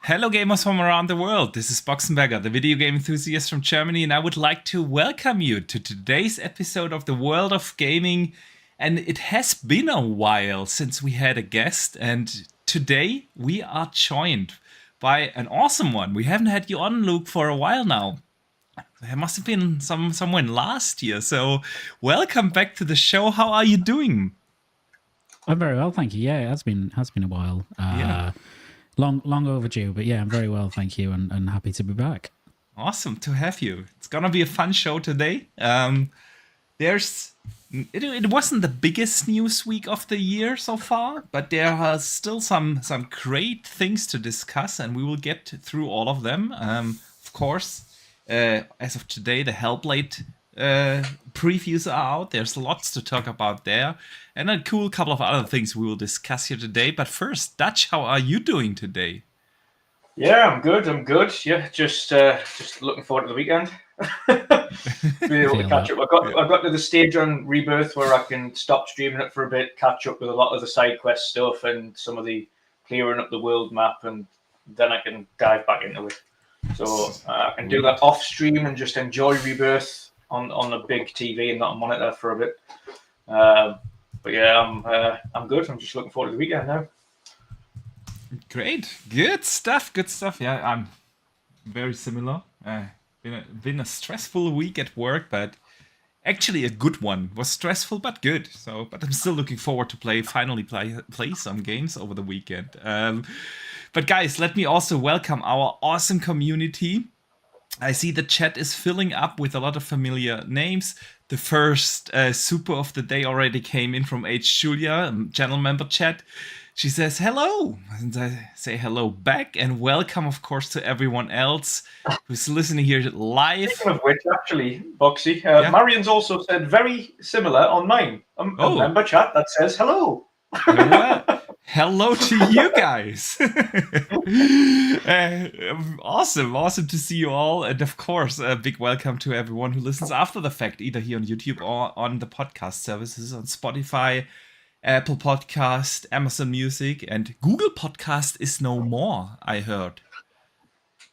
Hello, gamers from around the world. This is Boxenberger, the video game enthusiast from Germany, and I would like to welcome you to today's episode of the World of Gaming. And it has been a while since we had a guest, and today we are joined by an awesome one. We haven't had you on, Luke, for a while now. There must have been someone last year. So, welcome back to the show. How are you doing? I'm very well, thank you. Yeah, it has been a while. Yeah. Long overdue, but yeah, I'm very well, thank you, and happy to be back. Awesome to have you. It's gonna be a fun show today. It wasn't the biggest news week of the year so far, but there are still some great things to discuss, and we will get through all of them. Of course, as of today, the Hellblade previews are out. There's lots to talk about there, and a cool couple of other things we will discuss here today. But first, Dutch, how are you doing today? Yeah, I'm good. Yeah, just looking forward to the weekend. Be able to catch up. I've got to the stage on Rebirth where I can stop streaming it for a bit, catch up with a lot of the side quest stuff and some of the clearing up the world map, and then I can dive back into it. So I can do that off stream and just enjoy Rebirth on a big TV and not a monitor for a bit. But yeah, I'm good. I'm just looking forward to the weekend now. Great, good stuff. Yeah, I'm very similar. Been a stressful week at work, but actually a good one. Was stressful but good. But I'm still looking forward to finally play some games over the weekend. But guys, let me also welcome our awesome community. I see the chat is filling up with a lot of familiar names. The first super of the day already came in from H. Julia, channel member chat. She says hello, and I say hello back, and welcome, of course, to everyone else who's listening here live. Speaking of which, actually, Boxy, Marion's also said very similar on mine. A member chat that says hello. Well, hello to you guys. Awesome to see you all, and of course, a big welcome to everyone who listens after the fact, either here on YouTube or on the podcast services on Spotify, Apple Podcast, Amazon Music, and Google Podcast is no more, I heard.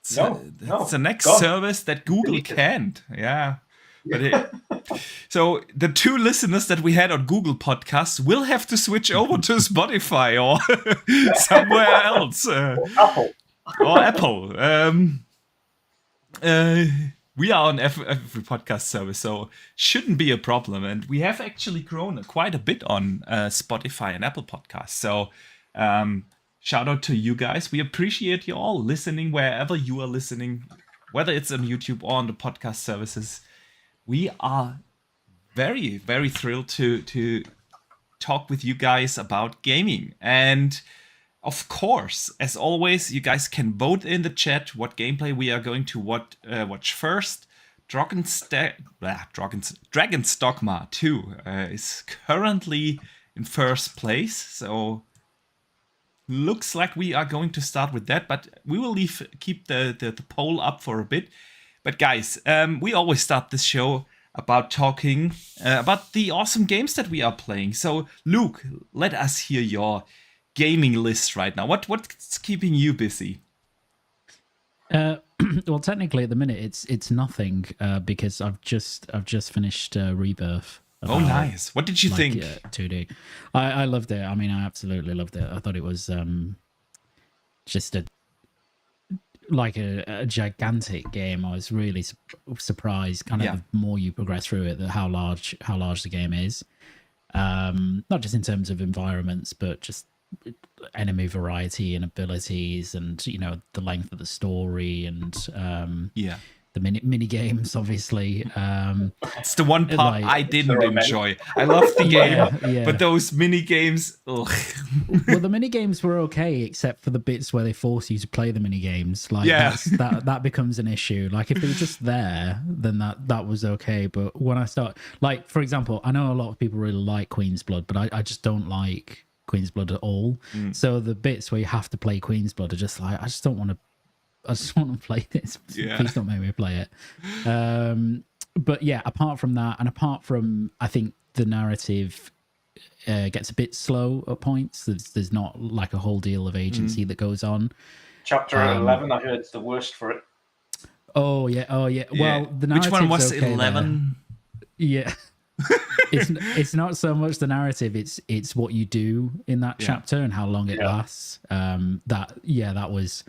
It's the next service that Google can't. Yeah. So the two listeners that we had on Google Podcasts will have to switch over to Spotify or somewhere else. Apple. We are on every podcast service, so shouldn't be a problem. And we have actually grown quite a bit on Spotify and Apple Podcasts. So shout out to you guys. We appreciate you all listening wherever you are listening, whether it's on YouTube or on the podcast services. We are very, very thrilled to talk with you guys about gaming. And of course, as always, you guys can vote in the chat what gameplay we are going to watch first. Dragon's Dogma 2 is currently in first place, so looks like we are going to start with that, but we will keep the poll up for a bit. But guys, we always start this show about talking about the awesome games that we are playing. So Luke, let us hear your gaming list right now. What's keeping you busy? Well, technically at the minute it's nothing because I've just finished Rebirth. Oh, nice. What did you think? 2D. I loved it. I mean, I absolutely loved it. I thought it was just a gigantic game. I was really surprised kind of the more you progress through it, how large the game is. Not just in terms of environments, but just enemy variety and abilities, and the length of the story, and the mini games, obviously. It's the one part I didn't enjoy. I love the game, but those mini games. Well, the mini games were okay, except for the bits where they force you to play the mini games. That becomes an issue. Like if they were just there, then that was okay. But when I start, like for example, I know a lot of people really like Queen's Blood, but I just don't like Queen's Blood at all. So the bits where you have to play Queen's Blood are just like, I just want to play this. Please don't make me play it. But yeah, apart from that, and apart from, I think the narrative gets a bit slow at points. There's not like a whole deal of agency that goes on. Chapter 11, I heard it's the worst for it. Oh yeah. Well, the which one was narrative's okay 11? there. Yeah. It's not so much the narrative, it's what you do in that chapter and how long it lasts. That was,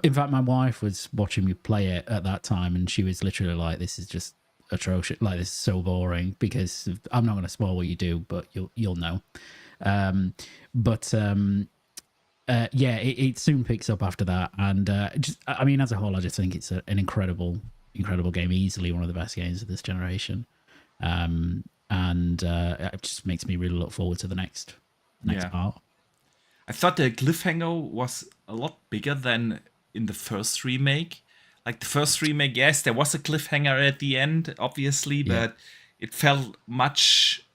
in fact, my wife was watching me play it at that time, and she was literally like, "This is just atrocious. Like, this is so boring." Because I'm not going to spoil what you do, but you'll know. It soon picks up after that, and I mean, as a whole, I just think it's an incredible game, easily one of the best games of this generation. It just makes me really look forward to the next part. I thought the cliffhanger was a lot bigger than in the first remake. Like the first remake, yes, there was a cliffhanger at the end, obviously, but it felt much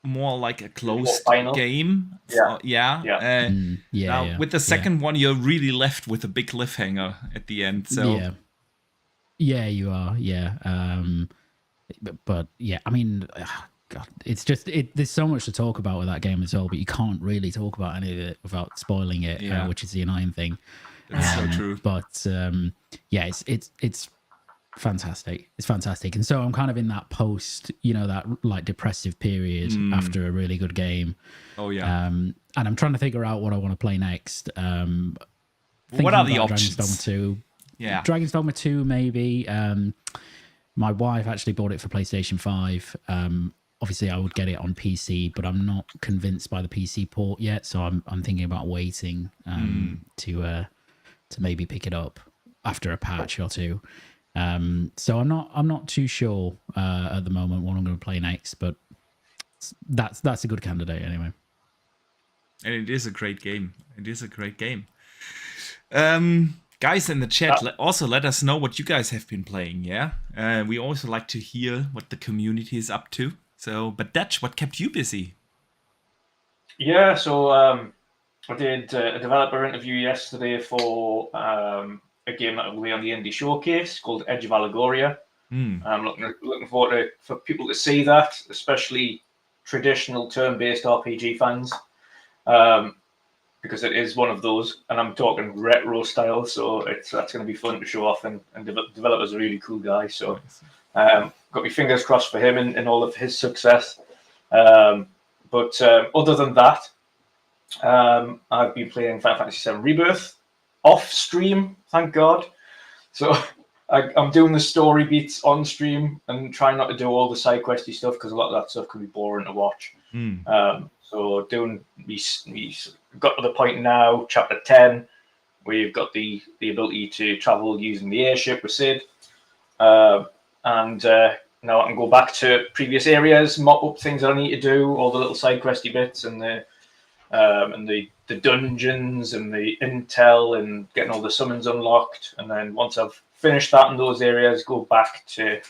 more like a closed game. With the second one, you're really left with a big cliffhanger at the end. So you are. But yeah, I mean, God, it's just there's so much to talk about with that game as well, but you can't really talk about any of it without spoiling it, which is the annoying thing. That's so true. But it's fantastic. It's fantastic, and so I'm kind of in that post, that like depressive period after a really good game. Oh yeah. And I'm trying to figure out what I want to play next. What are the options? Dragon's Dogma 2. Yeah. Dragon's Dogma 2 maybe. My wife actually bought it for PlayStation 5. Obviously, I would get it on PC, but I'm not convinced by the PC port yet. So I'm thinking about waiting to maybe pick it up after a patch or two. So I'm not too sure at the moment what I'm going to play next, but that's a good candidate anyway. And it is a great game. Guys in the chat, also let us know what you guys have been playing, yeah? We also like to hear what the community is up to. So, but Dutch, what kept you busy? Yeah, so I did a developer interview yesterday for a game that will be on the Indie Showcase called Edge of Allegoria. I'm looking forward for people to see that, especially traditional turn-based RPG fans. Because it is one of those, and I'm talking retro style, so that's going to be fun to show off. And developer's a really cool guy, so got my fingers crossed for him and all of his success. But other than that, I've been playing Final Fantasy VII Rebirth off stream, thank God. So I'm doing the story beats on stream and trying not to do all the side questy stuff because a lot of that stuff can be boring to watch. So doing we got to the point now, chapter 10, where you've got the ability to travel using the airship with Sid, and now I can go back to previous areas, mop up things that I need to do, all the little side questy bits, and the dungeons and the intel and getting all the summons unlocked. And then once I've finished that in those areas, go back to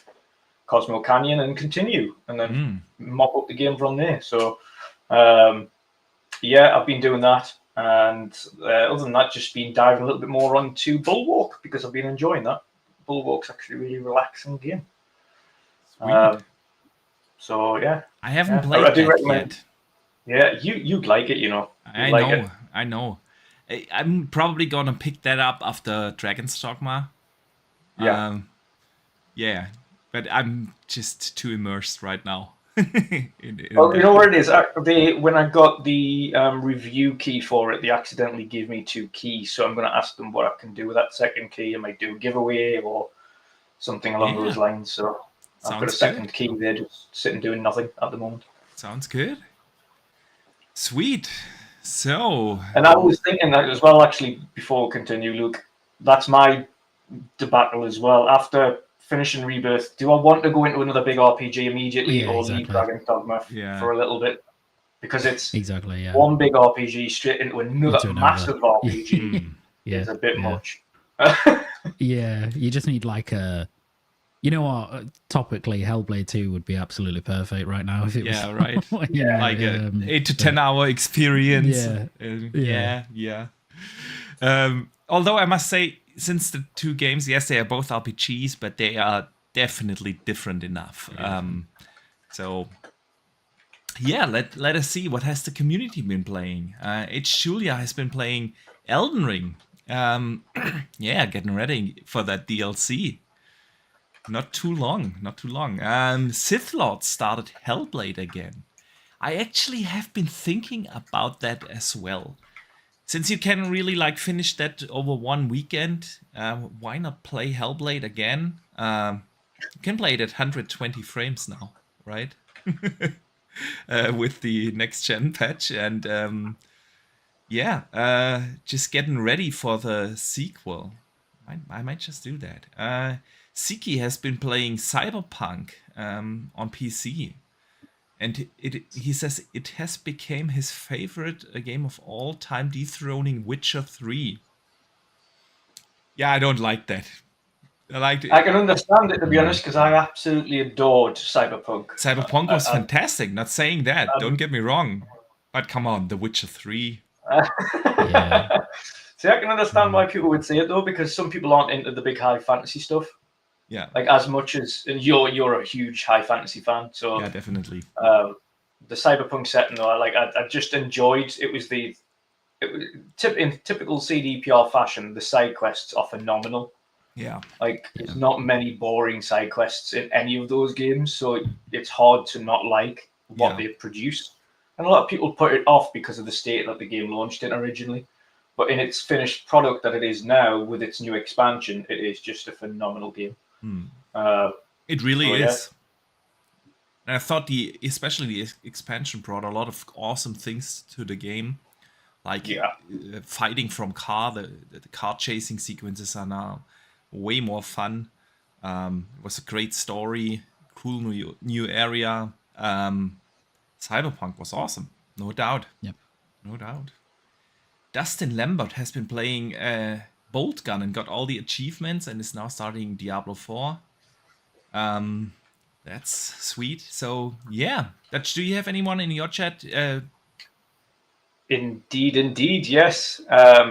Cosmo Canyon and continue, and then mop up the game from there. So I've been doing that, and other than that, just been diving a little bit more onto Bulwark because I've been enjoying that. Bulwark's actually a really relaxing game. So yeah, I haven't played that yet. Yeah, you'd like it, I know. I'm probably gonna pick that up after Dragon's Dogma. But I'm just too immersed right now. Well, you know where it is. When I got the review key for it, they accidentally gave me 2 keys. So I'm going to ask them what I can do with that second key. I might do a giveaway or something along those lines. So I've got a second key there, just sitting doing nothing at the moment. Sounds good. Sweet. So. And I was thinking that as well, actually, before we continue, Luke. That's my debacle as well. After finishing Rebirth, do I want to go into another big RPG immediately or leave Dragon's Dogma for a little bit? Because it's one big RPG straight into another massive RPG is a bit much. You just need like a... You know what? Topically, Hellblade 2 would be absolutely perfect right now if it was... Yeah, right. Like an 8 to 10 hour experience. Although I must say, since the 2 games, yes, they are both RPGs, but they are definitely different enough. So, yeah, let us see. What has the community been playing? Julia has been playing Elden Ring. Yeah, getting ready for that DLC. Not too long, not too long. Sith Lord started Hellblade again. I actually have been thinking about that as well. Since you can really like finish that over one weekend, why not play Hellblade again? You can play it at 120 frames now, right? With the next gen patch, and yeah, just getting ready for the sequel. I might just do that. Siki has been playing Cyberpunk on PC, and he says it has become his favorite game of all time, dethroning Witcher 3. Yeah, I don't like that. I can understand it, to be honest, because I absolutely adored Cyberpunk. Cyberpunk was fantastic. Not saying that. Don't get me wrong. But come on, The Witcher 3. Yeah. See, I can understand why people would say it though, because some people aren't into the big high fantasy stuff. Yeah. Like as much as and you're a huge high fantasy fan, so Yeah, definitely. The Cyberpunk setting though, I just enjoyed. It was in typical CDPR fashion. The side quests are phenomenal. Yeah. Like there's not many boring side quests in any of those games, so it's hard to not like what they've produced. And a lot of people put it off because of the state that the game launched in originally. But in its finished product that it is now, with its new expansion, it is just a phenomenal game. It really is. And I thought especially the expansion brought a lot of awesome things to the game. Like fighting from car, the car chasing sequences are now way more fun. It was a great story, cool new area. Cyberpunk was awesome, no doubt. Yep. No doubt. Dustin Lambert has been playing Bolt Gun and got all the achievements and is now starting Diablo 4. That's sweet. So yeah, Dutch, do you have anyone in your chat? Indeed, yes.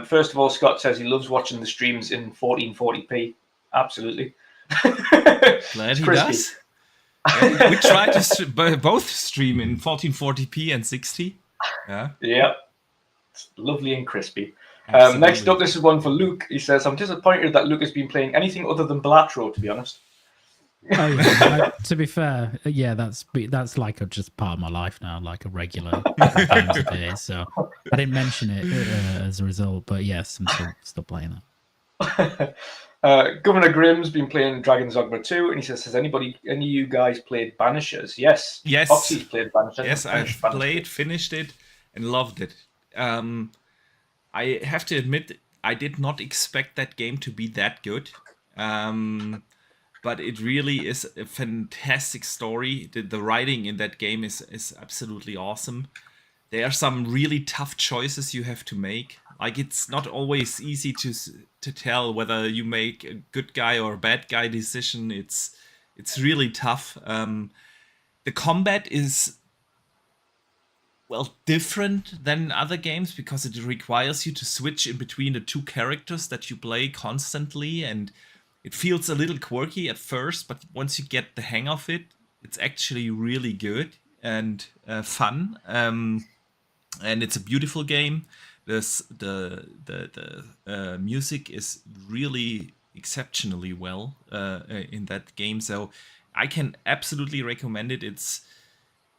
First of all, Scott says he loves watching the streams in 1440p. Absolutely. Glad he does. We try to both stream in 1440p and 60. Yeah. Yeah. It's lovely and crispy. Next up, this is one for Luke. He says, I'm disappointed that Luke has been playing anything other than Balatro, to be honest. Oh yeah. To be fair, yeah, that's like just part of my life now, like a regular games a day. So I didn't mention it as a result, but yes, I'm still playing that. Governor Grimm's been playing Dragon's Dogma 2, and he says, any of you guys played Banishers? Yes. Oxy's played Banishers. Yes, I've finished it, and loved it. I have to admit, I did not expect that game to be that good. But it really is a fantastic story. The writing in that game is absolutely awesome. There are some really tough choices you have to make. Like, it's not always easy to tell whether you make a good guy or a bad guy decision. It's really tough. The combat is, well, different than other games because it requires you to switch in between the two characters that you play constantly, and it feels a little quirky at first, but once you get the hang of it, it's actually really good and fun. And it's a beautiful game. The music is really exceptionally well in that game, so I can absolutely recommend it. It's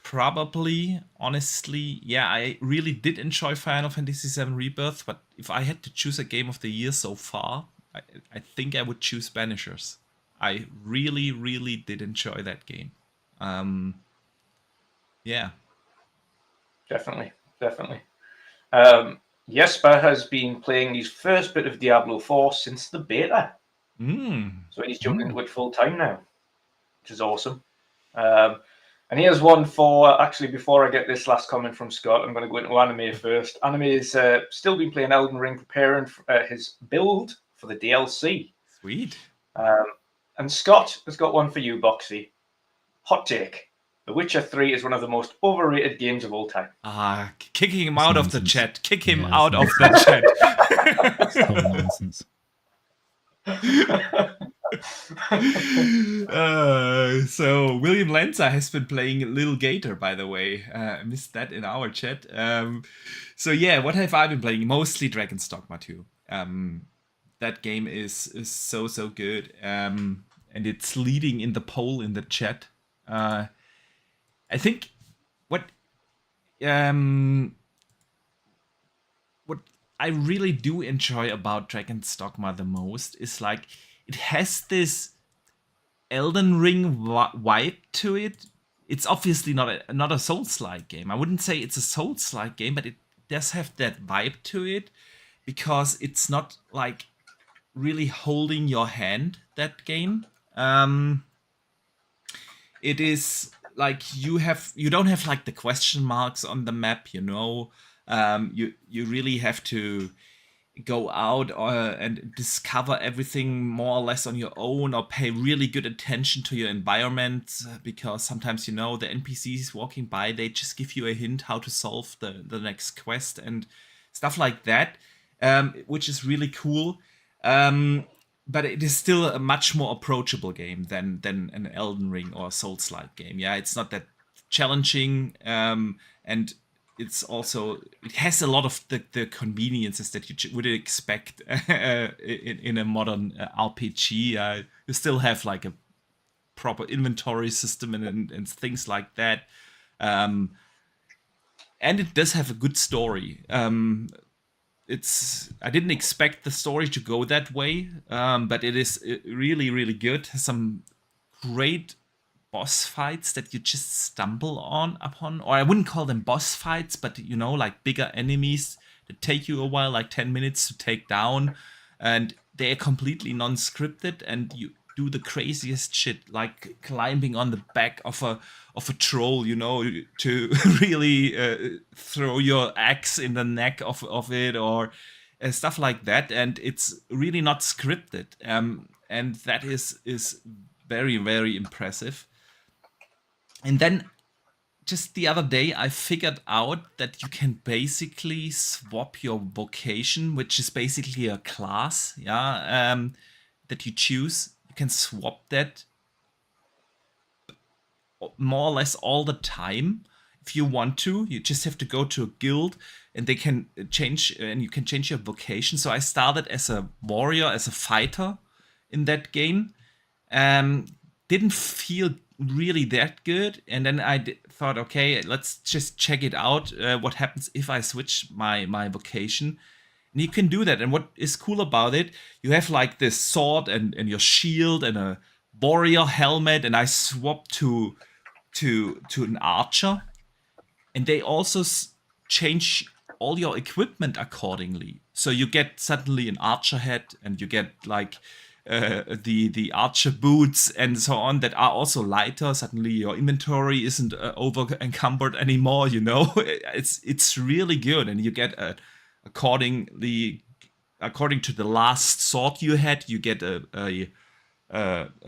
probably, honestly, yeah, I really did enjoy Final Fantasy VII Rebirth, but if I had to choose a game of the year so far, I think I would choose Banishers. I really, really did enjoy that game. Yeah. Definitely. Jesper has been playing his first bit of Diablo 4 since the beta. So he's jumped into it full time now, which is awesome. And here's one for, actually, before I get this last comment from Scott, I'm going to go into Anime first. Anime is still been playing Elden Ring, preparing his build for the DLC. Sweet. And Scott has got one for you, Boxy. Hot take. The Witcher 3 is one of the most overrated games of all time. Kicking him out of the chat. Kick him out of the chat. It's total nonsense. So William Lanza has been playing Little Gator, by the way. I missed that in our chat. So yeah, what have I been playing? Mostly Dragon's Dogma 2. That game is so good, and it's leading in the poll in the chat. I think what um, what I really do enjoy about Dragon's Dogma the most is like it has this Elden Ring vibe to it. It's obviously not a Souls-like game. I wouldn't say it's a Souls-like game, but it does have that vibe to it because it's not like really holding your hand, that game. It is like you don't have like the question marks on the map, you know. You really have to go out and discover everything more or less on your own, or pay really good attention to your environment, because sometimes, you know, the NPCs walking by, they just give you a hint how to solve the next quest and stuff like that, which is really cool. But it is still a much more approachable game than an Elden Ring or Souls-like game. Yeah, it's not that challenging, and it's also, it has a lot of the conveniences that you would expect in a modern RPG. You still have like a proper inventory system and things like that. And it does have a good story. I didn't expect the story to go that way, but it is really, really good. Has some great boss fights that you just stumble upon, or I wouldn't call them boss fights, but, you know, like bigger enemies that take you a while, like 10 minutes to take down, and they're completely non-scripted, and you do the craziest shit, like climbing on the back of a troll, you know, to really throw your axe in the neck of it, or stuff like that, and it's really not scripted, and that is very, very impressive. And then just the other day, I figured out that you can basically swap your vocation, which is basically a class, that you choose. You can swap that more or less all the time if you want to. You just have to go to a guild, and they can change, and you can change your vocation. So I started as a warrior, as a fighter in that game. Didn't feel really that good, and then I thought, okay, let's just check it out, what happens if I switch my vocation. And you can do that, and what is cool about it, you have like this sword and your shield and a warrior helmet, and I swapped to an archer, and they also change all your equipment accordingly. So you get suddenly an archer head, and you get like the archer boots and so on that are also lighter. Suddenly your inventory isn't over encumbered anymore, you know. It's really good, and you get according to the last sword you had, you get a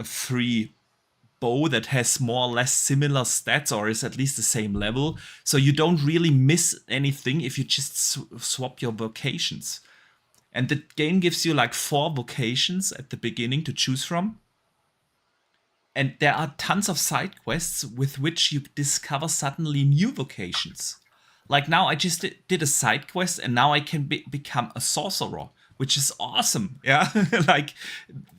free bow that has more or less similar stats, or is at least the same level, so you don't really miss anything if you just swap your vocations. And the game gives you like 4 vocations at the beginning to choose from. And there are tons of side quests with which you discover suddenly new vocations. Like now I just did a side quest, and now I can become a sorcerer, which is awesome. Yeah, like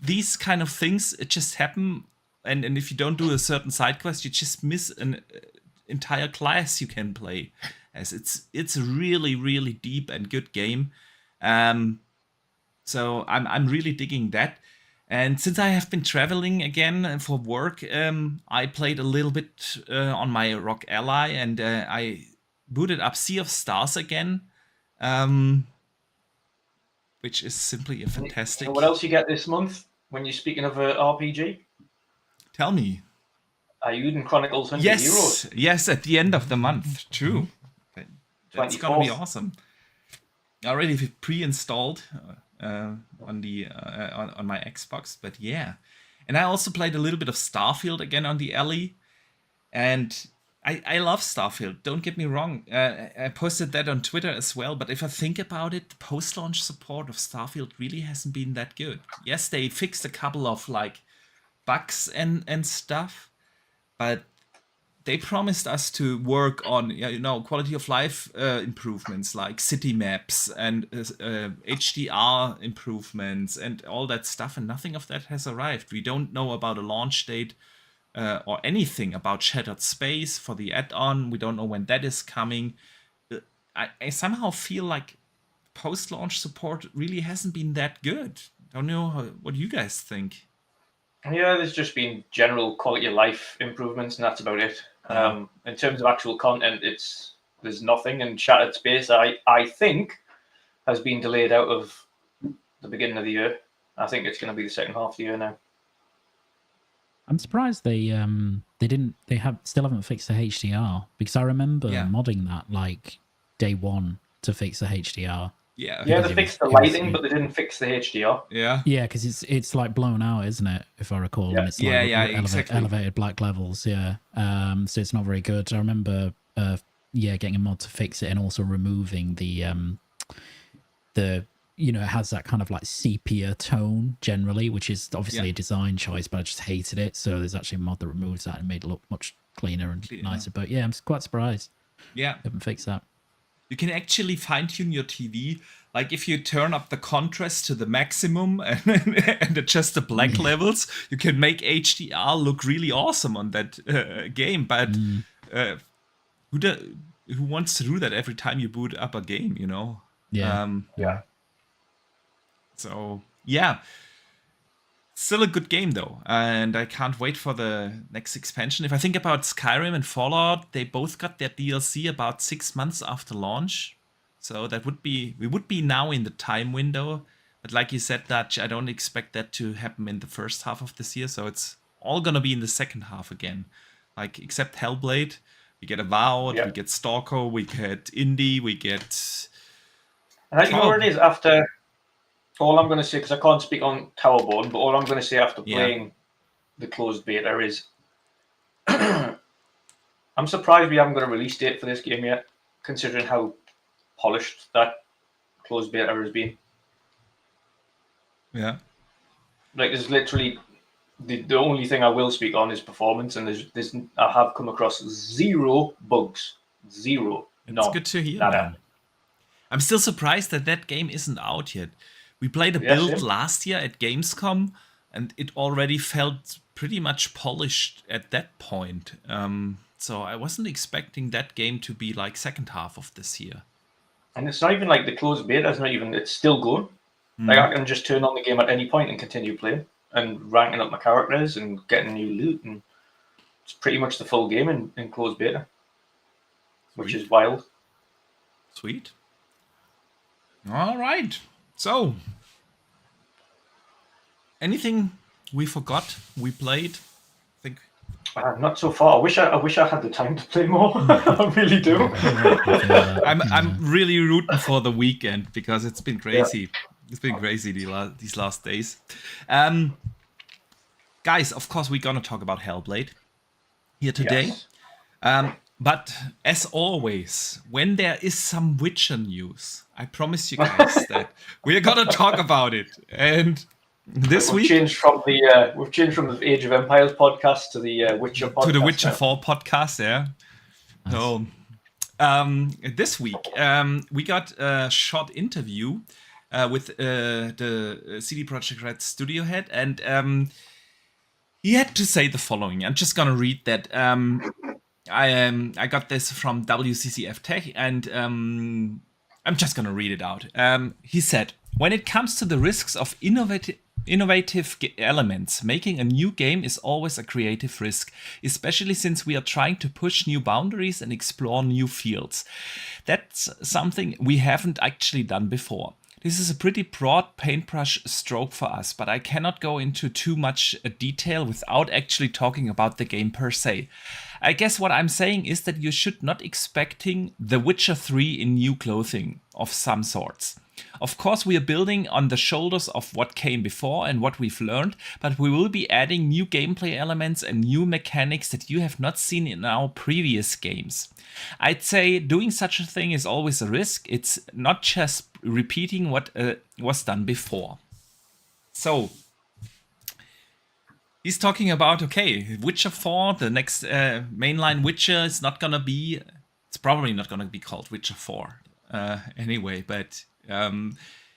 these kind of things, it just happen. And if you don't do a certain side quest, you just miss an entire class you can play. As it's a really, really deep and good game. So I'm really digging that. And since I have been traveling again for work, I played a little bit on my Rock Ally, and I booted up Sea of Stars again, which is simply a fantastic. So what else you get this month when you're speaking of RPG? Tell me. Eden Chronicles 100 Heroes. Yes, at the end of the month. True. That's gonna be awesome. I already pre-installed on my Xbox, but yeah. And I also played a little bit of Starfield again on the Alley, and I love Starfield. Don't get me wrong. I posted that on Twitter as well. But if I think about it, the post-launch support of Starfield really hasn't been that good. Yes, they fixed a couple of like bugs and stuff, but they promised us to work on quality of life improvements like city maps and HDR improvements and all that stuff, and nothing of that has arrived. We don't know about a launch date or anything about Shattered Space for the add-on. We don't know when that is coming. I somehow feel like post-launch support really hasn't been that good. Don't know what you guys think. Yeah, there's just been general quality of life improvements, and that's about it. In terms of actual content, there's nothing. And Shattered Space, I think, has been delayed out of the beginning of the year. I think it's going to be the second half of the year now. I'm surprised they still haven't fixed the HDR, because I remember modding that like day one to fix the HDR. Yeah, they fixed the lighting, but they didn't fix the HDR. Yeah, because it's like blown out, isn't it? If I recall, and it's like exactly. elevated black levels. Yeah, so it's not very good. I remember, getting a mod to fix it, and also removing the it has that kind of like sepia tone generally, which is obviously a design choice, but I just hated it. So there's actually a mod that removes that and made it look much cleaner and nicer. But yeah, I'm quite surprised. Yeah, they haven't fixed that. You can actually fine-tune your TV. Like if you turn up the contrast to the maximum and adjust the black levels, you can make HDR look really awesome on that game. But who wants to do that every time you boot up a game, Yeah. So, yeah. Still a good game, though. And I can't wait for the next expansion. If I think about Skyrim and Fallout, they both got their DLC about 6 months after launch. So we would be now in the time window. But like you said, Dutch, I don't expect that to happen in the first half of this year. So it's all going to be in the second half again. Like, except Hellblade. We get Avowed, we get Stalker, we get Indie, we get... And you know what it is after... All I'm going to say, because I can't speak on Towerborn, but all I'm going to say after playing the closed beta is I'm surprised we haven't got a release date for this game yet, considering how polished that closed beta has been. Yeah. Like, there's literally... The only thing I will speak on is performance, and there's I have come across 0 bugs. 0. It's good to hear, man. I'm still surprised that game isn't out yet. We played a build last year at Gamescom, and it already felt pretty much polished at that point. So I wasn't expecting that game to be like second half of this year. And it's not even like the closed beta. It's still going. Like I can just turn on the game at any point and continue playing and ranking up my characters and getting new loot. And it's pretty much the full game in closed beta, which is wild. Sweet. All right. So, anything we forgot we played? I think not so far. I wish I had the time to play more. I really do. I'm really rooting for the weekend because it's been crazy. It's been crazy these last days. Guys, of course we're gonna talk about Hellblade here today. Yes. But as always, when there is some Witcher news, I promise you guys that we're gonna talk about it. And this week we've changed from the Age of Empires podcast to the Witcher podcast. To the Witcher 4 podcast, yeah. Nice. So this week we got a short interview with the CD Projekt Red studio head, and he had to say the following. I'm just gonna read that. I got this from WCCF Tech, and I'm just gonna read it out. He said, "When it comes to the risks of innovative elements, making a new game is always a creative risk, especially since we are trying to push new boundaries and explore new fields. That's something we haven't actually done before. This is a pretty broad paintbrush stroke for us, but I cannot go into too much detail without actually talking about the game per se. I guess what I'm saying is that you should not expecting The Witcher 3 in new clothing of some sorts. Of course, we are building on the shoulders of what came before and what we've learned, but we will be adding new gameplay elements and new mechanics that you have not seen in our previous games. I'd say doing such a thing is always a risk. It's not just repeating what was done before." So, He's talking about, okay, Witcher 4, the next mainline Witcher is not gonna be. It's probably not gonna be called Witcher 4 anyway, but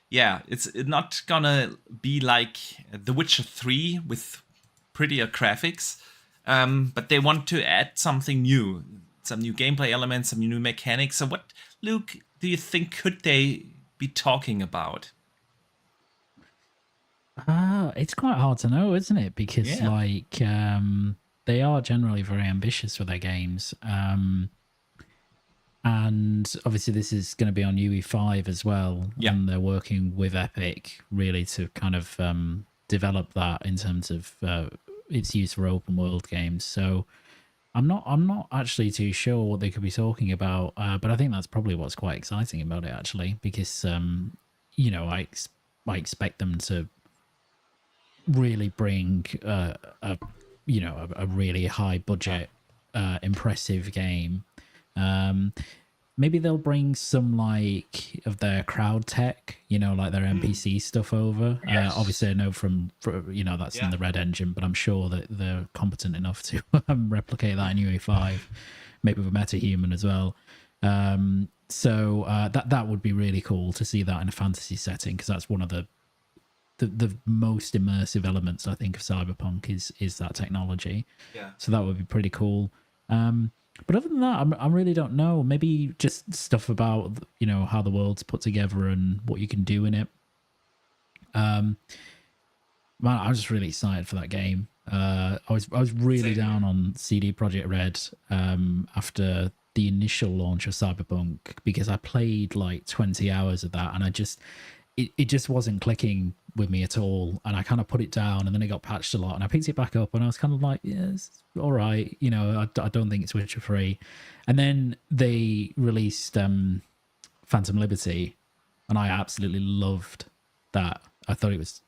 yeah, it's not gonna be like The Witcher 3 with prettier graphics, but they want to add something new, some new gameplay elements, some new mechanics. So, what, Luke, do you think could they be talking about? It's quite hard to know, isn't it? Because Yeah. like they are generally very ambitious for their games. And obviously this is going to be on UE5 as well. Yeah. And they're working with Epic really to kind of develop that in terms of its use for open world games. So I'm not actually too sure what they could be talking about, but I think that's probably what's quite exciting about it actually, because you know, I expect them to really bring a really high budget, impressive game. Maybe they'll bring some like of their crowd tech, you know, like their NPC stuff over. Yes. Obviously, I know from that's in the Red Engine, but I'm sure that they're competent enough to replicate that in UE5, maybe with MetaHuman as well. So that would be really cool to see that in a fantasy setting, because that's one of the most immersive elements I think of Cyberpunk is that technology. Yeah. So that would be pretty cool. But other than that, I really don't know. Maybe just stuff about, you know, how the world's put together and what you can do in it. Man, I'm just really excited for that game. I was really down on CD Projekt Red after the initial launch of Cyberpunk, because I played like 20 hours of that and it just wasn't clicking with me at all, and I kind of put it down, and then it got patched a lot, and I picked it back up, and I was kind of like, yeah, it's all right, you know, I don't think it's Witcher 3. And then they released Phantom Liberty, and I absolutely loved that. I thought it was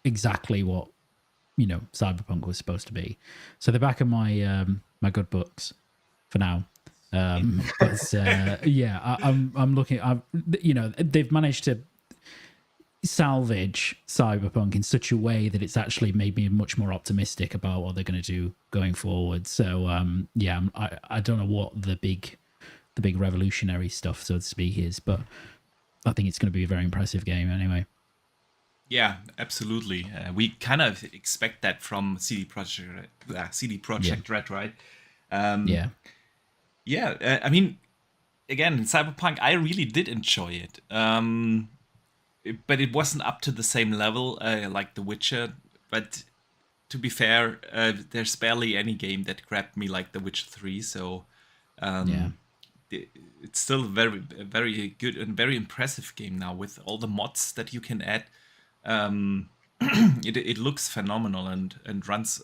exactly what, you know, Cyberpunk was supposed to be. So they're back in my my good books for now. But yeah, I'm looking. You know, they've managed to salvage Cyberpunk in such a way that it's actually made me much more optimistic about what they're going to do going forward. So yeah, I don't know what the big revolutionary stuff, so to speak, is, but I think it's going to be a very impressive game anyway. Yeah, absolutely. We kind of expect that from CD Projekt Red, right? Yeah. Yeah, I mean, again, in Cyberpunk, I really did enjoy it. But it wasn't up to the same level like The Witcher. But to be fair, there's barely any game that grabbed me like The Witcher 3. So Yeah. it's still a very good and very impressive game now with all the mods that you can add. It looks phenomenal and runs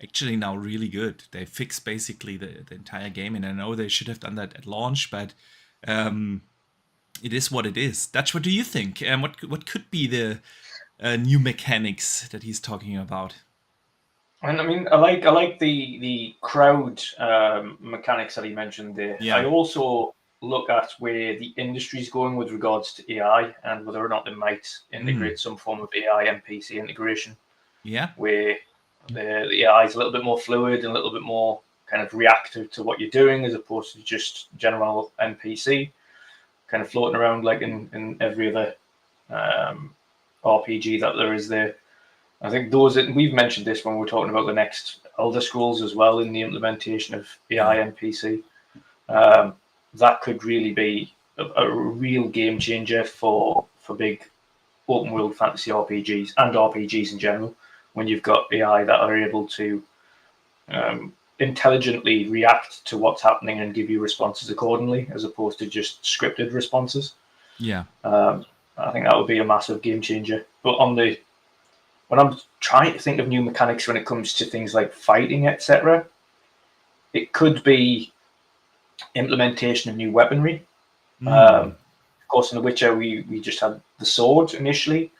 actually now really good. They fixed basically the entire game, and I know they should have done that at launch, but it is what it is. Dutch, what do you think? What could be the new mechanics that he's talking about? And I mean, I like the crowd mechanics that he mentioned there. Yeah. I also look at where the industry's going with regards to AI and whether or not they might integrate some form of AI NPC integration. Yeah. Where the AI is a little bit more fluid and a little bit more kind of reactive to what you're doing, as opposed to just general NPC kind of floating around like in every other RPG that there is there. I think we've mentioned this when we're talking about the next Elder Scrolls as well, in the implementation of AI NPC. That could really be a real game changer for big open world fantasy RPGs and RPGs in general, when you've got AI that are able to intelligently react to what's happening and give you responses accordingly, as opposed to just scripted responses. Yeah. I think that would be a massive game changer. But when I'm trying to think of new mechanics when it comes to things like fighting, etc., it could be implementation of new weaponry. Of course, in The Witcher, we just had the sword initially.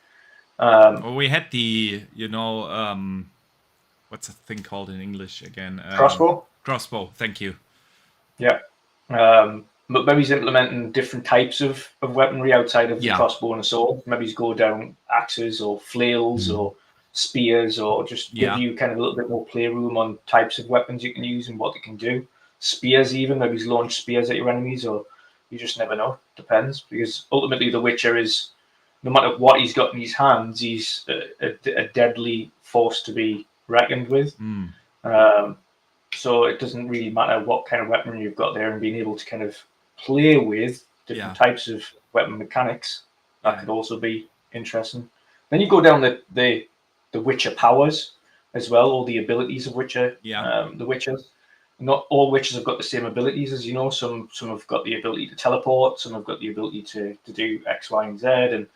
Well, we had the, what's the thing called in English again? Crossbow. Crossbow. Thank you. Yeah. But maybe he's implementing different types of weaponry outside of the crossbow and the sword. Maybe he's go down axes or flails or spears, or just give you kind of a little bit more playroom on types of weapons you can use and what they can do. Spears, even maybe he's launched spears at your enemies, or you just never know. Depends, because ultimately the Witcher is, no matter what he's got in his hands, he's a deadly force to be reckoned with. So it doesn't really matter what kind of weapon you've got there, and being able to kind of play with different types of weapon mechanics, that could also be interesting. Then you go down the Witcher powers as well, all the abilities of Witcher. The Witchers. Not all Witchers have got the same abilities, as you know. Some have got the ability to teleport, some have got the ability to do X, Y, and Z, and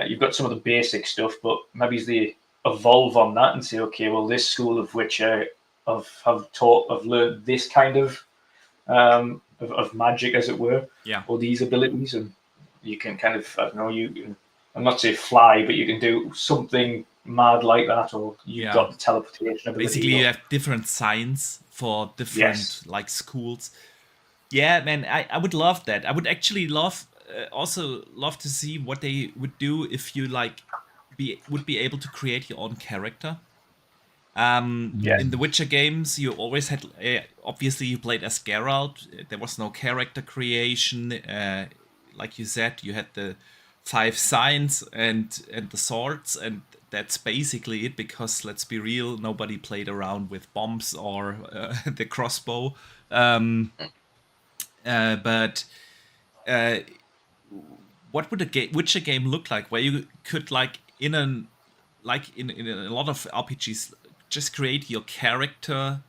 you've got some of the basic stuff, but maybe they evolve on that and say, okay, well, this school of Witcher have learned this kind of magic, as it were, or these abilities, and you can kind of, I don't know, I'm not saying fly, but you can do something mad like that, or you've got the teleportation ability. Basically, you have different signs for different like schools. Yeah, man, I would love that. I would actually also love to see what they would do if you would be able to create your own character. In the Witcher games, you always had, obviously you played as Geralt. There was no character creation. Like you said, you had the 5 signs and the swords, and that's basically it, because let's be real, nobody played around with bombs or the crossbow. But what would a Witcher game look like, where you could in a lot of RPGs just create your character,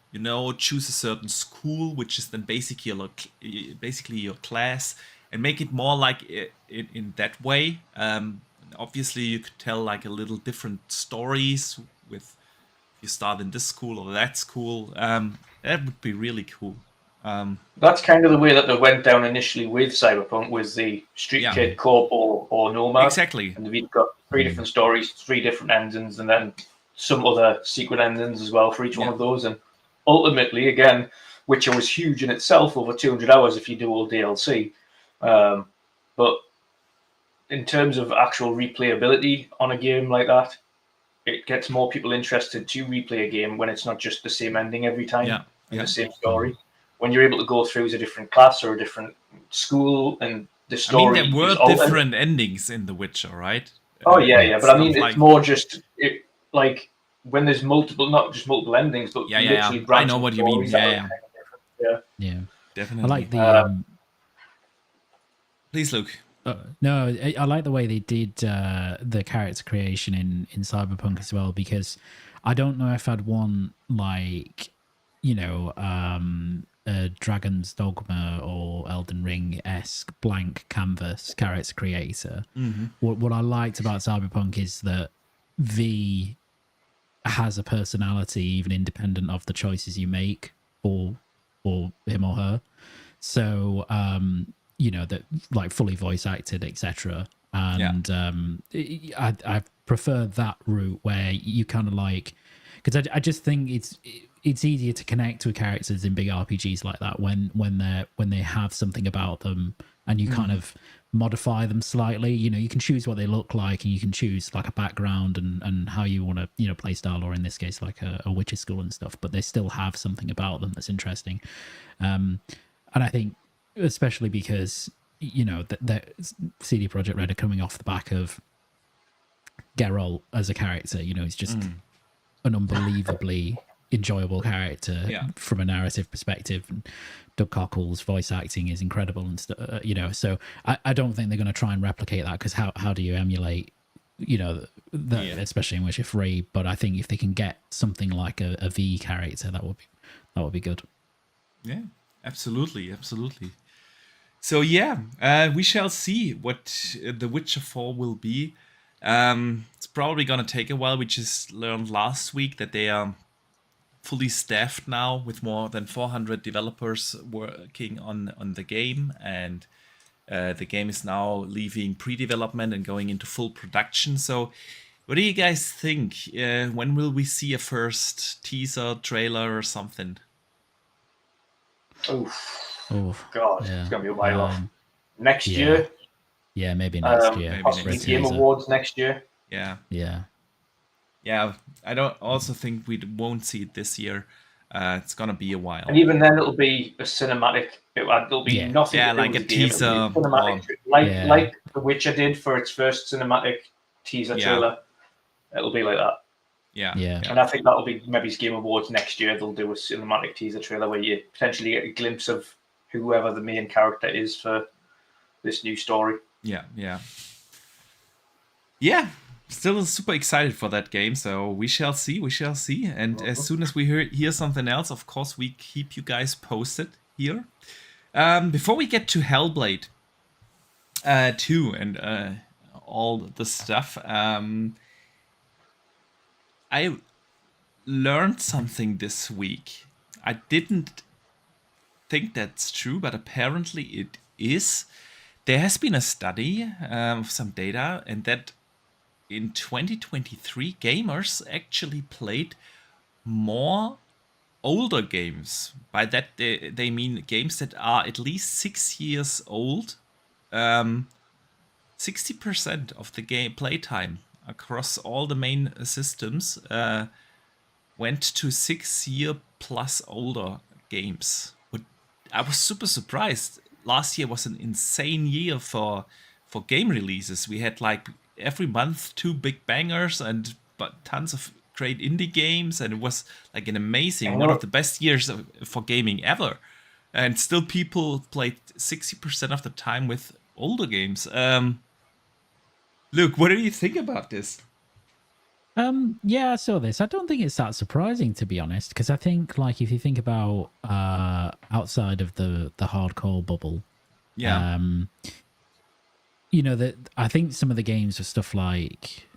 choose a certain school, which is then basically your class, and make it more like in that way. Obviously, you could tell a little different stories with you start in this school or that school. That would be really cool. That's kind of the way that they went down initially with Cyberpunk, was the Street Kid, Corp, or Nomad. Exactly. And we've got 3 different stories, 3 different endings, and then some other secret endings as well for each one of those. And ultimately, again, Witcher was huge in itself, over 200 hours if you do all DLC. But in terms of actual replayability on a game like that, it gets more people interested to replay a game when it's not just the same ending every time, the same story. When you're able to go through as a different class or a different school, and the story. I mean, there were different endings in The Witcher, right? Oh yeah. But I mean, it's more just when there's multiple, not just multiple endings, but literally I know what you mean. Yeah, definitely. I like the. Please, Luke. No, I like the way they did the character creation in Cyberpunk as well, because I don't know if I'd want a Dragon's Dogma or Elden Ring-esque blank canvas character creator. Mm-hmm. What I liked about Cyberpunk is that V has a personality even independent of the choices you make for him or her. So that fully voice acted, etc. And I prefer that route, where you kind of because I just think it's easier to connect with characters in big RPGs like that when they have something about them, and you kind of modify them slightly. You can choose what they look like, and you can choose a background and how you want to play style, or in this case a Witcher school and stuff, but they still have something about them that's interesting. And I think especially because that CD Projekt Red are coming off the back of Geralt as a character. He's just an unbelievably enjoyable character from a narrative perspective, and Doug Cockle's voice acting is incredible and stuff. So I don't think they're going to try and replicate that, because how do you emulate especially in Witcher 3? But I think if they can get something like a V character, that would be good. Yeah, absolutely. So we shall see what The Witcher 4 will be. It's probably gonna take a while. We just learned last week that they are fully staffed now with more than 400 developers working on the game, and the game is now leaving pre-development and going into full production. So what do you guys think? When will we see a first teaser, trailer, or something? Oh God, it's gonna be a while off. Next year? Yeah, maybe next year. Possibly Game Awards next year. Yeah. yeah, I don't also think we won't see it this year. It's gonna be a while. And even then, it'll be a cinematic. It'll be Yeah. nothing Yeah, to do like with a the game. It'll be teaser a cinematic, or like The Witcher did for its first cinematic teaser Yeah. trailer. It'll be like that. yeah, Yeah. And I think that'll be maybe Game Awards next year. They'll do a cinematic teaser trailer where you potentially get a glimpse of whoever the main character is for this new story. yeah, yeah. Yeah, still super excited for that game. So we shall see. We shall see. And as soon as we hear something else, of course, we keep you guys posted here. Before we get to Hellblade 2 and all the stuff, I learned something this week. I didn't think that's true, but apparently it is. There has been a study of some data, and that in 2023, gamers actually played more older games. By that, they mean games that are at least 6 years old. 60% of the game playtime across all the main systems went to 6 year plus older games. But I was super surprised. Last year was an insane year for game releases. We had like every month 2 big bangers and but tons of great indie games, and it was like an amazing one of the best years for gaming ever. And still people played 60% of the time with older games. Luke, what do you think about this? Yeah, I saw this. I don't think it's that surprising, to be honest, because I think, like, if you think about outside of the hardcore bubble, Yeah. you know, that I think some of the games are stuff like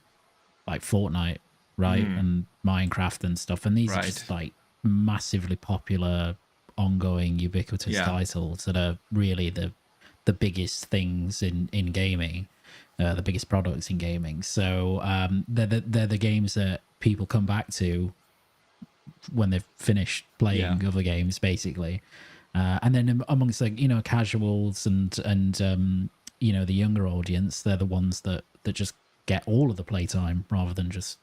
Fortnite, right, and Minecraft and stuff, and these are just like massively popular, ongoing, ubiquitous titles that are really the biggest things in gaming. The biggest products in gaming. So they're the games that people come back to when they've finished playing other games, basically. And then amongst casuals and the younger audience, they're the ones that just get all of the playtime rather than just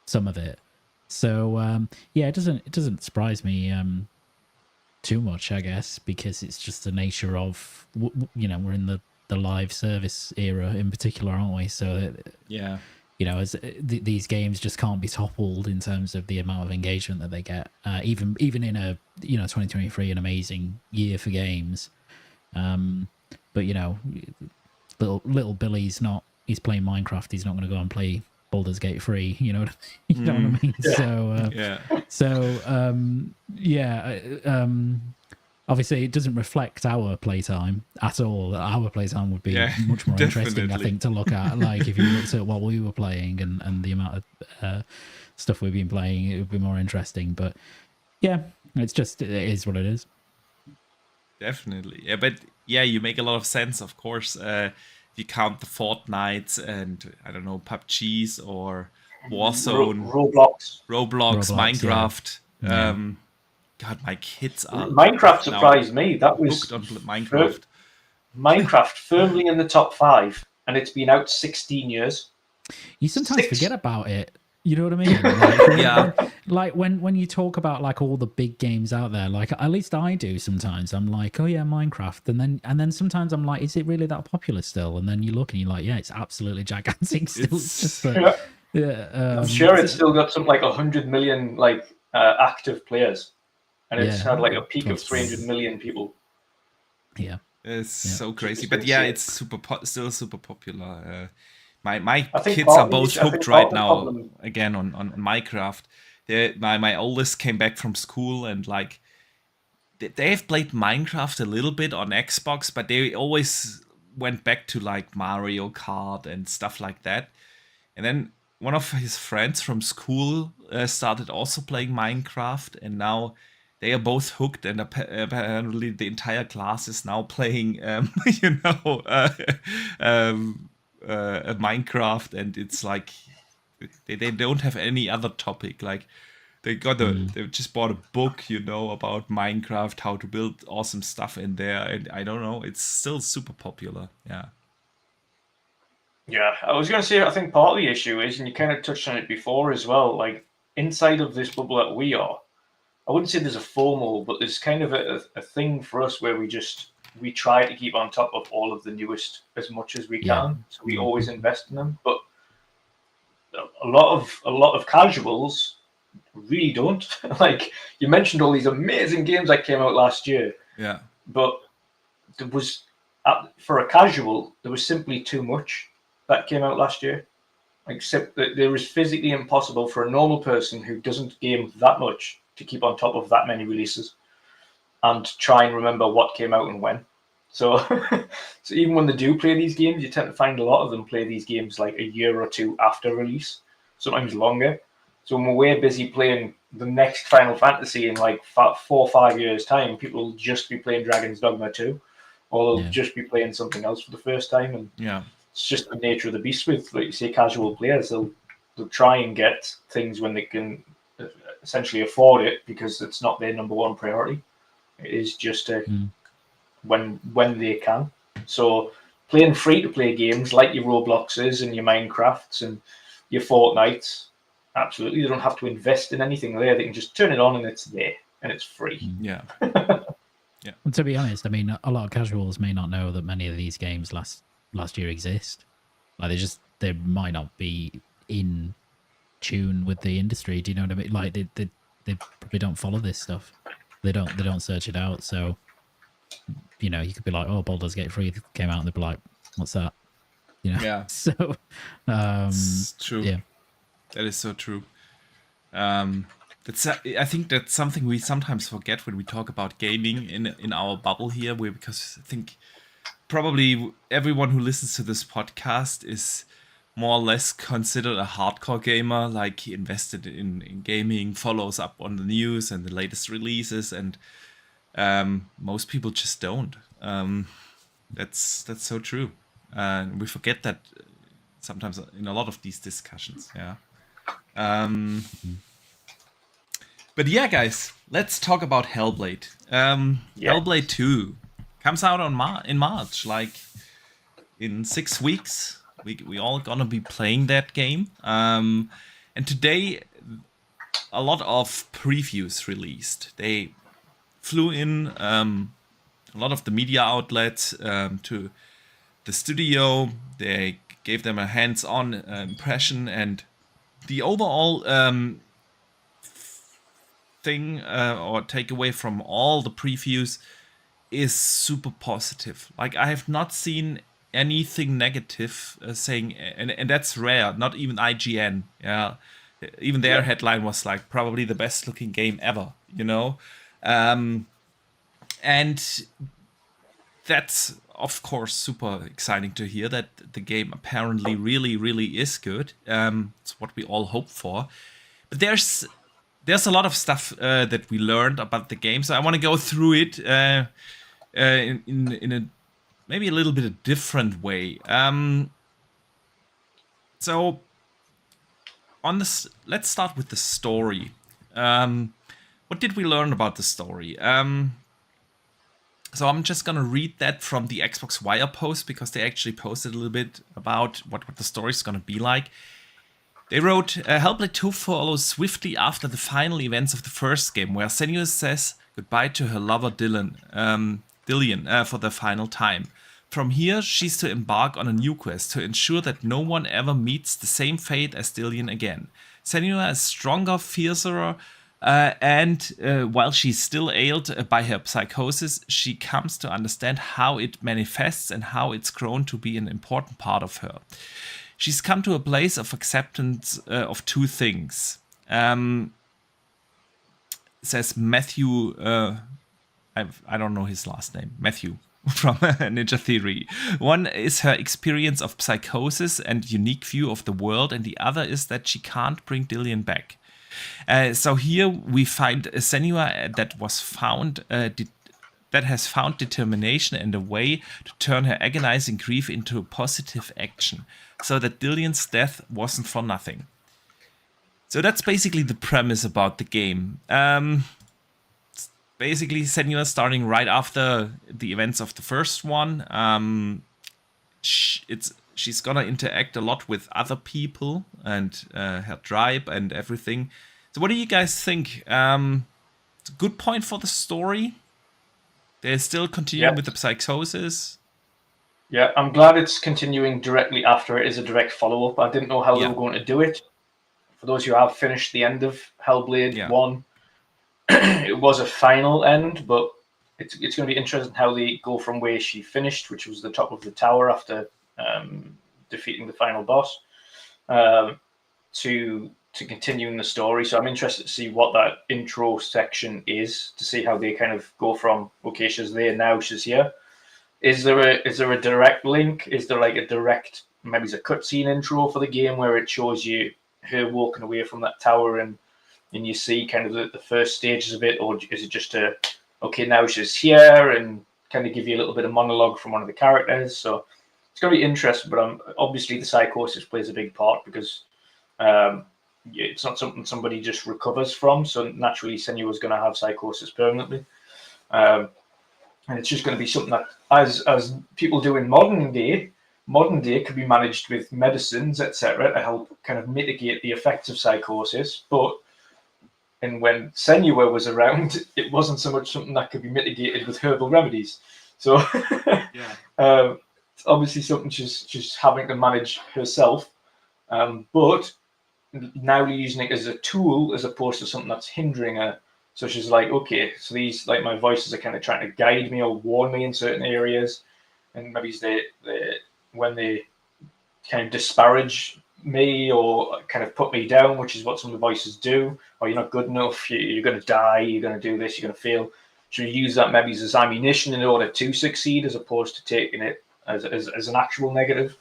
some of it. So it doesn't surprise me too much, I guess, because it's just the nature of we're in the live service era in particular, aren't we? So as these games just can't be toppled in terms of the amount of engagement that they get, even in a 2023, an amazing year for games. But little Billy's he's playing Minecraft. He's not going to go and play Baldur's Gate 3. You know what I mean? Obviously, it doesn't reflect our playtime at all. Our playtime would be much more interesting, I think, to look at. Like, if you looked at what we were playing and the amount of stuff we've been playing, it would be more interesting. But yeah, it is what it is. Definitely. Yeah, but you make a lot of sense, of course. If you count the Fortnites and, I don't know, PUBGs or Warzone, Roblox, Minecraft. Yeah. God, my kids are... Minecraft surprised me. That was... hooked on Minecraft. Minecraft firmly in the top 5, and it's been out 16 years. You sometimes forget about it. You know what I mean? Like, when you talk about like all the big games out there, like at least I do sometimes. I'm like, oh yeah, Minecraft, and then sometimes I'm like, is it really that popular still? And then you look and you're like, yeah, it's absolutely gigantic still. It's just I'm sure it's still got something like 100 million active players. And it's had like a peak of 300 million people. Yeah, it's so crazy. But it's still super popular. My kids are both hooked right now again on Minecraft. My oldest came back from school and like they have played Minecraft a little bit on Xbox, but they always went back to like Mario Kart and stuff like that. And then one of his friends from school started also playing Minecraft, and now they are both hooked, and apparently the entire class is now playing, Minecraft, and it's like they don't have any other topic. Like they just bought a book, about Minecraft, how to build awesome stuff in there, and I don't know, it's still super popular. Yeah. Yeah, I was going to say, I think part of the issue is, and you kind of touched on it before as well, like inside of this bubble that we are, I wouldn't say there's a formal, but there's kind of a thing for us where we try to keep on top of all of the newest as much as we Yeah. can. So we always invest in them. But a lot of casuals really don't. Like you mentioned all these amazing games that came out last year. Yeah. But there was for a casual, there was simply too much that came out last year. Except that there was physically impossible for a normal person who doesn't game that much to keep on top of that many releases and try and remember what came out and when. So, so even when they do play these games, you tend to find a lot of them play these games like a year or two after release, sometimes longer. So when we're busy playing the next Final Fantasy in like 4 or 5 years' time, people will just be playing Dragon's Dogma 2, or they'll just be playing something else for the first time. And it's just the nature of the beast with, like you say, casual players. They'll try and get things when they can essentially afford it because it's not their number one priority. It is just when they can. So playing free to play games like your Robloxes and your Minecrafts and your Fortnites, absolutely, they don't have to invest in anything there. They can just turn it on and it's there and it's free. Yeah. Yeah. And to be honest, I mean, a lot of casuals may not know that many of these games last year exist. Like they might not be in tune with the industry. Do you know what I mean? Like they probably don't follow this stuff. They don't search it out. So, you know, you could be like, oh, Baldur's Gate 3 came out, and they'd be like, what's that? You know? Yeah. So, it's true. Yeah. That is so true. I think that's something we sometimes forget when we talk about gaming in our bubble here, because I think probably everyone who listens to this podcast is more or less considered a hardcore gamer, like he invested in gaming, follows up on the news and the latest releases, and most people just don't. That's so true. We forget that sometimes in a lot of these discussions. Yeah. But yeah, guys, let's talk about Hellblade. Hellblade 2 comes out in March, like in 6 weeks. We all gonna be playing that game. And today, a lot of previews released. They flew in a lot of the media outlets to the studio. They gave them a hands-on impression, and the overall thing or takeaway from all the previews is super positive. Like, I have not seen anything negative saying, and that's rare. Not even IGN. Yeah, even their headline was like probably the best looking game ever. You know, and that's of course super exciting to hear that the game apparently really is good. It's what we all hope for. But there's a lot of stuff that we learned about the game, so I want to go through it in a maybe a little bit a different way. So on this, let's start with the story. What did we learn about the story? So I'm just gonna read that from the Xbox Wire post, because they actually posted a little bit about what the story's gonna be like. They wrote, Hellblade 2 follows swiftly after the final events of the first game, where Senua says goodbye to her lover Dillion for the final time. From here, she's to embark on a new quest to ensure that no one ever meets the same fate as Dillion again. Senua is stronger, fiercer, and while she's still ailed by her psychosis, she comes to understand how it manifests and how it's grown to be an important part of her. She's come to a place of acceptance of two things. Says Matthew, I don't know his last name, Matthew from Ninja Theory. One is her experience of psychosis and unique view of the world, and the other is that she can't bring Dillion back. So here we find Senua that has found determination and a way to turn her agonizing grief into positive action, so that Dillion's death wasn't for nothing. So that's basically the premise about the game. Basically, Senua she she's gonna interact a lot with other people and her tribe and everything. So what do you guys think? It's a good point for the story. They're still continuing with the psychosis. Yeah, I'm glad it's continuing directly after it is a direct follow-up. I didn't know how they Yeah. were going to do it. For those who have finished the end of Hellblade 1, it was a final end, but it's going to be interesting how they go from where she finished, which was the top of the tower after defeating the final boss, to continuing the story. So I'm interested to see what that intro section is, to see how they kind of go from, okay, she's there, now she's here. Is there a direct link? Is there like a direct, maybe it's a cutscene intro for the game where it shows you her walking away from that tower and you see kind of the first stages of it, or is it just okay, now she's here, and kind of give you a little bit of monologue from one of the characters? So it's going to be interesting, but obviously the psychosis plays a big part because it's not something somebody just recovers from. So naturally, Senua's going to have psychosis permanently. And it's just going to be something that, as people do in modern day could be managed with medicines, etc., to help kind of mitigate the effects of psychosis. And when Senua was around, it wasn't so much something that could be mitigated with herbal remedies. So it's obviously something she's having to manage herself. But now using it as a tool as opposed to something that's hindering her. So she's like, okay, so these, like, my voices are kind of trying to guide me or warn me in certain areas, and maybe when they kind of disparage me or kind of put me down, which is what some of the voices do, or you're not good enough, you're going to die, you're going to do this, you're going to fail. Should we use that maybe as ammunition in order to succeed, as opposed to taking it as an actual negative?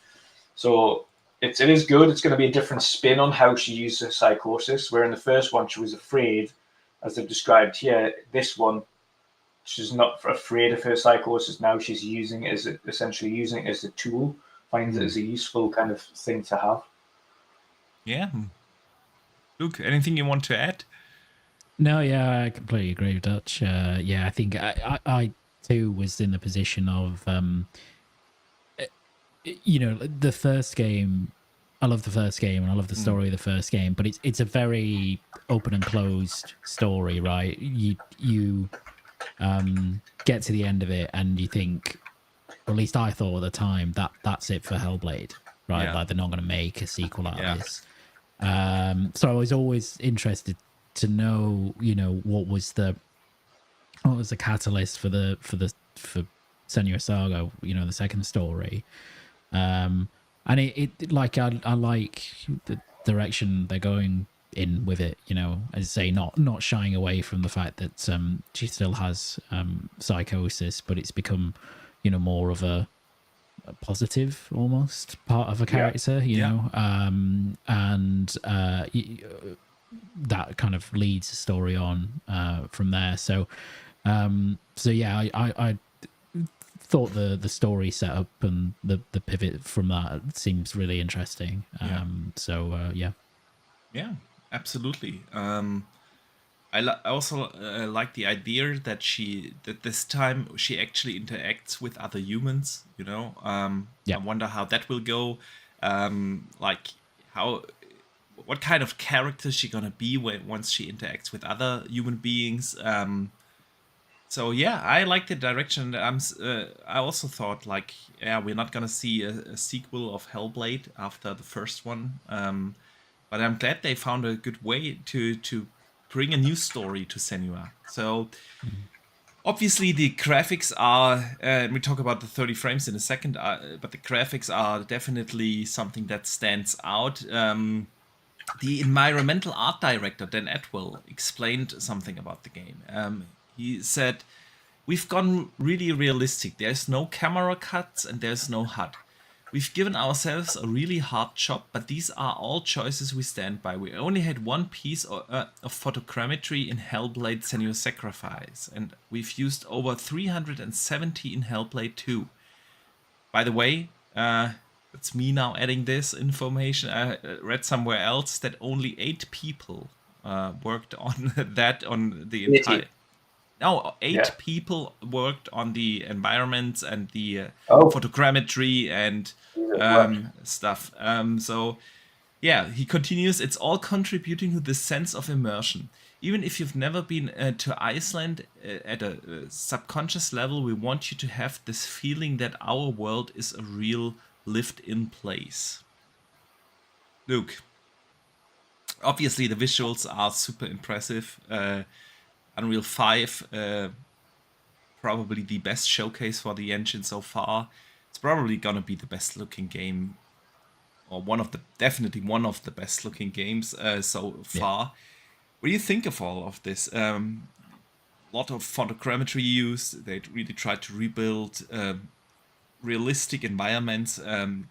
So it is good. It's going to be a different spin on how she used her psychosis, where in the first one she was afraid, as they've described here. This one, she's not afraid of her psychosis now. She's essentially using it as a tool, finds it as a useful kind of thing to have. Yeah. Luke, anything you want to add? No, yeah, I completely agree with Dutch. Yeah, I think I too was in the position of, the first game. I love the first game and I love the story of the first game, but it's a very open and closed story, right? You get to the end of it and you think, or at least I thought at the time, that's it for Hellblade, right? Yeah. Like they're not going to make a sequel out of this. So I was always interested to know, what was the catalyst for Senua Saga, the second story. And it like I like the direction they're going in with it, as I say, not shying away from the fact that she still has psychosis, but it's become, more of a positive almost part of a character, and that kind of leads the story on from there. So yeah, I thought the story setup and the pivot from that seems really interesting. Yeah, absolutely. I also like the idea that this time she actually interacts with other humans. I wonder how that will go. What kind of character is she gonna be once she interacts with other human beings? So yeah, I like the direction. I also thought we're not gonna see a sequel of Hellblade after the first one. But I'm glad they found a good way to bring a new story to Senua. So obviously the graphics are, we talk about the 30 frames in a second, but the graphics are definitely something that stands out. The environmental art director, Dan Atwell, explained something about the game. He said, "We've gone really realistic. There's no camera cuts and there's no HUD. We've given ourselves a really hard job, but these are all choices we stand by. We only had one piece of photogrammetry in Hellblade: Senua's Sacrifice, and we've used over 370 in Hellblade 2. By the way, it's me now adding this information. I read somewhere else that only 8 people worked on that on the entire... No, 8 people worked on the environments and the photogrammetry and stuff. So yeah, he continues, it's all contributing to this sense of immersion. Even if you've never been to Iceland, at a subconscious level, we want you to have this feeling that our world is a real lived-in place. Luke, obviously the visuals are super impressive. Unreal 5, probably the best showcase for the engine so far. It's probably gonna be the best looking game, or definitely one of the best looking games so far. What do you think of all of this? Lot of photogrammetry use. They really tried to rebuild realistic environments,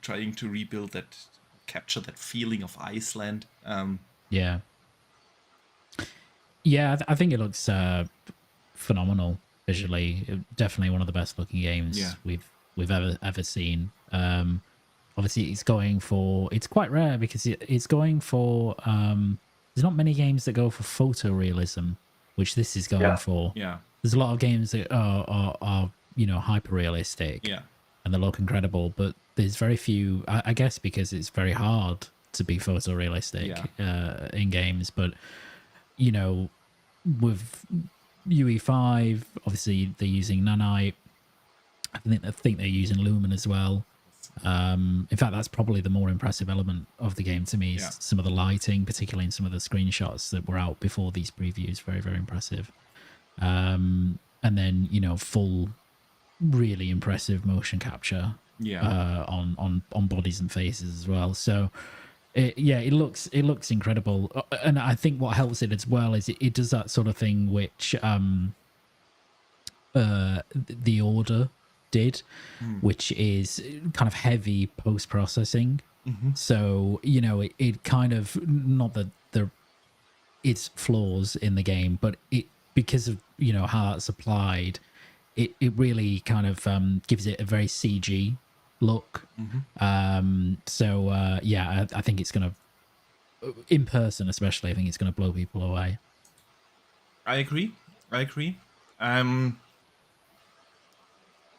trying to capture that feeling of Iceland. Yeah, I think it looks phenomenal visually. Definitely one of the best looking games we've ever seen. Obviously, it's quite rare because it's going for. There's not many games that go for photorealism, which this is going for. Yeah. There's a lot of games that are hyper realistic. Yeah. And they look incredible, but there's very few. I guess because it's very hard to be photorealistic in games. But with UE5, obviously they're using Nanite. I think they're using Lumen as well. In fact, that's probably the more impressive element of the game to me. Is some of the lighting, particularly in some of the screenshots that were out before these previews, very, very impressive. And then full, really impressive motion capture. On bodies and faces as well. So it looks incredible, and I think what helps it as well is it does that sort of thing which The Order did, which is kind of heavy post-processing. So it kind of, not that there is flaws in the game, but it, because of how that's applied, it really kind of gives it a very CG look. I think it's gonna, in person especially, I think it's gonna blow people away. I agree.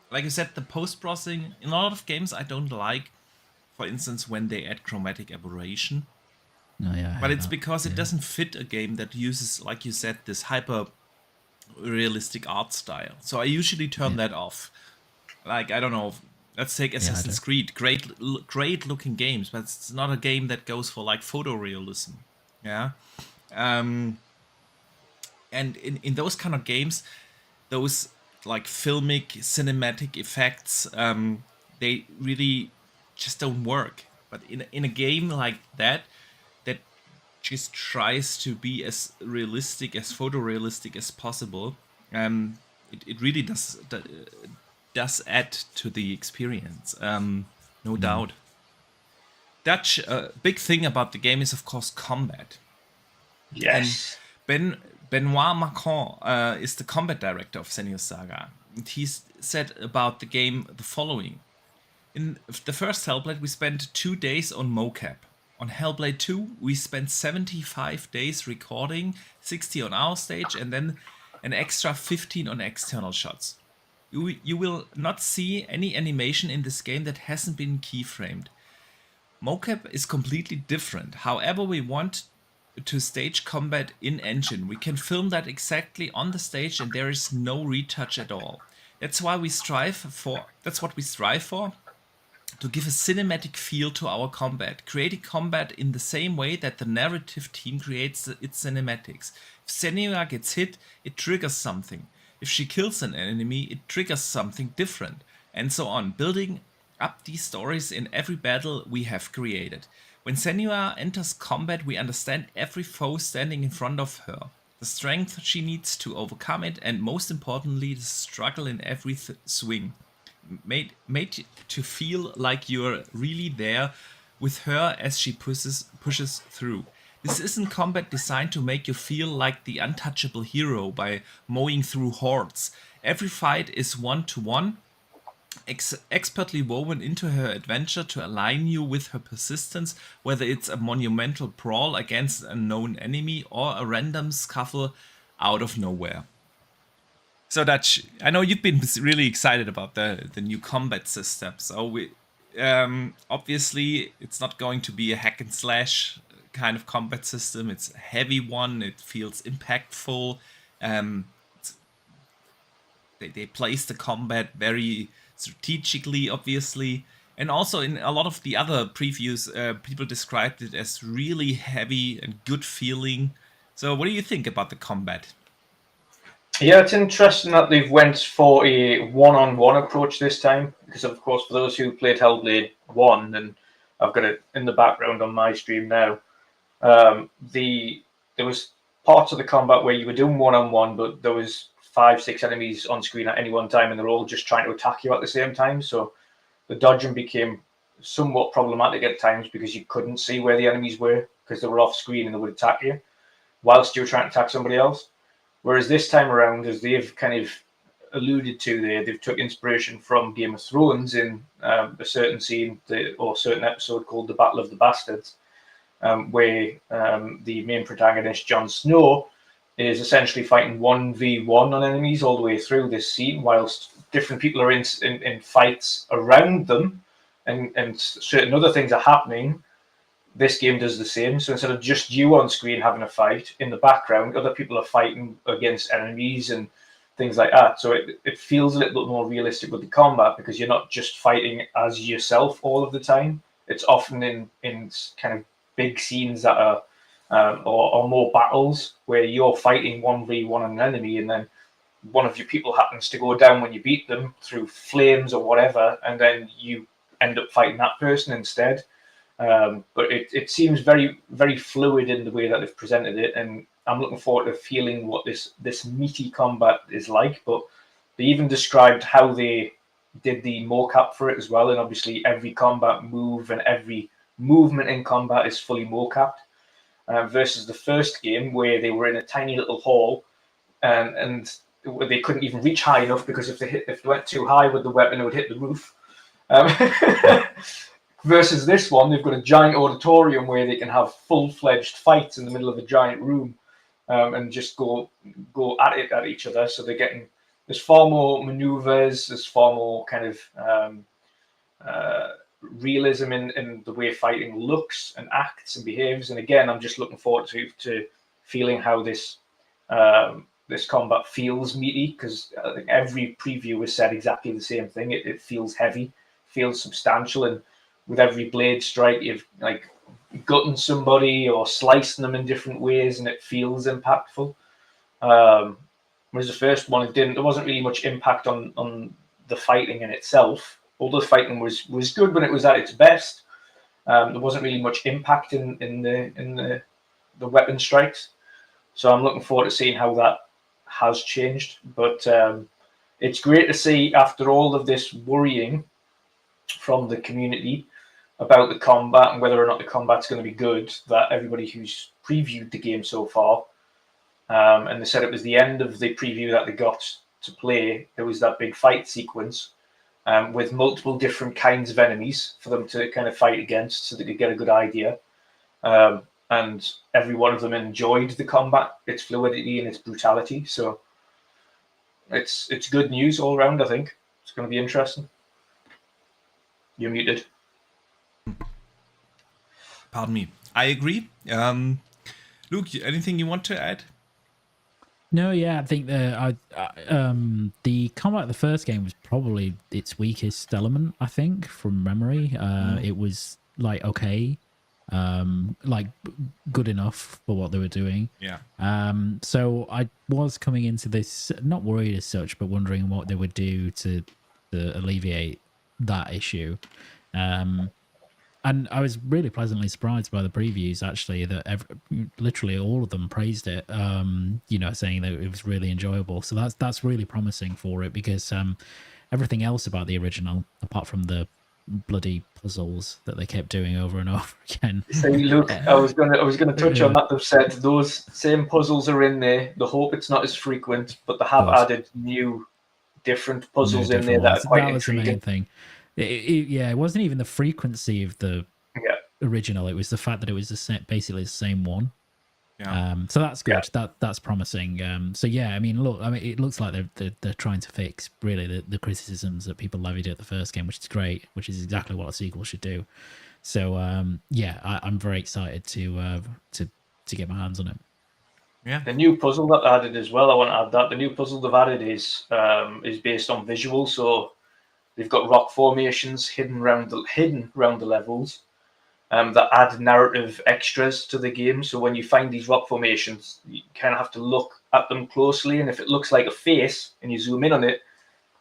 Like you said, the post-processing in a lot of games I don't like. For instance, when they add chromatic aberration. But it's because it doesn't fit a game that uses, like you said, this hyper realistic art style. So I usually turn that off. Like, I don't know, let's take Assassin's Creed. Great looking games, but it's not a game that goes for like photorealism. And in those kind of games, those like filmic cinematic effects, they really just don't work. But in a game like that just tries to be as realistic, as photorealistic as possible, it really does add to the experience, no doubt. Dutch, big thing about the game is of course combat. Yes. And Benoit Macron is the combat director of Senua's Saga, and he's said about the game the following: in the first Hellblade, we spent 2 days on mocap. On Hellblade 2, we spent 75 days recording, 60 on our stage, and then an extra 15 on external shots. You will not see any animation in this game that hasn't been keyframed. Mocap is completely different. However we want to stage combat in engine, we can film that exactly on the stage, and there is no retouch at all. That's what we strive for, to give a cinematic feel to our combat, creating combat in the same way that the narrative team creates its cinematics. If Senua gets hit, it triggers something. If she kills an enemy, it triggers something different, and so on, building up these stories in every battle we have created. When Senua enters combat, we understand every foe standing in front of her, the strength she needs to overcome it, and most importantly, the struggle in every swing. Made to feel like you're really there with her as she pushes through. This isn't combat designed to make you feel like the untouchable hero by mowing through hordes. Every fight is one-to-one, expertly woven into her adventure to align you with her persistence, whether it's a monumental brawl against an unknown enemy or a random scuffle out of nowhere. So Dutch, I know you've been really excited about the new combat system. So Obviously, it's not going to be a hack and slash kind of combat system. It's a heavy one. It feels impactful. Um, they place the combat very strategically, obviously. And also in a lot of the other previews, people described it as really heavy and good feeling. So what do you think about the combat? Yeah, it's interesting that they've went for a one-on-one approach this time, because of course, for those who played Hellblade 1, and I've got it in the background on my stream now, there was parts of the combat where you were doing one-on-one, but there was 5, 6 enemies on screen at any one time, and they're all just trying to attack you at the same time. So the dodging became somewhat problematic at times because you couldn't see where the enemies were because they were off screen and they would attack you whilst you were trying to attack somebody else. Whereas this time around, as they've kind of alluded to there, they've took inspiration from Game of Thrones in a certain scene or certain episode called the Battle of the Bastards, where the main protagonist, Jon Snow, is essentially fighting 1v1 on enemies all the way through this scene, whilst different people are in fights around them and certain other things are happening. This game does the same. So instead of just you on screen having a fight, in the background, other people are fighting against enemies and things like that. So it feels a little bit more realistic with the combat because you're not just fighting as yourself all of the time. It's often in kind of big scenes that are or more battles where you're fighting 1v1 an enemy, and then one of your people happens to go down when you beat them through flames or whatever, and then you end up fighting that person instead. But it seems very, very fluid in the way that they've presented it, and I'm looking forward to feeling what this meaty combat is like. But they even described how they did the mocap for it as well, and obviously every combat move and every movement in combat is fully mocapped. Versus the first game where they were in a tiny little hall and they couldn't even reach high enough because if they went too high with the weapon, it would hit the roof. Versus this one, they've got a giant auditorium where they can have full-fledged fights in the middle of a giant room and just go at it at each other. So there's far more maneuvers, there's far more kind of realism in the way fighting looks and acts and behaves. And again, I'm just looking forward to feeling how this combat feels meaty, because I think every preview has said exactly the same thing. It feels heavy, feels substantial, and with every blade strike, you've like gutting somebody or slicing them in different ways, and it feels impactful. Whereas the first one, there wasn't really much impact on the fighting in itself. Although the fighting was good when it was at its best, there wasn't really much impact in the weapon strikes. So I'm looking forward to seeing how that has changed. But it's great to see, after all of this worrying from the community about the combat and whether or not the combat's going to be good, that everybody who's previewed the game so far, and they said it was the end of the preview that they got to play, there was that big fight sequence with multiple different kinds of enemies for them to kind of fight against so they could get a good idea. And every one of them enjoyed the combat, its fluidity and its brutality. So it's good news all around, I think. It's going to be interesting. You're muted. Pardon me. I agree. Luke, anything you want to add? No, yeah, I think the combat of the first game was probably its weakest element. I think from memory, it was like okay, like good enough for what they were doing. Yeah. So I was coming into this not worried as such, but wondering what they would do to alleviate that issue. And I was really pleasantly surprised by the previews, actually, that literally all of them praised it, saying that it was really enjoyable. So that's really promising for it, because everything else about the original, apart from the bloody puzzles that they kept doing over and over again. So look, I was gonna touch on that. They've said those same puzzles are in there. They hope it's not as frequent, but they have added new, different puzzles in there that are quite intriguing. The main thing. It wasn't even the frequency of the original. It was the fact that it was basically the same one. So that's good. That's promising. So yeah, I mean, it looks like they're trying to fix really the criticisms that people levied at the first game, which is great, which is exactly what a sequel should do. So yeah, I'm very excited to get my hands on it. Yeah. The new puzzle that they added as well, I want to add that the new puzzle they've added is based on visual. So they've got rock formations hidden around the levels. That add narrative extras to the game. So when you find these rock formations, you kind of have to look at them closely. And if it looks like a face and you zoom in on it,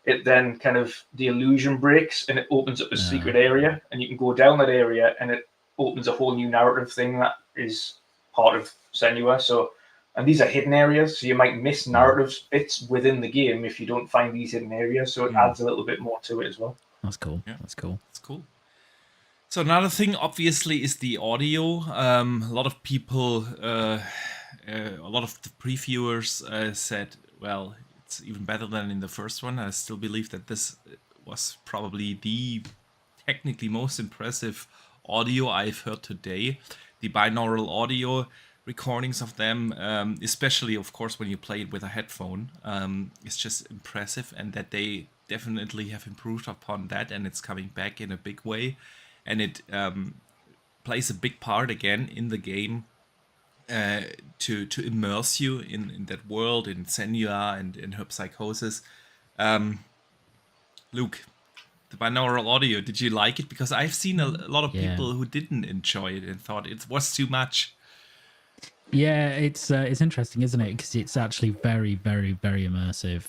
it then kind of the illusion breaks and it opens up a secret area. And you can go down that area and it opens a whole new narrative thing that is part of Senua. So, and these are hidden areas. So you might miss narrative bits within the game if you don't find these hidden areas. So it adds a little bit more to it as well. That's cool. Yeah. That's cool. That's cool. So another thing, obviously, is the audio. A lot of people, a lot of the previewers said, well, it's even better than in the first one. I still believe that this was probably the technically most impressive audio I've heard today. The binaural audio recordings of them, especially, of course, when you play it with a headphone, is just impressive, and that they definitely have improved upon that, and it's coming back in a big way. And it plays a big part again in the game to immerse you in that world, in Senua and in her psychosis. Luke, the binaural audio, did you like it? Because I've seen a lot of people who didn't enjoy it and thought it was too much. Yeah, it's interesting, isn't it? Because it's actually very, very, very immersive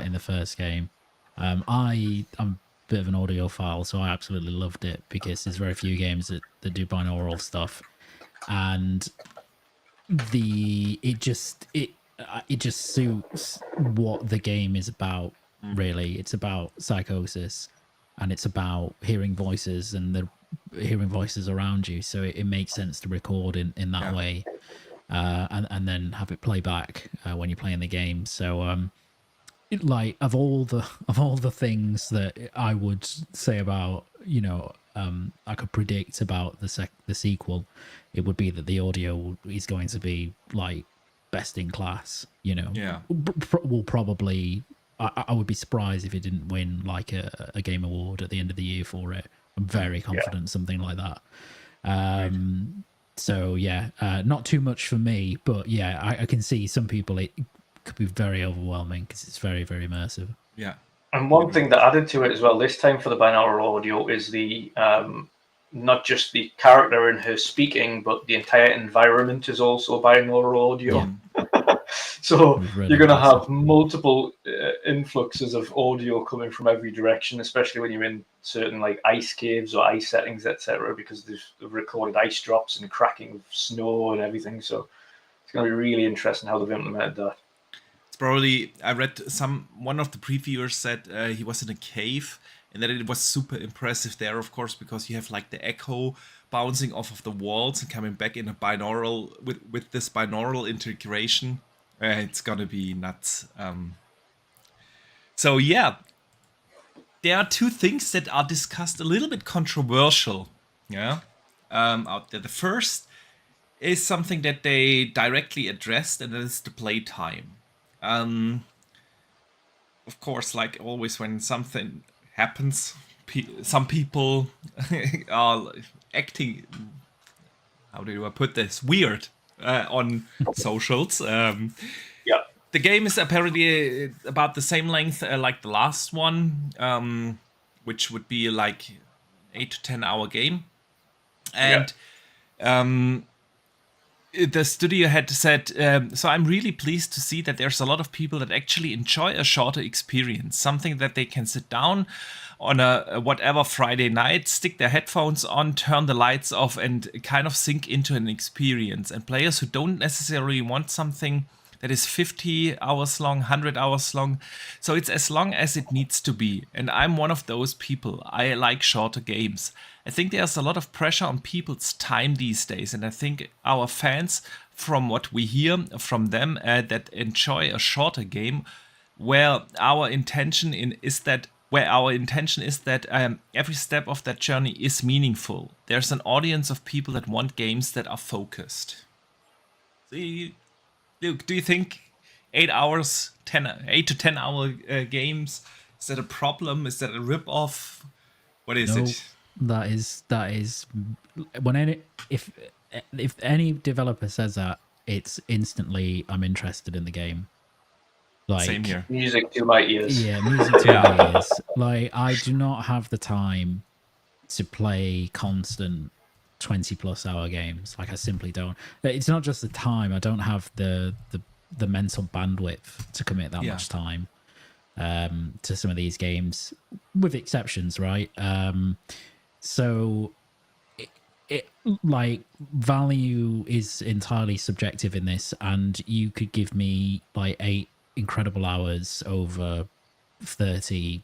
in the first game. I'm a bit of an audiophile, so I absolutely loved it because there's very few games that do binaural stuff, and it just suits what the game is about. Really, it's about psychosis, and it's about hearing voices and hearing voices around you. So it makes sense to record in that way, and then have it play back when you're playing the game. So like of all the things that I would say about, I could predict about the sequel, it would be that the audio is going to be like best in class. Will probably. I would be surprised if it didn't win like a game award at the end of the year for it. I'm very confident something like that. So yeah, not too much for me, but yeah, I can see some people it could be very overwhelming because it's very, very immersive. Yeah. And one thing that added to it as well this time for the binaural audio is the not just the character and her speaking, but the entire environment is also binaural audio. So you're going to have multiple influxes of audio coming from every direction, especially when you're in certain like ice caves or ice settings, etc., because they've recorded ice drops and cracking of snow and everything. So it's going to be really interesting how they've implemented that. It's probably, I read one of the previewers said he was in a cave, and that it was super impressive there, of course, because you have like the echo bouncing off of the walls and coming back in a binaural with this binaural integration. It's gonna be nuts. So yeah, there are two things that are discussed a little bit controversial. Out there. The first is something that they directly addressed, and that is the playtime. Of course, like always, when something happens, some people are acting. How do I put this? Weird. On socials. The game is apparently about the same length like the last one, which would be like 8 to 10 hour game. And the studio had said, so I'm really pleased to see that there's a lot of people that actually enjoy a shorter experience, something that they can sit down on a whatever Friday night, stick their headphones on, turn the lights off, and kind of sink into an experience. And players who don't necessarily want something that is 50 hours long, 100 hours long, so it's as long as it needs to be. And I'm one of those people. I like shorter games. I think there's a lot of pressure on people's time these days, and I think our fans, from what we hear from them, that enjoy a shorter game, where our intention is that every step of that journey is meaningful. There's an audience of people that want games that are focused. Luke, do you think 8 to 10 hour games, is that a problem? Is that a rip off? What is No, it? that is when if any developer says that, it's instantly I'm interested in the game. Same Like, here. Music to my ears. yeah, music to my ears. Like, I do not have the time to play constant 20+ hour games. Like, I simply don't. It's not just the time. I don't have the mental bandwidth to commit that much time to some of these games, with exceptions, right? So it like, value is entirely subjective in this, and you could give me like 8 incredible hours over 30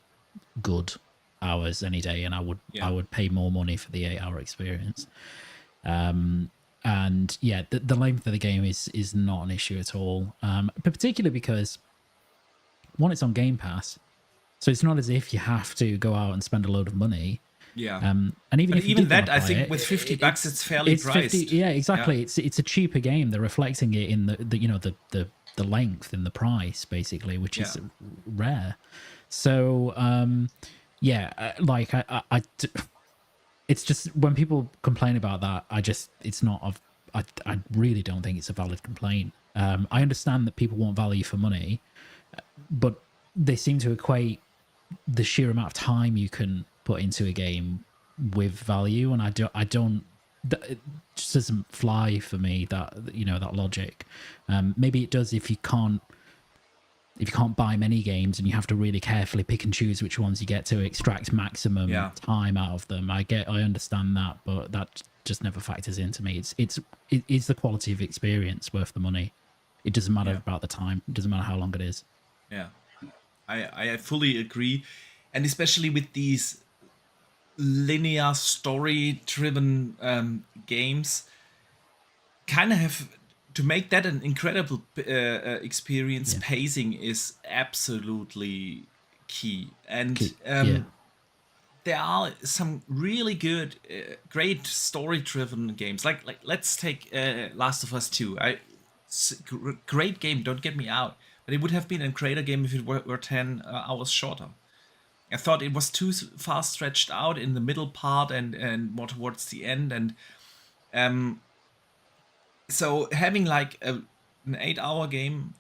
good hours any day, and I would pay more money for the 8-hour experience. And yeah, the length of the game is not an issue at all, but particularly because, one, it's on Game Pass, so it's not as if you have to go out and spend a load of money. Yeah. And even but if you even did that, wanna I play think it, with $50, it's fairly priced. 50, yeah, exactly. Yeah. It's a cheaper game. They're reflecting it in the length in the price, basically, which is rare. So like it's just, when people complain about that, it's not I really don't think it's a valid complaint. I understand that people want value for money, but they seem to equate the sheer amount of time you can put into a game with value, and I don't it just doesn't fly for me, that that logic. Maybe it does if you can't buy many games and you have to really carefully pick and choose which ones you get to extract maximum time out of them. I understand that, but that just never factors into me. It's the quality of experience worth the money. It doesn't matter about the time. It doesn't matter how long it is. Yeah, I fully agree, and especially with these linear story-driven games, kind of have to make that an incredible experience. Pacing is absolutely key, and there are some really good, great story-driven games. Like let's take Last of Us 2. Great game, don't get me out, but it would have been a greater game if it were 10 hours shorter. I thought it was too far stretched out in the middle part and more towards the end, and so having like an 8-hour game,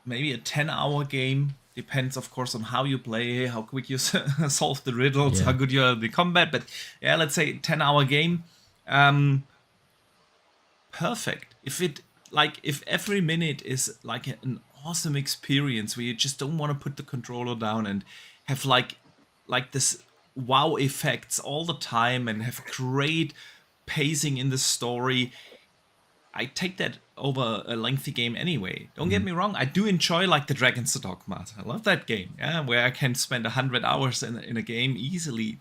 maybe a 10-hour game, depends of course on how you play, how quick you solve the riddles, how good you are in the combat, but yeah, let's say 10-hour game, perfect. If every minute is like an awesome experience where you just don't want to put the controller down and have like this wow effects all the time and have great pacing in the story, I take that over a lengthy game anyway. Don't get me wrong, I do enjoy like the Dragon's Dogma. I love that game, where I can spend 100 hours in a game easily.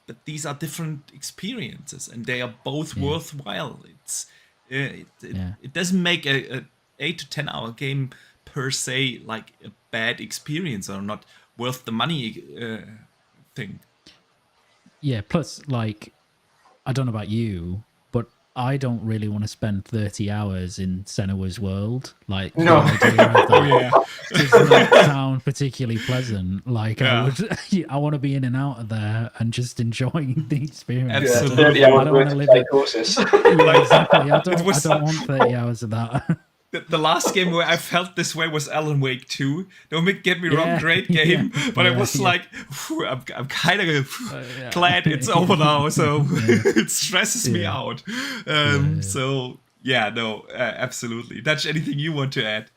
But these are different experiences, and they are both worthwhile. It doesn't make a 8 to 10 hour game per se like a bad experience or not worth the money thing. Yeah, plus, like, I don't know about you, but I don't really want to spend 30 hours in Senua's world. Like, no. The idea of that does not sound particularly pleasant. Like, I want to be in and out of there and just enjoying the experience. Absolutely. I don't want to live psychosis. Exactly. I don't want 30 hours of that. The last game where I felt this way was Alan Wake 2. Don't get me wrong, great game, but I was like, I'm kind of glad it's over now, so it stresses me out. So, absolutely. Dutch, anything you want to add?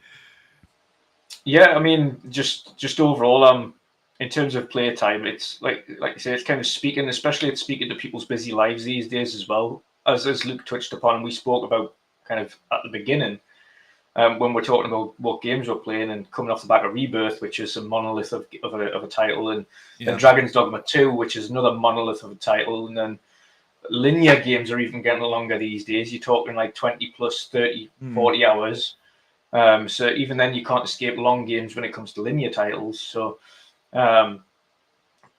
Yeah, I mean, just overall, in terms of playtime, it's like you say, it's kind of speaking to people's busy lives these days as well. As Luke touched upon, we spoke about kind of at the beginning. When we're talking about what games we're playing and coming off the back of Rebirth, which is a monolith of a title, and then Dragon's Dogma 2, which is another monolith of a title, and then linear games are even getting longer these days. You're talking like 20 plus 30, 40 hours. So even then you can't escape long games when it comes to linear titles. So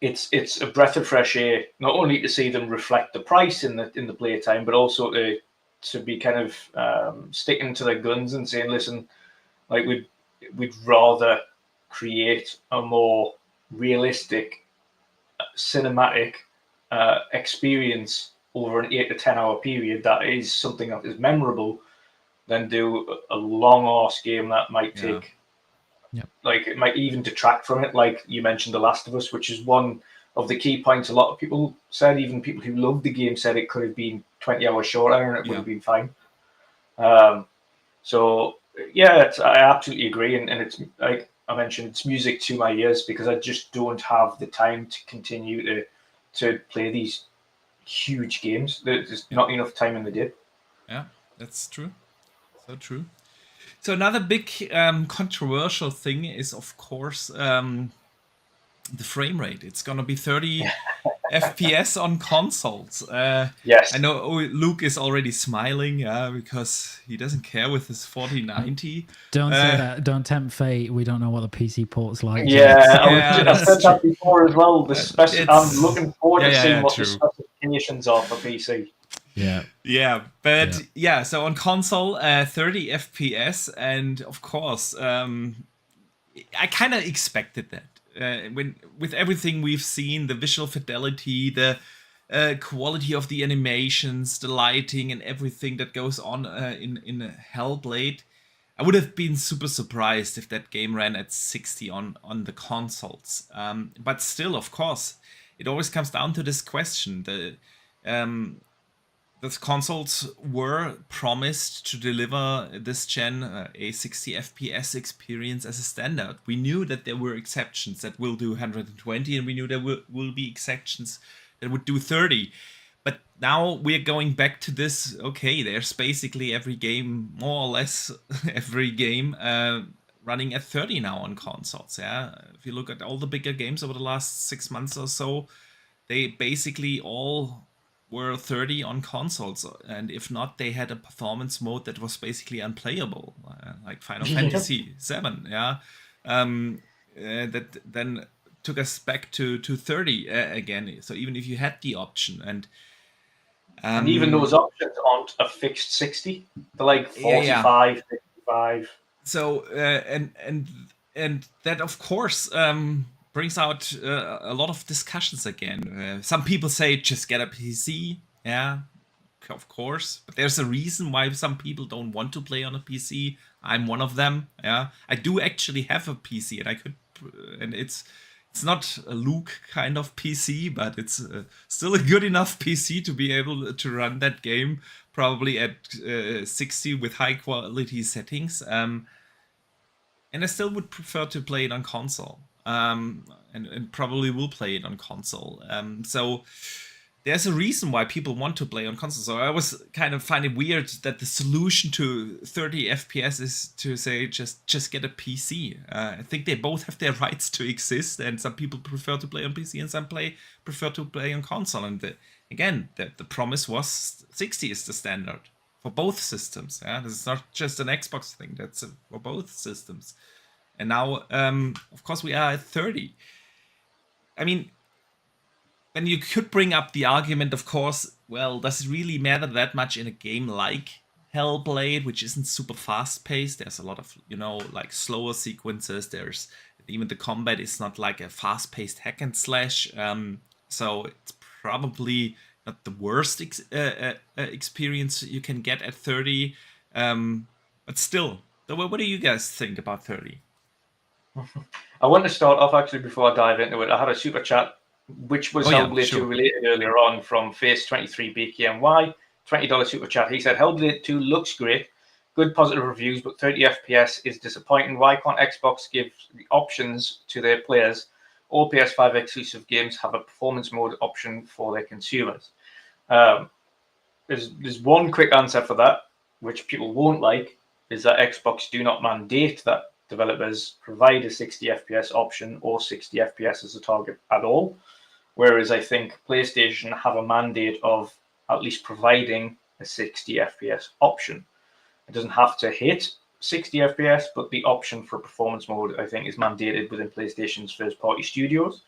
it's a breath of fresh air, not only to see them reflect the price in the playtime, but also to to be kind of sticking to their guns and saying, listen, like we'd rather create a more realistic cinematic experience over an 8 to 10 hour period that is something that is memorable than do a long arse game that might take like it might even detract from it, like you mentioned The Last of Us, which is one of the key points a lot of people said. Even people who loved the game said it could have been 20 hours shorter and it would have been fine. So yeah, I absolutely agree, and it's like I mentioned, it's music to my ears because I just don't have the time to continue to play these huge games. There's not enough time in the day. Yeah, that's true. So true. So another big controversial thing is, of course, the frame rate. It's gonna be 30 FPS on consoles. Yes, I know Luke is already smiling because he doesn't care with his 4090. Don't say that. Don't tempt fate. We don't know what the PC port's like. I said that before as well. I'm looking forward to seeing what the specifications are for PC. But so on console, 30 FPS, and of course, I kind of expected that. With everything we've seen, the visual fidelity, the quality of the animations, the lighting, and everything that goes on in Hellblade, I would have been super surprised if that game ran at 60 on the consoles. But still, of course, it always comes down to this question. The consoles were promised to deliver this gen a 60 FPS experience as a standard. We knew that there were exceptions that will do 120, and we knew there will be exceptions that would do 30. But now we're going back to this, okay, there's basically every game, more or less every game, running at 30 now on consoles. Yeah, if you look at all the bigger games over the last 6 months or so, they basically all were 30 on consoles, and if not, they had a performance mode that was basically unplayable, like Final Fantasy VII. That then took us back to 30 again. So even if you had the option, and even those options aren't a fixed 60, they're like 45, 55. So and that of course brings out a lot of discussions again. Some people say just get a PC. Yeah, of course. But there's a reason why some people don't want to play on a PC. I'm one of them. Yeah, I do actually have a PC, and it's not a Luke kind of PC, but it's still a good enough PC to be able to run that game probably at 60 with high quality settings. And I still would prefer to play it on console. And probably will play it on console. So there's a reason why people want to play on console. So I always kind of find it weird that the solution to 30 FPS is to say just get a PC. I think they both have their rights to exist, and some people prefer to play on PC and some prefer to play on console. And the promise was 60 is the standard for both systems. Yeah, this is not just an Xbox thing. That's for both systems. And now, of course, we are at 30. I mean, and you could bring up the argument, of course, well, does it really matter that much in a game like Hellblade, which isn't super fast-paced? There's a lot of, like slower sequences. There's even the combat is not like a fast-paced hack and slash. So it's probably not the worst experience you can get at 30. But still, what do you guys think about 30? I want to start off actually before I dive into it. I had a super chat, which was Hellblade 2 related earlier on from Face23BKMY, $20 super chat. He said, Hellblade 2 looks great, good positive reviews, but 30 FPS is disappointing. Why can't Xbox give the options to their players? All PS5 exclusive games have a performance mode option for their consumers. There's one quick answer for that, which people won't like, is that Xbox do not mandate that developers provide a 60 FPS option or 60 FPS as a target at all. Whereas I think PlayStation have a mandate of at least providing a 60 FPS option. It doesn't have to hit 60 FPS, but the option for performance mode, I think, is mandated within PlayStation's first-party studios.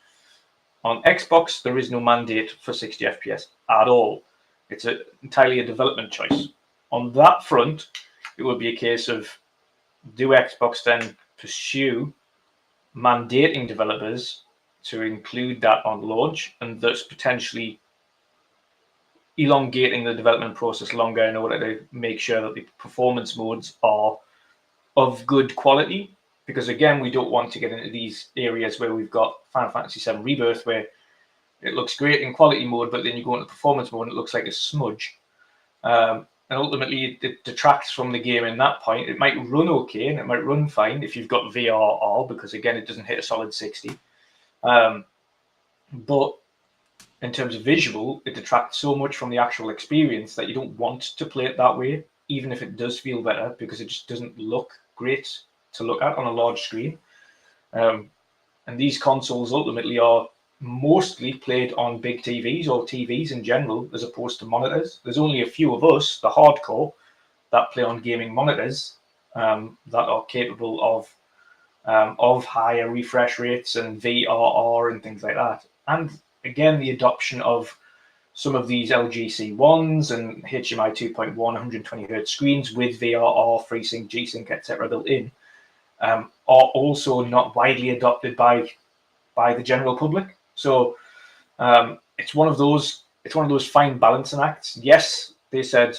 On Xbox, there is no mandate for 60 FPS at all. It's entirely a development choice. on that front, it would be a case of, do Xbox then pursue mandating developers to include that on launch, and thus potentially elongating the development process longer in order to make sure that the performance modes are of good quality? Because again, we don't want to get into these areas where we've got Final Fantasy VII Rebirth, where it looks great in quality mode, but then you go into performance mode and it looks like a smudge. And ultimately, it detracts from the game in that point. It might run okay and it might run fine if you've got VRR, because again, it doesn't hit a solid 60. But in terms of visual, it detracts so much from the actual experience that you don't want to play it that way, even if it does feel better, because it just doesn't look great to look at on a large screen. And these consoles ultimately are mostly played on big TVs or TVs in general, as opposed to monitors. There's only a few of us, the hardcore, that play on gaming monitors that are capable of higher refresh rates and VRR and things like that. And again, the adoption of some of these LGC ones and HDMI 2.1 120 hertz screens with VRR, FreeSync, G-Sync, etc. built in are also not widely adopted by the general public. So it's one of those fine balancing acts. Yes, they said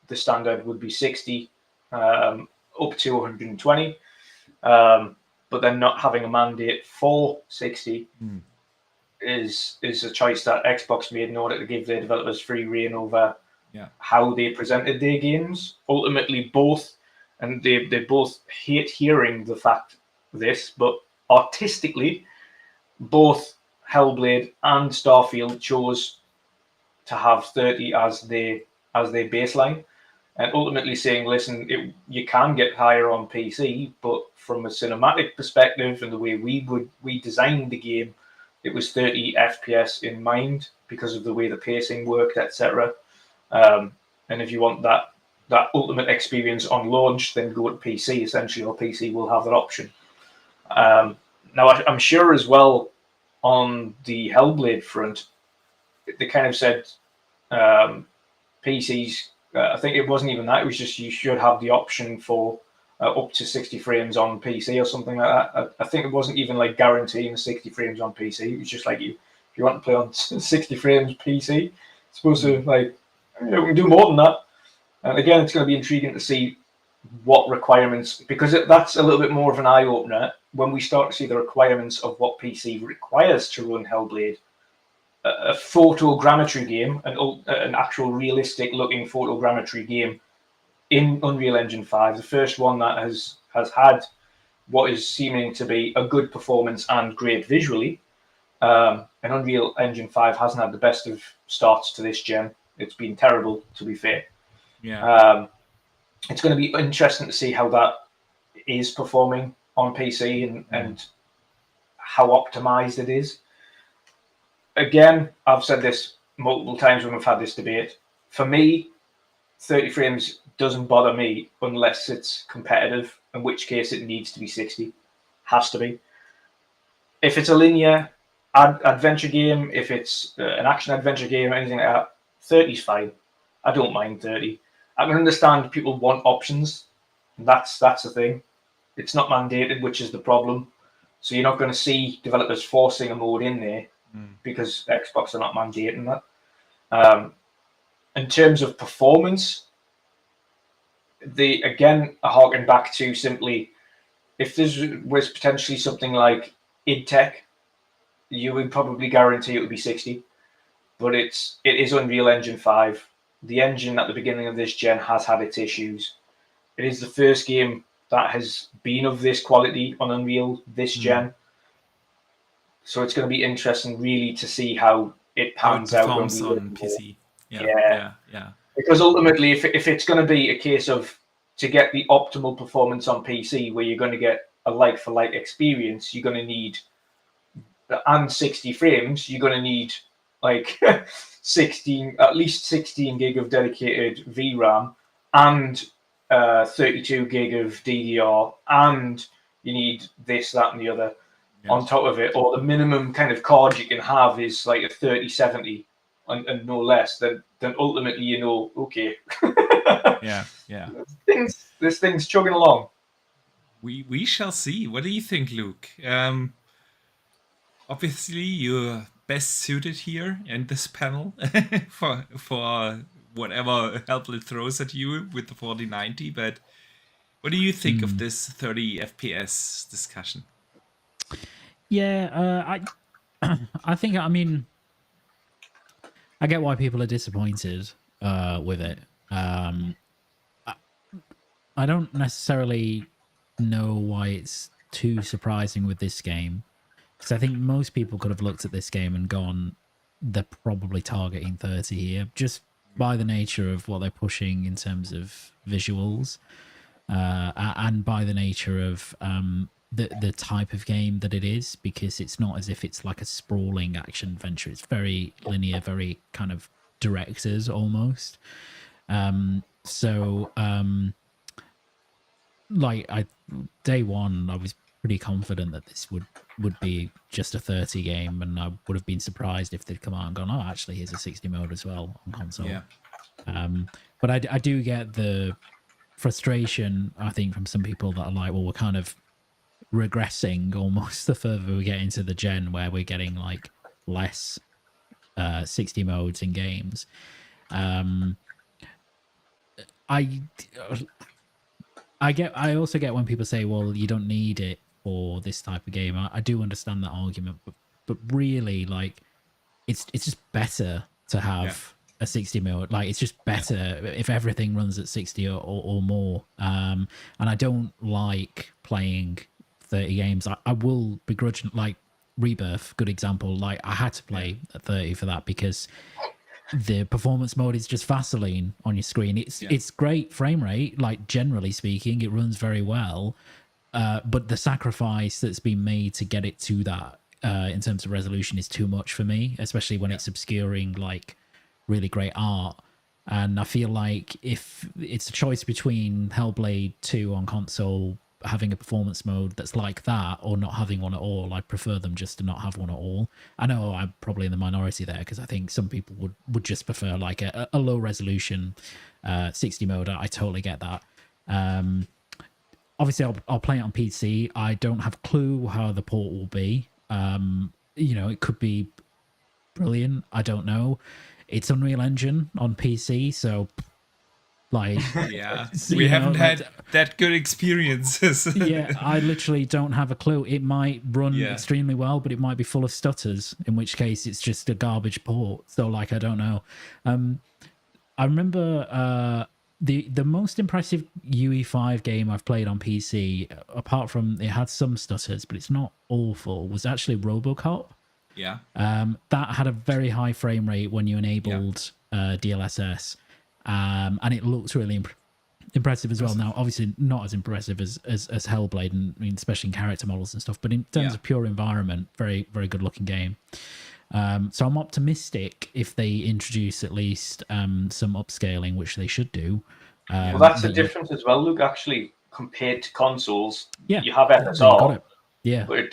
the standard would be 60 up to 120, but then not having a mandate for 60 is a choice that Xbox made in order to give their developers free rein over how they presented their games. Ultimately, both, and they both hate hearing the fact this, but artistically, both Hellblade and Starfield chose to have 30 as their baseline, and ultimately saying, listen, you can get higher on PC, but from a cinematic perspective and the way we designed the game, it was 30 FPS in mind because of the way the pacing worked, etc. And if you want that ultimate experience on launch, then go to PC essentially, or PC will have that option. Now, I'm sure as well on the Hellblade front, they kind of said PCs. I think it wasn't even that. It was just you should have the option for up to 60 frames on PC or something like that. I think it wasn't even like guaranteeing 60 frames on PC. It was just like if you want to play on 60 frames PC, it's supposed to we can do more than that. And again, it's going to be intriguing to see what requirements, because that's a little bit more of an eye opener when we start to see the requirements of what PC requires to run Hellblade. A photogrammetry game, an actual realistic looking photogrammetry game in Unreal Engine 5, the first one that has had what is seeming to be a good performance and great visually. And Unreal Engine 5 hasn't had the best of starts to this gen. It's been terrible, to be fair. Yeah. It's going to be interesting to see how that is performing on PC and how optimized it is. Again, I've said this multiple times when we've had this debate. For me, 30 frames doesn't bother me unless it's competitive, in which case it needs to be 60. Has to be. If it's a linear adventure game, if it's an action adventure game, anything like that, 30 is fine. I don't mind 30. I can understand people want options. That's the thing. It's not mandated, which is the problem. So you're not going to see developers forcing a mode in there because Xbox are not mandating that. In terms of performance, again, I harken back to simply, if this was potentially something like id Tech, you would probably guarantee it would be 60. But it is Unreal Engine 5. The engine at the beginning of this gen has had its issues. It is the first game that has been of this quality on Unreal this gen. So it's going to be interesting, really, to see how it pans out when we on PC. Yeah. Because ultimately, if it's going to be a case of to get the optimal performance on PC, where you're going to get a like-for-like experience, you're going to need, and 60 frames, you're going to need like 16, at least 16 gig of dedicated VRAM and 32 gig of DDR, and you need this, that, and the other on top of it, or the minimum kind of card you can have is like a 3070 and no less. Then ultimately, okay, Yeah. This thing's chugging along. We shall see. What do you think, Luke? Obviously, you're best suited here in this panel for whatever Hellblade throws at you with the 4090. But what do you think of this 30 FPS discussion? Yeah, I think, I mean, I get why people are disappointed with it. I don't necessarily know why it's too surprising with this game, because I think most people could have looked at this game and gone, they're probably targeting 30 here, just by the nature of what they're pushing in terms of visuals, and by the nature of the type of game that it is, because it's not as if it's like a sprawling action adventure. It's very linear, very kind of directors almost. Like day one, I was pretty confident that this would be just a 30 game, and I would have been surprised if they'd come out and gone, oh, actually, here's a 60 mode as well on console. Yeah. But I do get the frustration, I think, from some people that are like, well, we're kind of regressing almost the further we get into the gen, where we're getting like less 60 modes in games. I also get when people say, well, you don't need it for this type of game. I do understand that argument, but really, like, it's just better to have a 60 mode. Like, it's just better if everything runs at 60 or more. And I don't like playing 30 games. I will begrudge, like Rebirth, good example. Like, I had to play at 30 for that because the performance mode is just Vaseline on your screen. It's great frame rate, like, generally speaking, it runs very well. But the sacrifice that's been made to get it to that in terms of resolution is too much for me, especially when it's obscuring like really great art. And I feel like if it's a choice between Hellblade 2 on console having a performance mode that's like that or not having one at all, I prefer them just to not have one at all. I know I'm probably in the minority there, because I think some people would just prefer like a low resolution 60 mode. I totally get that. Obviously I'll play it on PC. I don't have a clue how the port will be. It could be brilliant, I don't know. It's Unreal Engine on PC, so like, we haven't had that good experiences. I literally don't have a clue. It might run extremely well, but it might be full of stutters, in which case it's just a garbage port. So like, I don't know. I remember the most impressive UE5 game I've played on PC, apart from it had some stutters, but it's not awful, was actually RoboCop. Yeah. That had a very high frame rate when you enabled DLSS. And it looks really impressive as well. Now, obviously not as impressive as Hellblade, and I mean, especially in character models and stuff, but in terms of pure environment, very, very good looking game. So I'm optimistic if they introduce at least some upscaling, which they should do. Well, that's the difference as well, Luke, actually, compared to consoles. Yeah. You have FSR, yeah, but it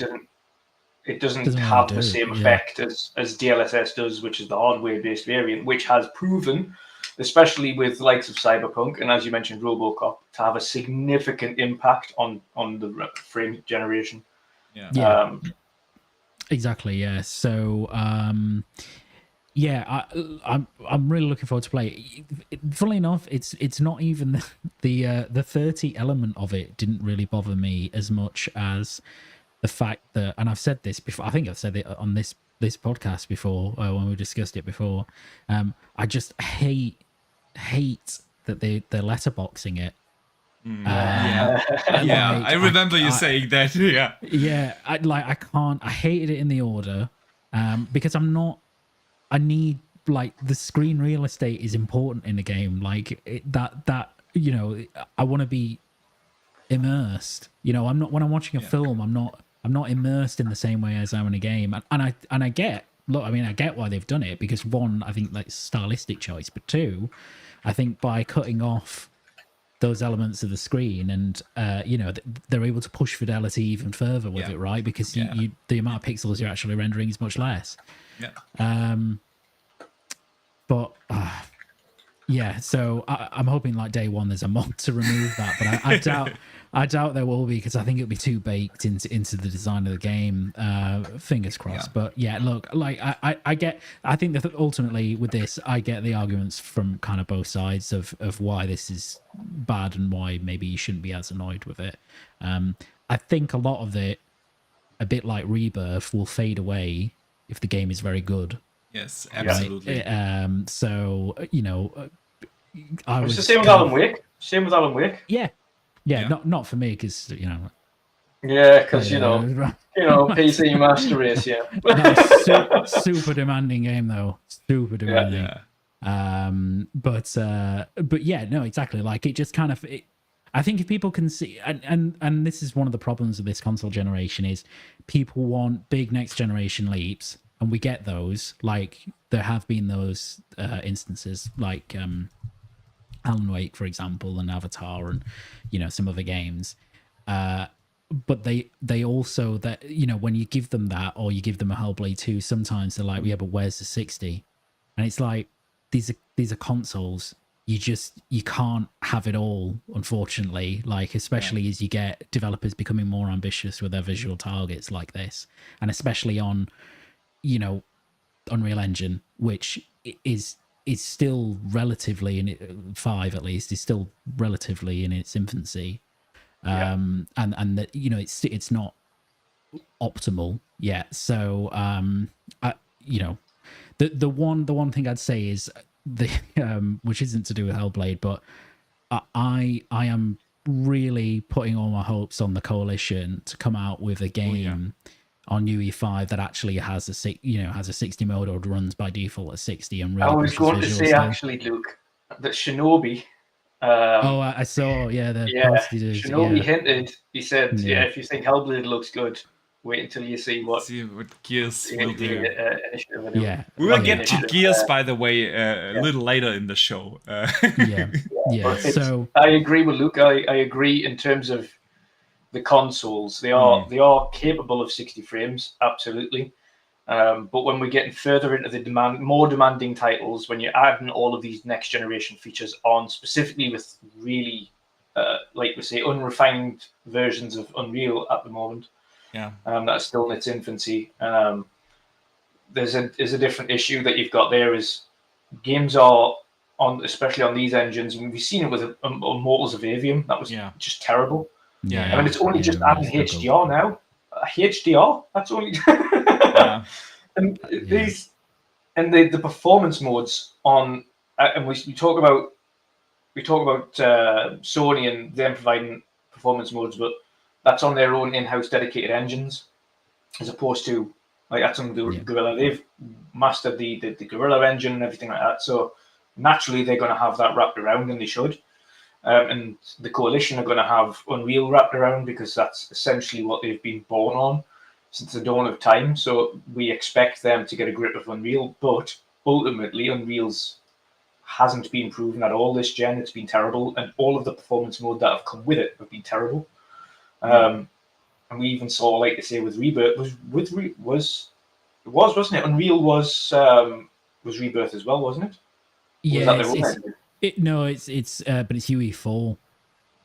doesn't have the same effect as DLSS does, which is the hardware-based variant, which has proven, especially with likes of Cyberpunk and, as you mentioned, RoboCop, to have a significant impact on the frame generation. Exactly. Yeah. So I'm really looking forward to play it. Funnily enough, it's not even the 30 element of it didn't really bother me as much as the fact that, and I've said this before, I think I've said it on this podcast before, when we discussed it before, I just hate that they're letterboxing it. I remember you saying that. I can't. I hated it in the order, because I need, like, the screen real estate is important in the game. Like I want to be immersed. I'm not, when I'm watching a film, I'm not immersed in the same way as I'm in a game. And I get why they've done it, because one, I think that's stylistic choice, but two, I think by cutting off those elements of the screen and they're able to push fidelity even further with it, right? Because the amount of pixels you're actually rendering is much less. But Yeah, so I'm hoping like day one there's a mod to remove that, but I doubt there will be because I think it'll be too baked into the design of the game. Fingers crossed. Yeah. But yeah, look, like I think that ultimately with this, I get the arguments from kind of both sides of why this is bad and why maybe you shouldn't be as annoyed with it. I think a lot of it, a bit like Rebirth, will fade away if the game is very good. Yes, absolutely. So It's the same with Alan Wake. Same with Alan Wake. Yeah. Not for me because Yeah, because PC Master Race. Yeah. super demanding game though. Super demanding. Yeah. But yeah, no, exactly. Like it just kind of. I think if people can see, and this is one of the problems of this console generation is people want big next generation leaps, and we get those. Like there have been those instances, like Alan Wake, for example, and Avatar, and some other games. But they also that when you give them that, or you give them a Hellblade 2, sometimes they're like, yeah, but where's the 60? And it's like these are consoles. You can't have it all, unfortunately. Like especially as you get developers becoming more ambitious with their visual targets like this, and especially on Unreal Engine, which is still relatively in 5 at least is still relatively in its infancy. And that it's not optimal yet. So the one thing I'd say is the which isn't to do with Hellblade, but I am really putting all my hopes on the Coalition to come out with a game on UE5 that actually has a 60 mode or runs by default at 60 and really. I was going to say actually, Luke, that Shinobi. I saw. Yeah, the post he did. Shinobi hinted. He said, if you think Hellblade looks good, wait until you see what Gears will do. Yeah, we will get to Gears, by the way, a little later in the show. So I agree with Luke. I agree in terms of the consoles. They are capable of 60 frames, absolutely. But when we're getting further into the more demanding titles, when you're adding all of these next generation features on, specifically with really, like we say, unrefined versions of Unreal at the moment, that's still in its infancy. There's a different issue that you've got there. Is games are on, especially on these engines, and we've seen it with Immortals of Avium. That was just terrible. I mean, it's only just adding HDR now. HDR. That's only. And these and the performance modes on, and we talk about Sony and them providing performance modes, but that's on their own in-house dedicated engines, as opposed to like that's on the Guerrilla. They've mastered the Guerrilla engine and everything like that. So naturally, they're going to have that wrapped around, and they should. And the Coalition are going to have Unreal wrapped around because that's essentially what they've been born on since the dawn of time. So we expect them to get a grip of Unreal, but ultimately Unreal's hasn't been proven at all this gen. It's been terrible, and all of the performance mode that have come with it have been terrible. And we even saw, like I say, with Rebirth wasn't it? Unreal was Rebirth as well, wasn't it? Yeah, it's but it's UE4.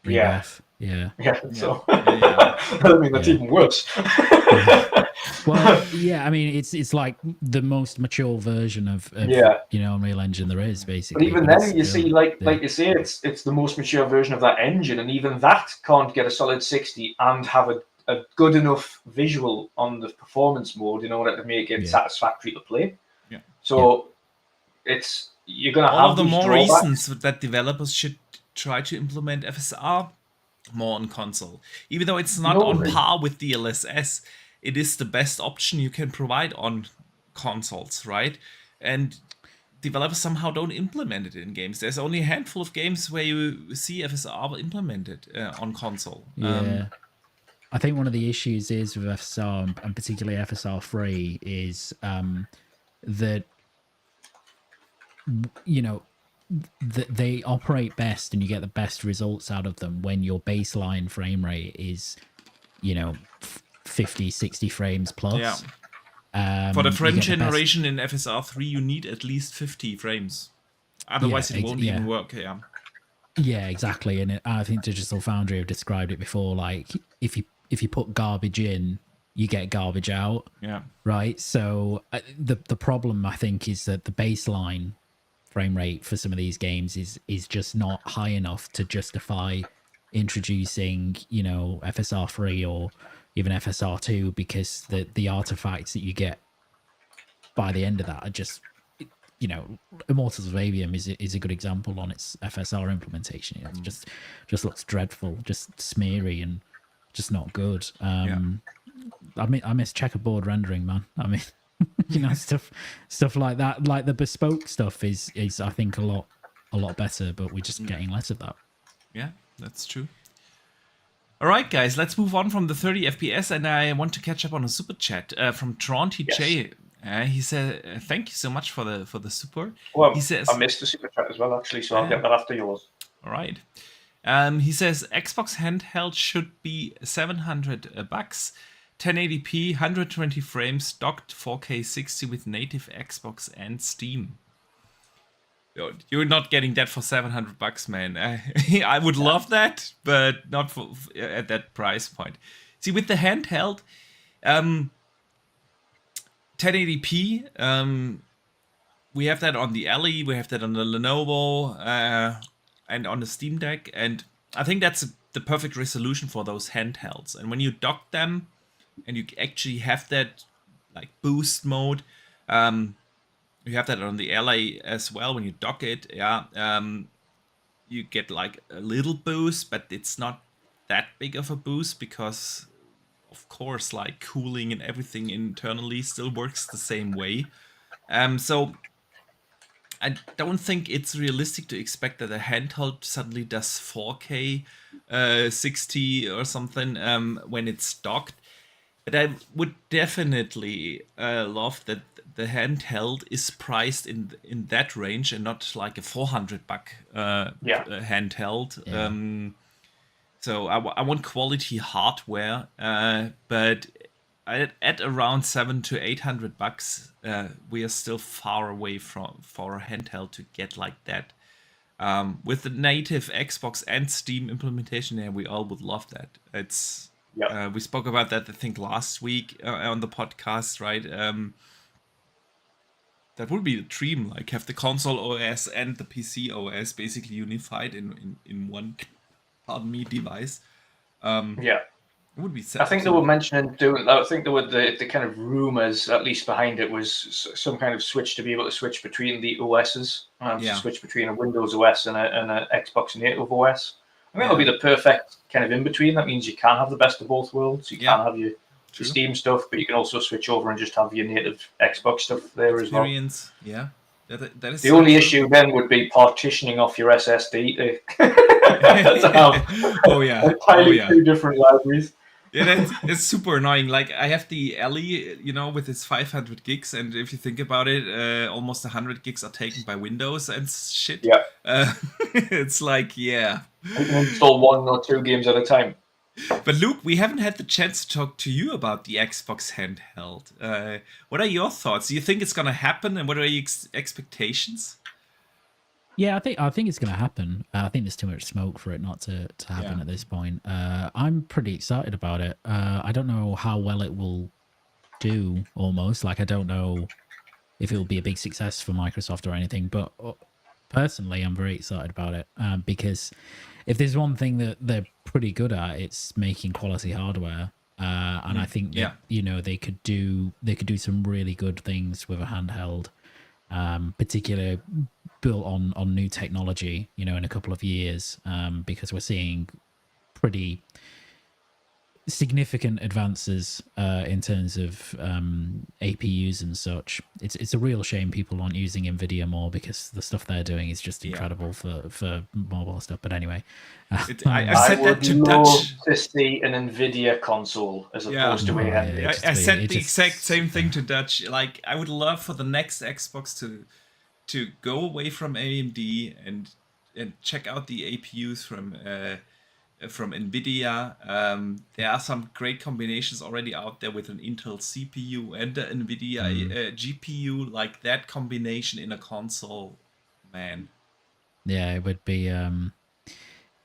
Rebirth. Yeah. So I mean that's even worse. Well, I mean it's like the most mature version of Unreal Engine there is, basically. But even then, you see, like you say, it's the most mature version of that engine, and even that can't get a solid 60 and have a good enough visual on the performance mode in order to make it satisfactory to play. So you're going to have all the more reasons that developers should try to implement FSR more on console. Even though it's not on par with DLSS, it is the best option you can provide on consoles, right? And developers somehow don't implement it in games. There's only a handful of games where you see FSR implemented on console. I think one of the issues is with FSR, and particularly FSR 3, is that they operate best and you get the best results out of them when your baseline frame rate is 50 60 frames plus. For the frame generation in FSR 3 you need at least 50 frames. Otherwise, it won't even work. Yeah. Yeah, exactly. And I think Digital Foundry have described it before. Like, if you put garbage in, you get garbage out. Yeah. Right. So the problem, I think, is that the baseline frame rate for some of these games is just not high enough to justify introducing, FSR 3 or even FSR 2, because the artifacts that you get by the end of that are just, Immortals of Avium is a good example on its FSR implementation. It just looks dreadful, just smeary, and just not good. I miss checkerboard rendering, man. I mean, stuff like that. Like the bespoke stuff is I think a lot better, but we're just getting less of that. Yeah, that's true. All right, guys, let's move on from the 30 FPS, and I want to catch up on a super chat from Tronty J. He said, "Thank you so much for the super." Well, he says, I missed the super chat as well, actually, so I'll get that after yours. All right. He says Xbox handheld should be $700, 1080p, 120 frames, docked 4K 60 with native Xbox and Steam. You're not getting that for $700, man. I would love that, but not for at that price point. See, with the handheld, 1080p, we have that on the Alley, we have that on the Lenovo, and on the Steam Deck, and I think that's the perfect resolution for those handhelds. And when you dock them, and you actually have that like boost mode, you have that on the LA as well. When you dock it, you get like a little boost, but it's not that big of a boost because, of course, like cooling and everything internally still works the same way. So I don't think it's realistic to expect that a handheld suddenly does 4K 60 or something when it's docked. But I would definitely love that the handheld is priced in that range and not like a $400 handheld. Yeah. So I want quality hardware, but at around $700 to $800, we are still far away for a handheld to get like that. With the native Xbox and Steam implementation, we all would love that. It's we spoke about that, I think, last week on the podcast, right? That would be the dream, like have the console OS and the PC OS basically unified in one, pardon me, device. It would be sad. I think they were mentioning doing that. I think there were the kind of rumors, at least behind it, was some kind of switch to be able to switch between the OSs, to switch between a Windows OS and a Xbox native OS. I think it'll be the perfect kind of in between. That means you can have the best of both worlds. You can have your Steam stuff, but you can also switch over and just have your native Xbox stuff there as well. Yeah. That is the only issue then would be partitioning off your SSD to have entirely two different libraries. Yeah, it's super annoying. Like I have the Alley, with its 500 gigs, and if you think about it, almost 100 gigs are taken by Windows and shit. Yeah. It's like, You can install 1 or 2 games at a time. But Luke, we haven't had the chance to talk to you about the Xbox handheld. What are your thoughts? Do you think it's gonna happen, and what are your expectations? Yeah, I think it's going to happen. I think there's too much smoke for it not to happen at this point. I'm pretty excited about it. I don't know how well it will do, almost. Like, I don't know if it will be a big success for Microsoft or anything, but personally, I'm very excited about it because if there's one thing that they're pretty good at, it's making quality hardware. And I think that, they could do some really good things with a handheld, particularly built on new technology, in a couple of years, because we're seeing pretty significant advances in terms of APUs and such. It's a real shame people aren't using NVIDIA more, because the stuff they're doing is just incredible for mobile stuff. But anyway, I said that to Dutch. To see an NVIDIA console as opposed to AMD. I said the exact same thing to Dutch. Like, I would love for the next Xbox to go away from AMD and check out the APUs from NVIDIA. There are some great combinations already out there with an Intel CPU and an NVIDIA GPU. Like, that combination in a console Man. Yeah, it would be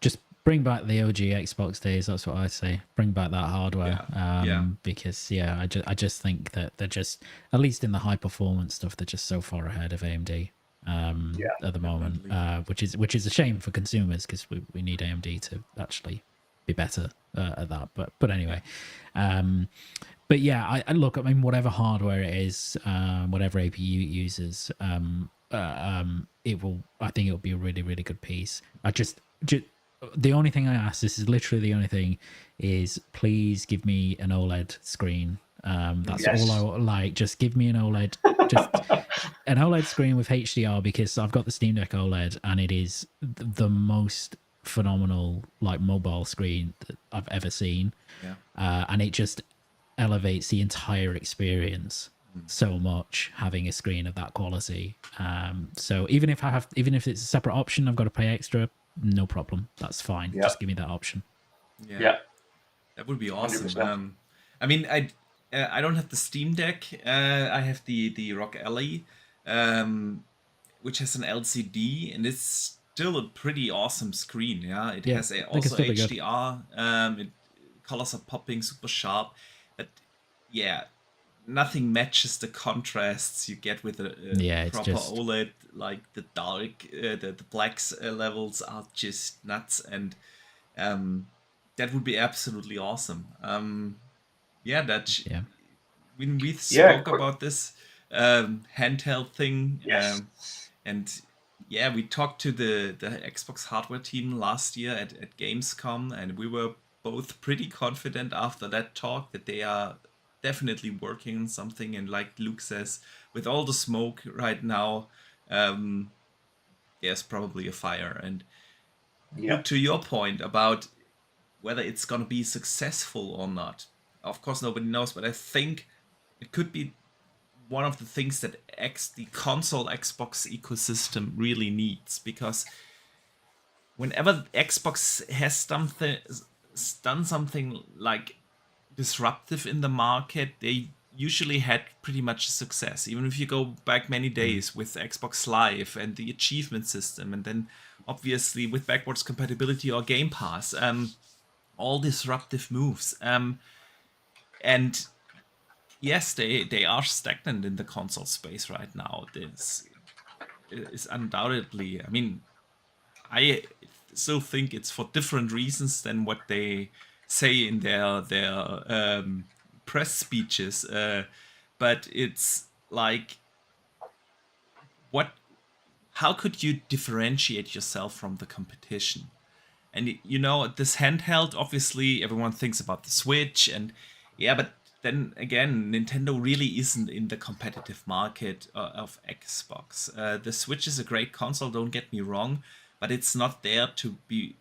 just bring back the OG Xbox days. That's what I say. Bring back that hardware. Yeah. Because I just think that they're just, at least in the high performance stuff, they're just so far ahead of AMD at the moment, which is a shame for consumers because we need AMD to actually be better at that. But anyway, but yeah, I look. I mean, whatever hardware it is, whatever APU it uses, it will. I think it'll be a really, really good piece. Just the only thing I ask, this is literally the only thing, is please give me an OLED screen. That's all I like. Just give me an OLED, just an OLED screen with HDR, because I've got the Steam Deck OLED and it is the most phenomenal like mobile screen that I've ever seen. And it just elevates the entire experience so much, having a screen of that quality. So even if it's a separate option, I've got to pay extra, no problem, that's fine. Just give me that option. That would be awesome. I mean, I don't have the Steam Deck. I have the Rock Ally, which has an LCD, and it's still a pretty awesome screen. It has also HDR. Colors are popping super sharp, but nothing matches the contrasts you get with a proper OLED. Like the dark, the blacks levels are just nuts, and that would be absolutely awesome. When we spoke about this handheld thing, and we talked to the Xbox hardware team last year at Gamescom, and we were both pretty confident after that talk that they are definitely working on something. And like Luke says, with all the smoke right now, there's probably a fire. And Luke, to your point about whether it's going to be successful or not, of course nobody knows, but I think it could be one of the things that the console Xbox ecosystem really needs, because whenever Xbox has done something like disruptive in the market, they usually had pretty much success. Even if you go back many days with Xbox Live and the achievement system, and then obviously with backwards compatibility or Game Pass, all disruptive moves. And yes, they are stagnant in the console space right now. This is undoubtedly, I mean, I still think it's for different reasons than what they say in their press speeches. But it's like, how could you differentiate yourself from the competition? And this handheld, obviously everyone thinks about the Switch, and but then again, Nintendo really isn't in the competitive market of Xbox. The Switch is a great console, don't get me wrong, but it's not there to be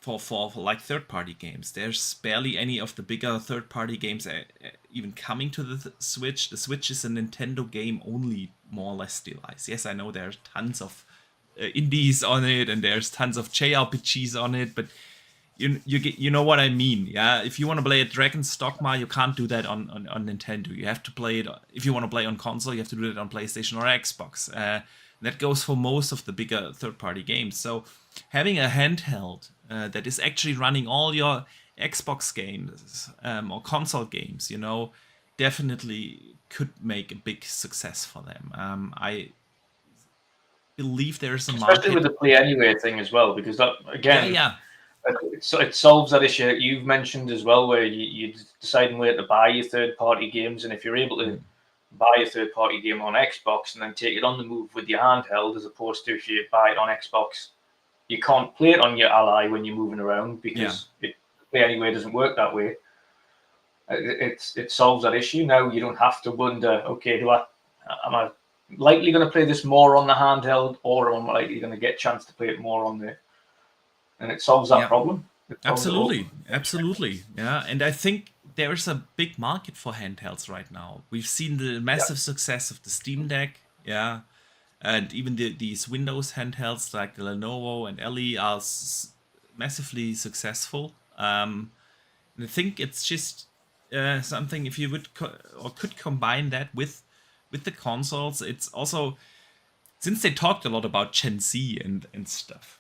for like third-party games. There's barely any of the bigger third-party games even coming to the Switch. The Switch is a Nintendo game only, more or less device. Yes, I know there's tons of indies on it, and there's tons of JRPGs on it, but you know what I mean. If you want to play a Dragon's Dogma, you can't do that on Nintendo. You have to play it, if you want to play on console, you have to do it on PlayStation or Xbox. That goes for most of the bigger third-party games. So having a handheld that is actually running all your Xbox games or console games, definitely could make a big success for them. I believe there's a market, especially with the Play Anywhere thing as well, because that again, it solves that issue that you've mentioned as well, where you're deciding where to buy your third-party games, and if you're able to buy a third-party game on Xbox and then take it on the move with your handheld, as opposed to if you buy it on Xbox, you can't play it on your Ally when you're moving around, because Play Anywhere doesn't work that way. It solves that issue. Now you don't have to wonder, okay, am I likely going to play this more on the handheld, or am I likely going to get a chance to play it more on the... And it solves that problem. Absolutely. And I think there's a big market for handhelds right now. We've seen the massive success of the Steam Deck, and even these Windows handhelds like the Lenovo and Ellie are massively successful. And I think it's just something, if you would could combine that with the consoles, it's also since they talked a lot about Gen Z and stuff,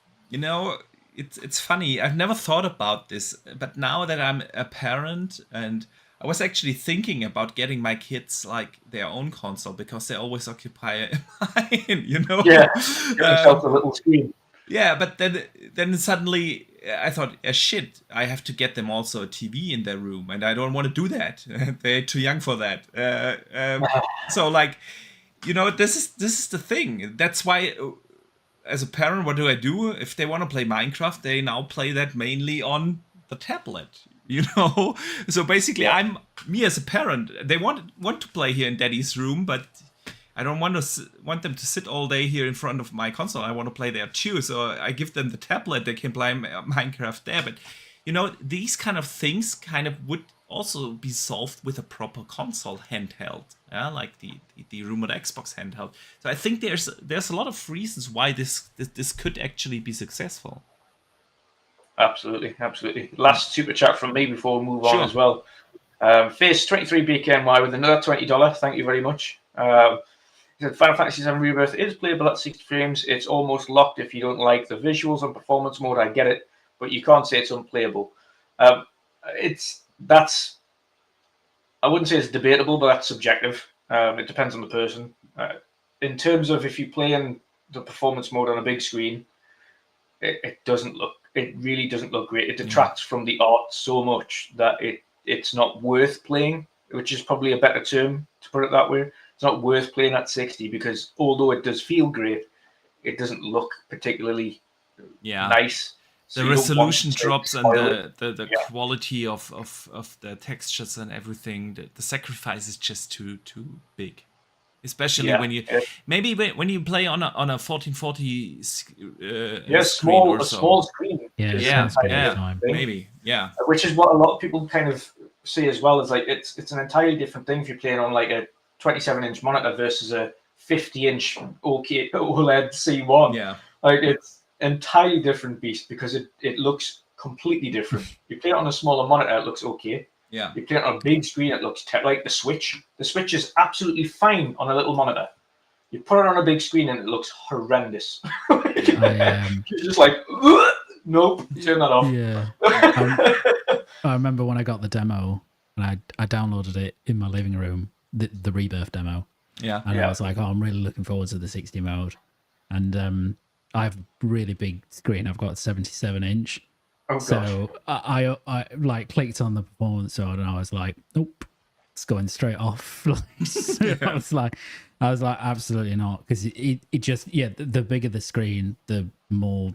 it's funny. I've never thought about this, but now that I'm a parent, and I was actually thinking about getting my kids like their own console because they always occupy mine. Yeah, give themselves a little screen. Yeah, but then suddenly I thought, shit, I have to get them also a TV in their room, and I don't want to do that. They're too young for that. So like, this is the thing. That's why, as a parent, what do I do? If they want to play Minecraft, they now play that mainly on the tablet. So basically, me as a parent. They want to play here in Daddy's room, but I don't want them to sit all day here in front of my console. I want to play there too. So I give them the tablet. They can play Minecraft there. But these kind of things kind of would also be solved with a proper console handheld, like the rumored Xbox handheld. So I think there's a lot of reasons why this could actually be successful. Absolutely. Last super chat from me before we move on as well. Face 23 BKNY with another $20. Thank you very much. He said Final Fantasy VII Rebirth is playable at 60 frames. It's almost locked if you don't like the visuals and performance mode. I get it, but you can't say it's unplayable. I wouldn't say it's debatable, but that's subjective. It depends on the person. In terms of if you play in the performance mode on a big screen, it really doesn't look great. It detracts from the art so much that it's not worth playing, which is probably a better term to put it that way. It's not worth playing at 60 because although it does feel great, it doesn't look particularly nice. So the resolution drops and the quality of the textures and everything. The sacrifice is just too big. Especially when you when you play on a 1440 small screen. Maybe. Which is what a lot of people kind of say as well. Is like it's an entirely different thing if you're playing on like a 27-inch monitor versus a 50-inch OLED C1. Yeah, like it's entirely different beast because it looks completely different. You play it on a smaller monitor, it looks okay. Yeah. You play it on a big screen, it looks like the Switch. The Switch is absolutely fine on a little monitor. You put it on a big screen and it looks horrendous. You're just like, nope, turn that off. Yeah. I remember when I got the demo and I downloaded it in my living room, the Rebirth demo. Yeah. And I was like, I'm really looking forward to the 60 mode. And I have a really big screen. I've got a 77-inch. Oh, so I like clicked on the performance mode and I was like, nope, it's going straight off. I was like, absolutely not, because it just the bigger the screen, the more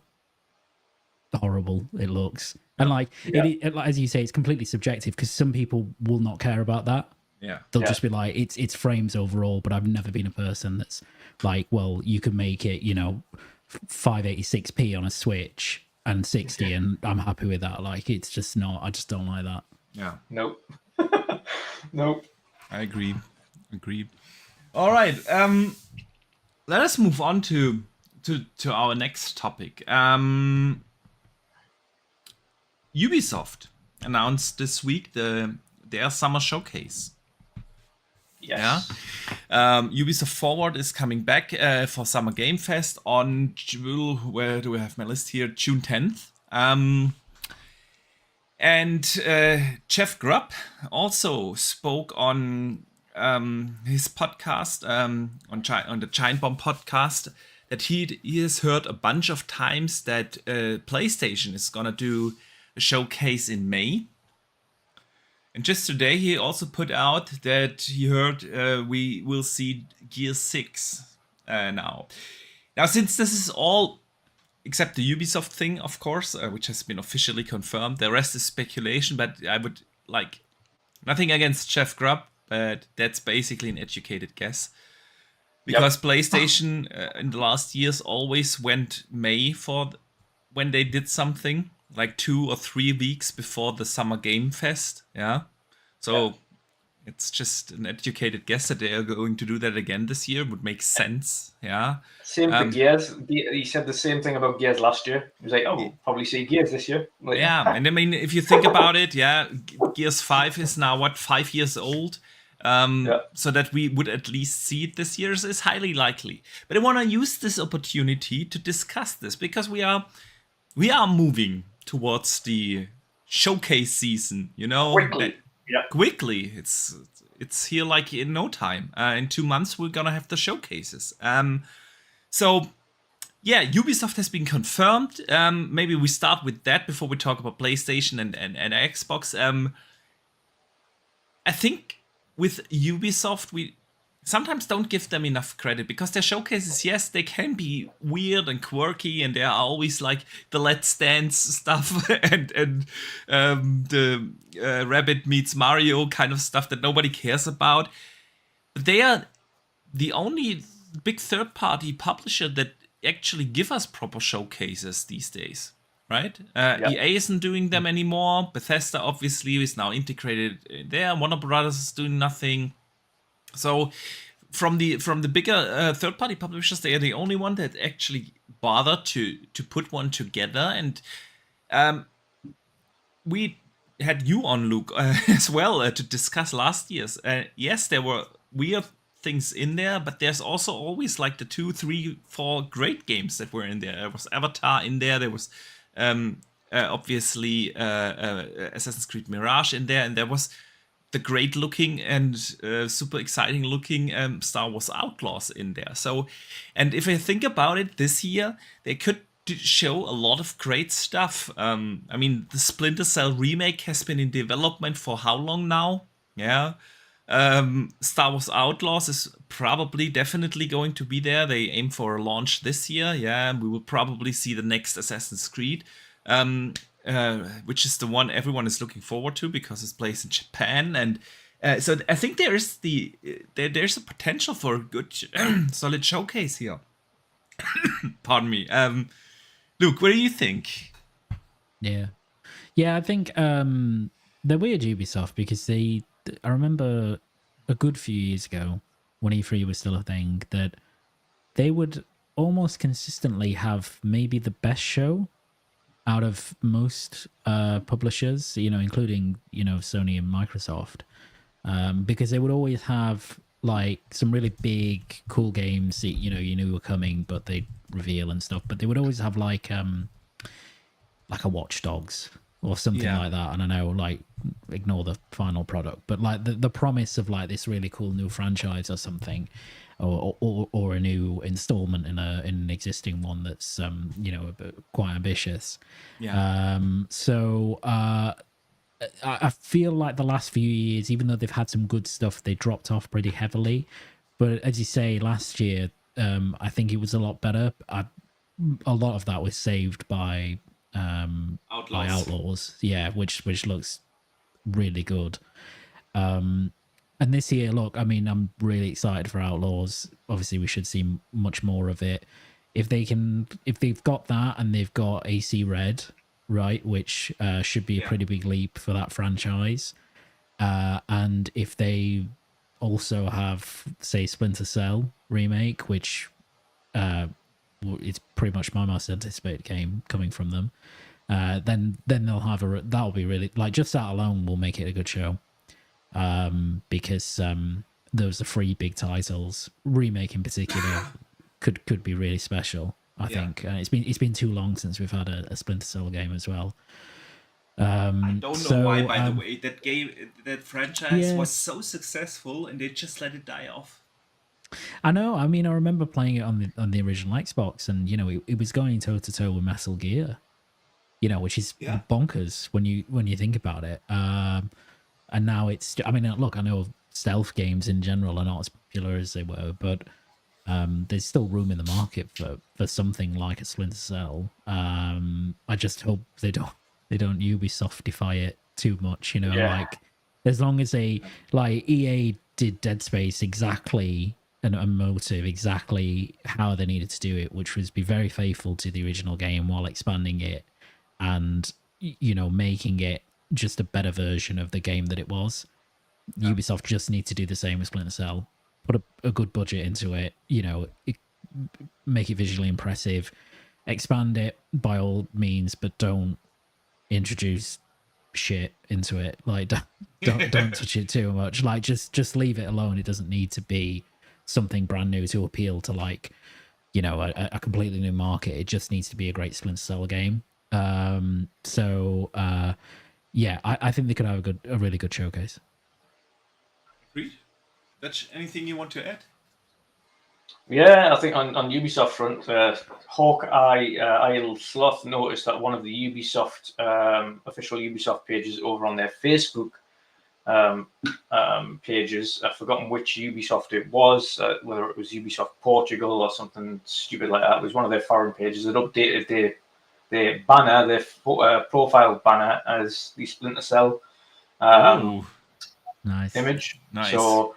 horrible it looks. And it, as you say, it's completely subjective because some people will not care about that. Yeah, they'll just be like, it's frames overall. But I've never been a person that's like, well, you can make it 586p on a Switch and 60 and I'm happy with that. Like, it's just not, I just don't like that. Yeah. Nope. Nope. I agree. All right. Let us move on to our next topic. Ubisoft announced this week their summer showcase. Yes. Yeah. Ubisoft Forward is coming back for Summer Game Fest on, where do we have my list here? June 10th. And Jeff Grubb also spoke on his podcast, on the Giant Bomb podcast, that he has heard a bunch of times that PlayStation is going to do a showcase in May. And just today, he also put out that he heard we will see Gear 6 now. Now, since this is all, except the Ubisoft thing, of course, which has been officially confirmed, the rest is speculation, but I would like, nothing against Jeff Grubb, but that's basically an educated guess. Because PlayStation in the last years always went May for when they did something, like 2 or 3 weeks before the Summer Game Fest, So it's just an educated guess that they are going to do that again this year. Would make sense, Same for Gears. He said the same thing about Gears last year. He was like, we'll probably see Gears this year. And I mean, if you think about it, Gears 5 is now, 5 years old? so that we would at least see it this year is highly likely. But I want to use this opportunity to discuss this because we are moving towards the showcase season. Quickly. It's here like in no time. In 2 months we're gonna have the showcases. So yeah, Ubisoft has been confirmed. Maybe we start with that before we talk about PlayStation and Xbox. I think with Ubisoft, we sometimes don't give them enough credit because their showcases, yes, they can be weird and quirky, and there are always like the Let's Dance stuff and the Rabbit meets Mario kind of stuff that nobody cares about. But they are the only big third-party publisher that actually give us proper showcases these days, right? EA isn't doing them anymore. Bethesda obviously is now integrated there. Warner Brothers is doing nothing. So from the bigger third-party publishers, they are the only one that actually bother to put one together. And we had you on, Luke, as well to discuss last year's. Yes, there were weird things in there, but there's also always like the 2, 3, 4 great games that were in there. There was Avatar in there. There was obviously Assassin's Creed Mirage in there, and there was the great looking and super exciting looking Star Wars Outlaws in there. So, and if I think about it, this year they could show a lot of great stuff. I mean, the Splinter Cell remake has been in development for how long now? Yeah. Star Wars Outlaws is probably definitely going to be there. They aim for a launch this year. Yeah, we will probably see the next Assassin's Creed, which is the one everyone is looking forward to because it's placed in Japan. And so I think there's a potential for a good, solid showcase here. Pardon me. Luke, what do you think? Yeah, I think they're weird, Ubisoft, because I remember a good few years ago when E3 was still a thing that they would almost consistently have maybe the best show out of most publishers, including, Sony and Microsoft, because they would always have like some really big, cool games that, you knew were coming, but they'd reveal and stuff. But they would always have like a Watch Dogs or something like that. And I know, like, ignore the final product, but like the promise of like this really cool new franchise or something, or a new installment in an existing one that's quite ambitious. So I feel like the last few years, even though they've had some good stuff, they dropped off pretty heavily. But as you say, last year I think it was a lot better. A lot of that was saved by Outlaws, which looks really good. And this year, look, I mean, I'm really excited for Outlaws. Obviously, we should see much more of it. If they've got that and they've got AC Red, right, which should be a pretty big leap for that franchise. And if they also have, say, Splinter Cell remake, which it's pretty much my most anticipated game coming from them, then they'll have that'll be really, like, just that alone will make it a good show, because those are 3 big titles. Remake in particular could be really special, I think. It's been too long since we've had a Splinter Cell game as well. I don't know why, by the way, that franchise was so successful and they just let it die off. I know. I mean, I remember playing it on the original Xbox, and it was going toe to toe with Metal Gear, which is bonkers when you think about it. And now it's, I mean, look, I know stealth games in general are not as popular as they were, but there's still room in the market for something like a Splinter Cell. I just hope they don't Ubisoftify it too much, like, as long as EA did Dead Space exactly and a motive exactly how they needed to do it, which was be very faithful to the original game while expanding it and making it just a better version of the game that it was. Ubisoft just need to do the same with Splinter Cell. Put a good budget into it, make it visually impressive, expand it by all means, but don't introduce shit into it. Like, don't touch it too much. Like, just leave it alone. It doesn't need to be something brand new to appeal to, like, you know, a completely new market. It just needs to be a great Splinter Cell game. Yeah, I think they could have a really good showcase. Agreed. Dutch, anything you want to add? Yeah, I think on Ubisoft front, Hawkeye Isle Sloth noticed that one of the Ubisoft official Ubisoft pages over on their Facebook pages, I've forgotten which Ubisoft it was, whether it was Ubisoft Portugal or something stupid like that. It was one of their foreign pages that updated their banner, their profile banner as the Splinter Cell Nice image. Nice. So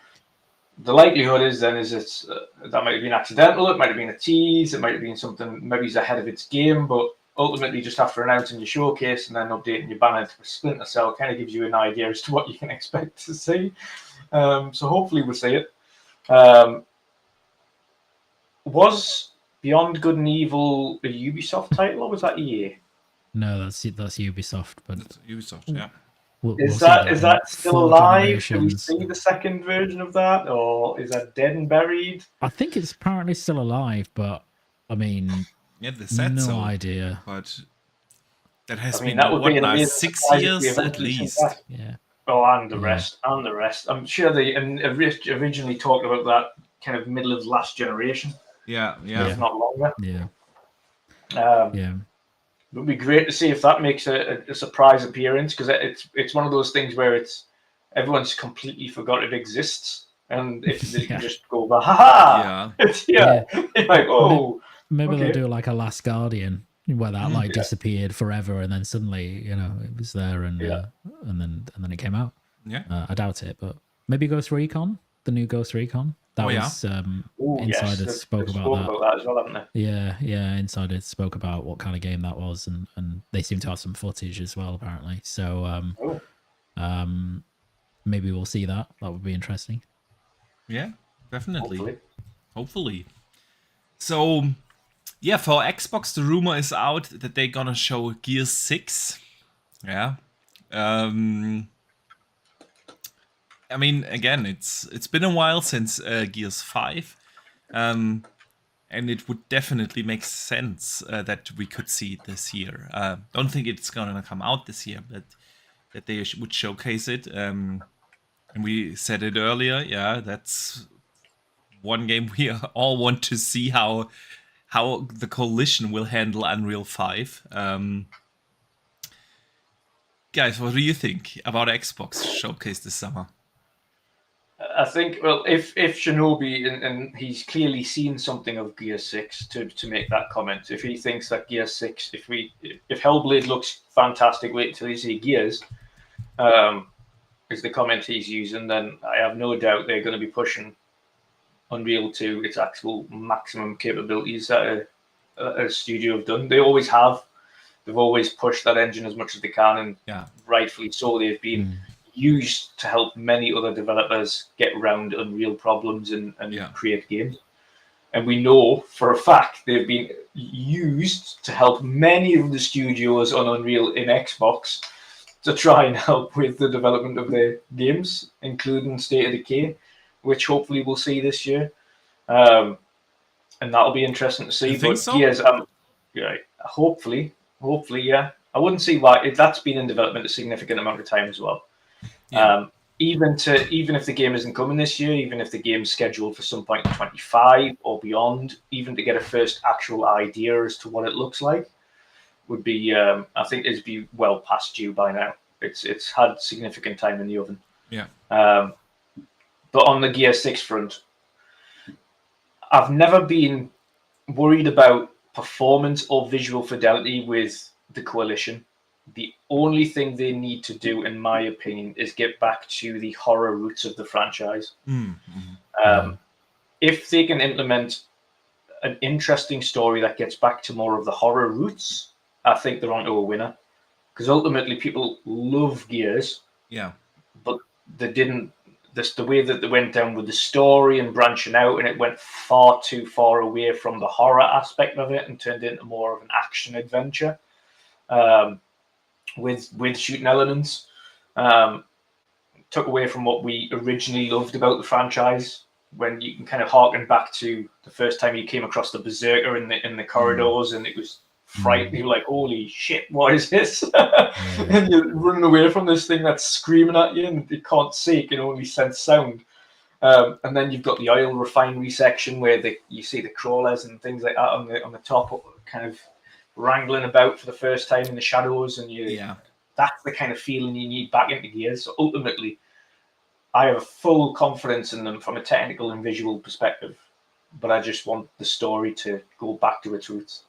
the likelihood is it's that might have been accidental. It might have been a tease. It might have been something. Maybe it's ahead of its game, but ultimately, just after announcing your showcase and then updating your banner to Splinter Cell, kind of gives you an idea as to what you can expect to see. So hopefully, we'll see it. Was Beyond Good and Evil a Ubisoft title, or was that EA? No, that's Ubisoft, but That's Ubisoft, yeah. We'll Is see that in still 4 alive? Can we generations. see the second version of that, or is that dead and buried? I think it's apparently still alive, but I mean, Yeah, they said no so. idea. But that has I mean, been, that would be an now, amazing 6 surprise if we years at eventually see least. that. Yeah. Oh, and the Yeah. rest, and the rest. I'm sure they originally talked about that kind of middle of last generation, Yeah. if not longer. Yeah. It would be great to see if that makes a surprise appearance, because it's one of those things where everyone's completely forgot it exists, and if they can just go, ha it's here. You're like, oh, maybe okay. they'll do like a Last Guardian where that disappeared forever, and then suddenly, you know, it was there, and then it came out. Yeah. I doubt it, but maybe Ghost Recon, the new Ghost Recon. That was Insiders spoke about that as well, haven't they? Yeah. Insiders spoke about what kind of game that was, and they seem to have some footage as well, apparently. So maybe we'll see that. That would be interesting. Yeah, definitely. Hopefully. So, yeah, for Xbox, the rumor is out that they're gonna show Gears 6. Yeah. I mean, again, it's been a while since Gears 5, and it would definitely make sense that we could see it this year. Don't think it's gonna come out this year, but that they would showcase it. And we said it earlier. Yeah, that's one game we all want to see how the Coalition will handle Unreal 5. Guys, what do you think about Xbox showcase this summer? I think, well, if Shinobi, and he's clearly seen something of Gear 6 to make that comment. If he thinks that Gear 6, if Hellblade looks fantastic, wait until you see Gears, is the comment he's using, then I have no doubt they're going to be pushing Unreal to its actual maximum capabilities that a studio have done. They always have. They've always pushed that engine as much as they can, and rightfully so. They've been used to help many other developers get around Unreal problems and create games. And we know for a fact they've been used to help many of the studios on Unreal in Xbox to try and help with the development of their games, including State of Decay, which hopefully we'll see this year. And that'll be interesting to see. You think so? Gears, hopefully, yeah. I wouldn't see why. That's been in development a significant amount of time as well. Yeah. Even if the game isn't coming this year, even if the game's scheduled for some point in 25 or beyond, even to get a first actual idea as to what it looks like would be, I think it'd be well past due by now. It's had significant time in the oven. Yeah. But on the Gear 6 front, I've never been worried about performance or visual fidelity with the Coalition. The only thing they need to do, in my opinion, is get back to the horror roots of the franchise. If they can implement an interesting story that gets back to more of the horror roots, I think they're onto a winner. Because ultimately, people love Gears. Yeah. But they didn't. The way that they went down with the story and branching out, and it went far too far away from the horror aspect of it and turned into more of an action adventure. with shooting elements. Um, Took away from what we originally loved about the franchise, when you can kind of harken back to the first time you came across the Berserker in the corridors, and it was frightening. You were like, "Holy shit, what is this?" And you're running away from this thing that's screaming at you, and it can't see; it can only sense sound. And then you've got the oil refinery section where you see the crawlers and things like that on the top, kind of wrangling about for the first time in the shadows, and that's the kind of feeling you need back into Gears. So ultimately, I have full confidence in them from a technical and visual perspective, but I just want the story to go back to its roots.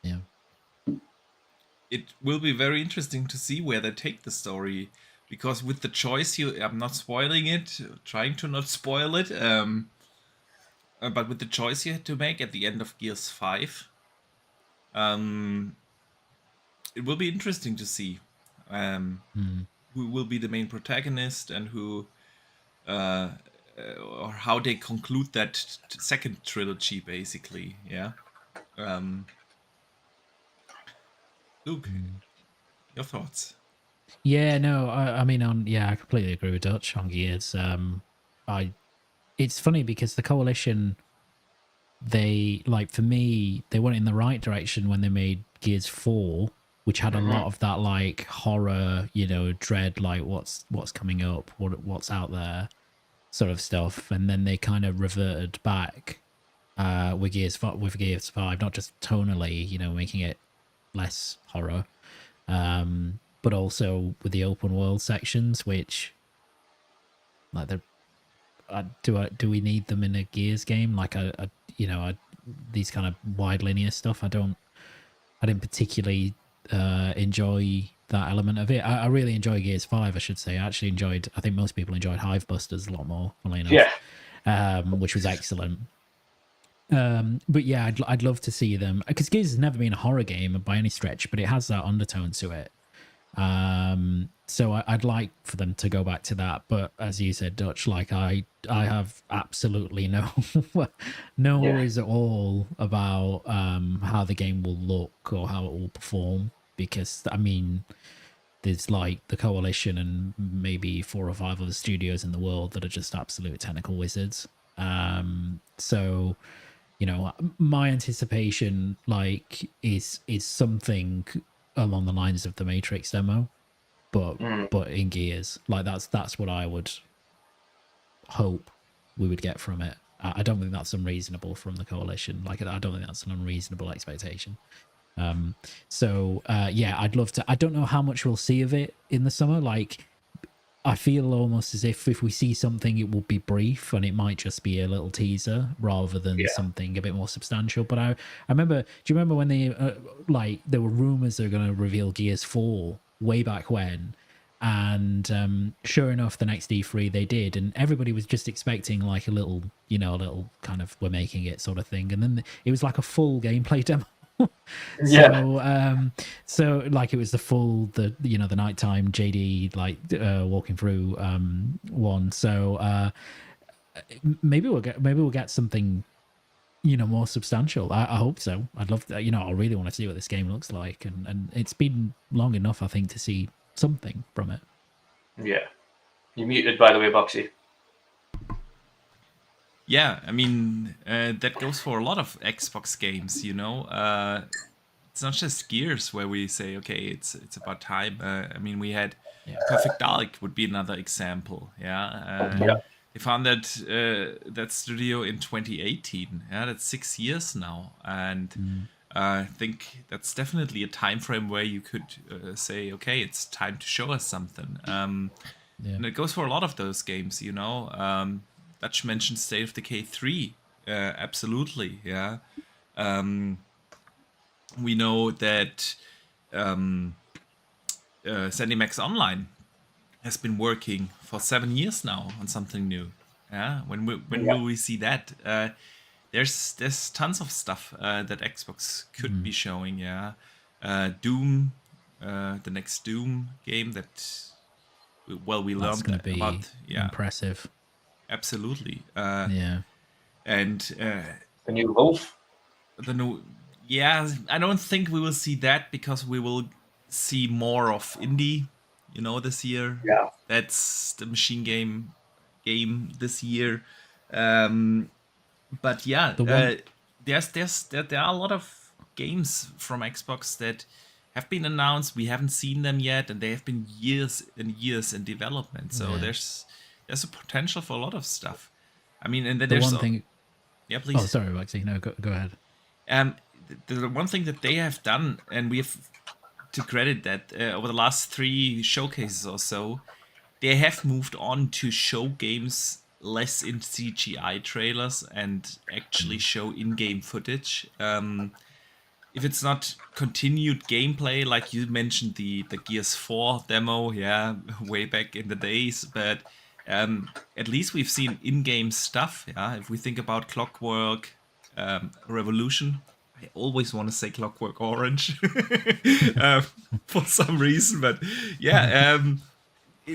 Yeah. It will be very interesting to see where they take the story, because with the choice, I'm not spoiling it, trying to not spoil it, but with the choice you had to make at the end of Gears 5, it will be interesting to see who will be the main protagonist and who, or how they conclude that second trilogy, basically. Yeah. Luke, your thoughts? Yeah, no, I mean, I completely agree with Dutch on Gears. It's funny because the Coalition, for me, they went in the right direction when they made Gears 4, which had a lot of that like horror, dread, like what's coming up, what's out there, sort of stuff, and then they kind of reverted back with Gears 5, not just tonally, making it less horror, but also with the open world sections, which like do we need them in a Gears game? Like these kind of wide linear stuff, I didn't particularly enjoy that element of it. I really enjoy Gears 5, I should say. I think most people enjoyed Hive Busters a lot more, funnily enough, which was excellent. But yeah, I'd love to see them, because Gears has never been a horror game by any stretch, but it has that undertone to it. So I'd like for them to go back to that. But as you said, Dutch, like I have absolutely no worries at all about how the game will look or how it will perform, because I mean, there's like the Coalition and maybe 4 or 5 other studios in the world that are just absolute technical wizards. So my anticipation is something along the lines of the Matrix demo, but in Gears. Like that's what I would hope we would get from it. I don't think that's unreasonable from the Coalition. Like I don't think that's an unreasonable expectation. I'd love to. I don't know how much we'll see of it in the summer. Like I feel almost as if we see something, it will be brief and it might just be a little teaser rather than something a bit more substantial. But I remember, do you remember when they there were rumors they were going to reveal Gears 4 way back when? And sure enough, the next E3 they did, and everybody was just expecting like a little kind of we're making it sort of thing, and then it was like a full gameplay demo. So like it was the full the nighttime JD walking through one. So maybe we'll get something more substantial. I hope so. I'd love to, I really want to see what this game looks like, and it's been long enough, I think, to see something from it. Yeah, you're muted, by the way, Boxy. Yeah, I mean, that goes for a lot of Xbox games, It's not just Gears where we say, okay, it's about time. I mean, we had Perfect Dark would be another example, They found that studio in 2018. Yeah, that's 6 years now. And I think that's definitely a time frame where you could say, okay, it's time to show us something. And it goes for a lot of those games, Dutch mentioned State of Decay 3. Absolutely, yeah. We know that ZeniMax Online has been working for 7 years now on something new. Yeah, when will we see that? There's tons of stuff that Xbox could be showing. Yeah, Doom, the next Doom game that we That's learned be about. Yeah, impressive. Absolutely. And the new Wolf. I don't think we will see that because we will see more of indie, this year. Yeah. That's the machine game this year. But yeah, The one there are a lot of games from Xbox that have been announced. We haven't seen them yet, and they have been years and years in development. So Yeah. there's a potential for a lot of stuff. I mean, and then the there's one thing. yeah, please. Oh, sorry, Waxy. No, go ahead. The one thing that they have done, and we have to credit that over the last 3 showcases or so, they have moved on to show games less in CGI trailers and actually show in-game footage. If it's not continued gameplay, like you mentioned the Gears 4 demo, yeah, way back in the days, but at least we've seen in-game stuff. Yeah, if we think about Clockwork Revolution, I always want to say Clockwork Orange for some reason, but yeah,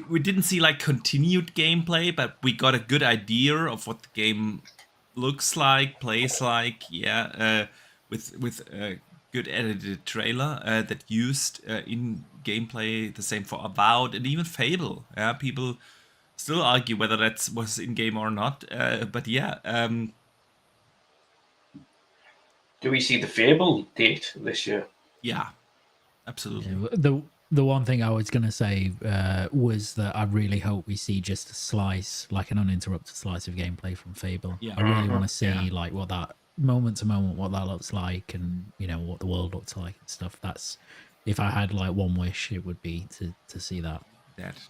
we didn't see like continued gameplay, but we got a good idea of what the game looks like, plays like. Yeah, with a good edited trailer that used in gameplay. The same for Avowed and even Fable. Yeah, people still argue whether that was in game or not. But yeah. Do we see the Fable date this year? Yeah, absolutely. Yeah, the one thing I was going to say was that I really hope we see just a slice, like an uninterrupted slice of gameplay from Fable. Yeah. I really want to see Yeah. like what that moment to moment, what that looks like, and what the world looks like and stuff. That's, if I had like one wish, it would be to see that.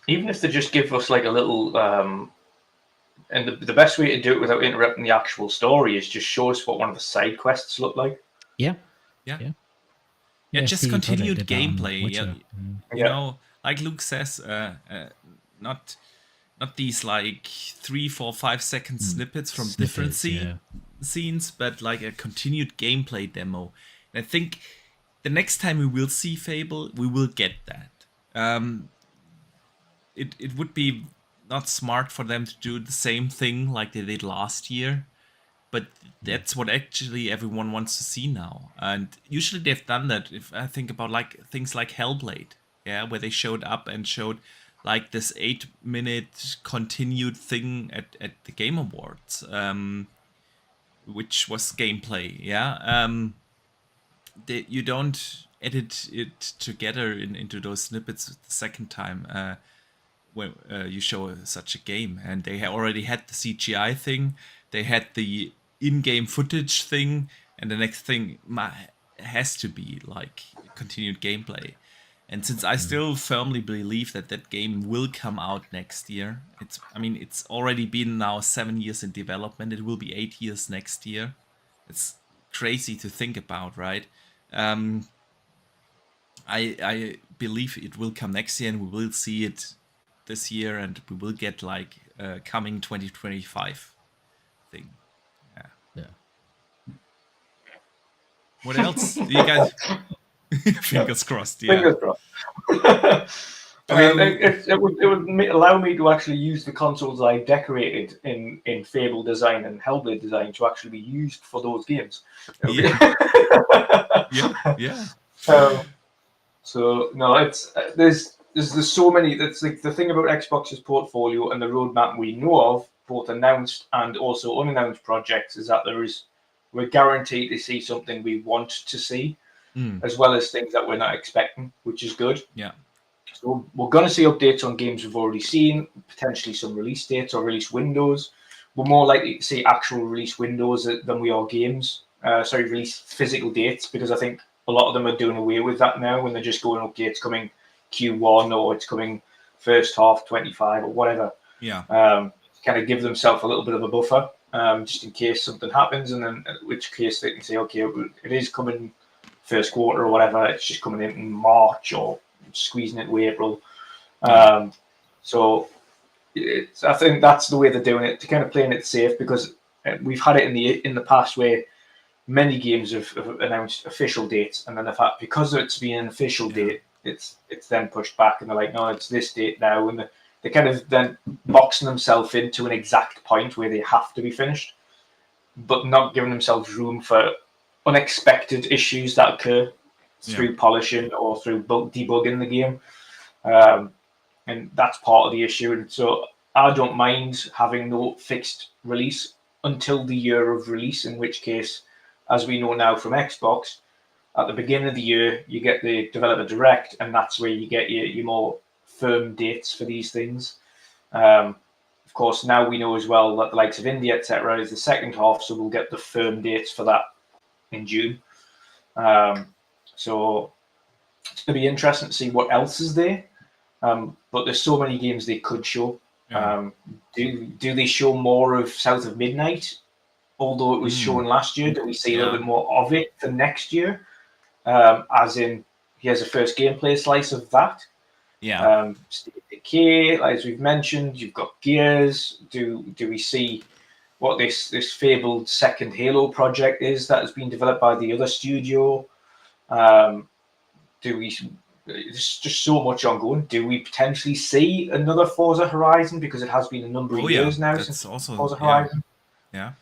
Even if they just give us like a little, and the best way to do it without interrupting the actual story is just show us what one of the side quests look like. Yeah, just CD Projekt continued did that on gameplay. Witcher. Yeah. Like Luke says, not these like 3, 4, 5 second snippets from different scenes, but like a continued gameplay demo. And I think the next time we will see Fable, we will get that. It would be not smart for them to do the same thing like they did last year, but that's what actually everyone wants to see now. And usually they've done that. If I think about like things like Hellblade, yeah, where they showed up and showed like this 8-minute continued thing at the Game Awards, which was gameplay. Yeah, you don't edit it together into those snippets the second time when you show such a game. And they already had the CGI thing, they had the in-game footage thing, and the next thing has to be like continued gameplay. And since I still firmly believe that game will come out next year, it's already been now 7 years in development. It will be 8 years next year. It's crazy to think about, right? I believe it will come next year, and we will see it this year, and we will get like coming 2025 thing. Yeah. What else? Do you guys? Fingers crossed. Yeah. Fingers crossed. I mean, it would allow me to actually use the consoles I decorated in Fable design and Hellblade design to actually be used for those games. Yeah. So no, it's there's so many. That's like the thing about Xbox's portfolio and the roadmap we know of, both announced and also unannounced projects, is that we're guaranteed to see something we want to see, as well as things that we're not expecting, which is good. Yeah. So we're going to see updates on games we've already seen, potentially some release dates or release windows. We're more likely to see actual release windows than we are games. Release physical dates, because I think a lot of them are doing away with that now when they're just going, okay, it's coming Q1 or it's coming first half 25 or whatever. Yeah. Kind of give themselves a little bit of a buffer, just in case something happens, and then in which case they can say, okay, it is coming first quarter or whatever. It's just coming in March or squeezing it to April. So I think that's the way they're doing it, to kind of playing it safe, because we've had it in the past where many games have announced official dates, and then because it's been an official date, it's then pushed back, and they're like, no, it's this date now, and they kind of then boxing themselves into an exact point where they have to be finished, but not giving themselves room for unexpected issues that occur. through polishing or through debugging the game. And that's part of the issue. And so I don't mind having no fixed release until the year of release, in which case, as we know now from Xbox, at the beginning of the year, you get the developer direct, and that's where you get your more firm dates for these things. Of course, now we know as well that the likes of India, etc., is the second half, so we'll get the firm dates for that in June. So it's going to be interesting to see what else is there. But there's so many games they could show. Yeah. Do they show more of South of Midnight? Although it was shown last year, do we see a little bit more of it for next year? As in, here's a first gameplay slice of that. Yeah. State of Decay, as we've mentioned, you've got Gears. Do we see what this fabled second Halo project is that has been developed by the other studio? There's just so much ongoing. Do we potentially see another Forza Horizon, because it has been a number of years now since Forza Horizon? Yeah.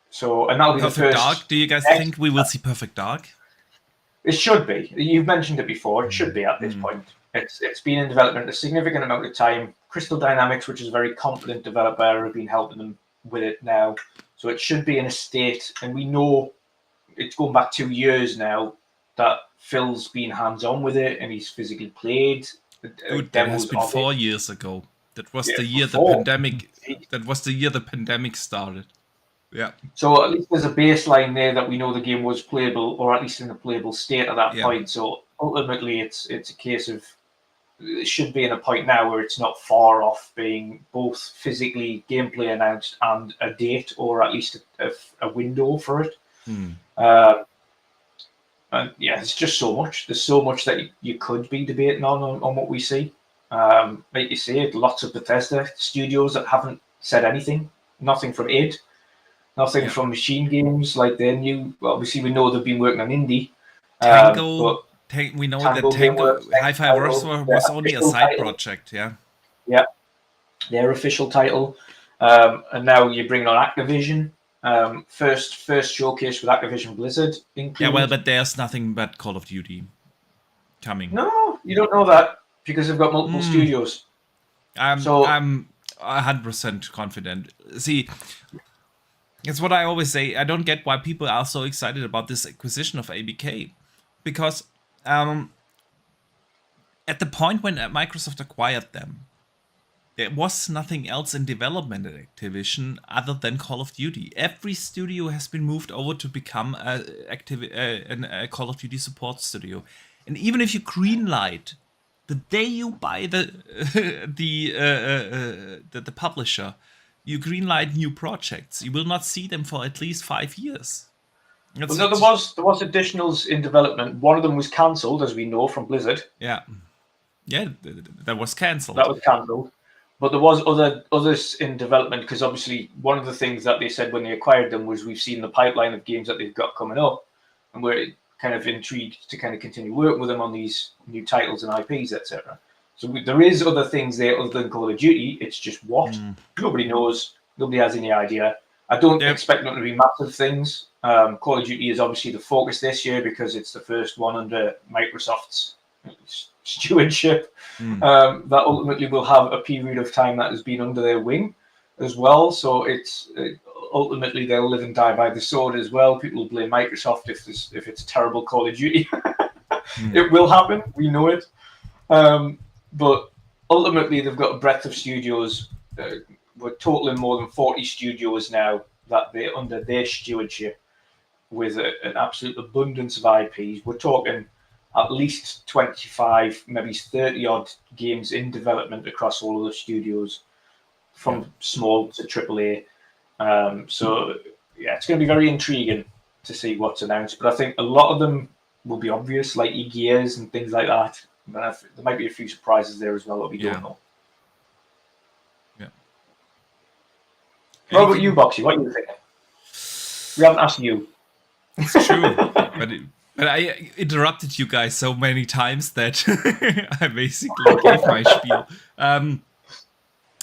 So, and that'll be Perfect the first. Dark. Do you guys think we will see Perfect Dark? It should be. You've mentioned it before. It should be at this point. It's been in development a significant amount of time. Crystal Dynamics, which is a very competent developer, have been helping them with it now. So it should be in a state, and we know it's going back 2 years now that Phil's been hands-on with it and he's physically played. Dude, that has been 4 years ago. That was the year the pandemic. That was the year the pandemic started. Yeah. So at least there's a baseline there that we know the game was playable, or at least in a playable state at that point. So ultimately, it's a case of it should be in a point now where it's not far off being both physically gameplay announced and a date, or at least a window for it. And yeah, it's just so much. There's so much that you could be debating on what we see. Like you say, lots of Bethesda studios that haven't said anything. Nothing from id. Nothing from Machine Games, like their new. Well, obviously, we know they've been working on indie. Tango. We know that Tango Hi-Fi Rush was only a side project. Yeah. Yeah, their official title, and now you're bringing on Activision. First showcase with Activision Blizzard included. Yeah, well, but there's nothing but Call of Duty coming. No, you don't know that because they've got multiple studios. I'm 100% confident. See, it's what I always say. I don't get why people are so excited about this acquisition of ABK, because at the point when Microsoft acquired them, there was nothing else in development at Activision other than Call of Duty. Every studio has been moved over to become a Call of Duty support studio. And even if you greenlight, the day you buy the publisher, you greenlight new projects. You will not see them for at least 5 years. Well, no, there was additionals in development. One of them was cancelled, as we know from Blizzard. Yeah, that was cancelled. That was cancelled. But there was others in development, because obviously one of the things that they said when they acquired them was, we've seen the pipeline of games that they've got coming up, and we're kind of intrigued to kind of continue working with them on these new titles and IPs, etc. So there is other things there other than Call of Duty. It's just what nobody knows. Nobody has any idea. I don't expect them to be massive things. Call of Duty is obviously the focus this year because it's the first one under Microsoft's stewardship. That ultimately will have a period of time that has been under their wing as well. So it's ultimately they'll live and die by the sword as well. People will blame Microsoft if it's a terrible Call of Duty. It will happen. We know it. But ultimately, they've got a breadth of studios. We're totaling more than 40 studios now that they're under their stewardship, with an absolute abundance of IPs. We're talking at least 25, maybe 30 odd games in development across all of the studios, from small to AAA. So yeah, it's going to be very intriguing to see what's announced. But I think a lot of them will be obvious, like Gears and things like that. But there might be a few surprises there as well that we don't know. Yeah. What about you, Boxy? What are you thinking? We haven't asked you. It's true, but I interrupted you guys so many times that I basically gave my spiel.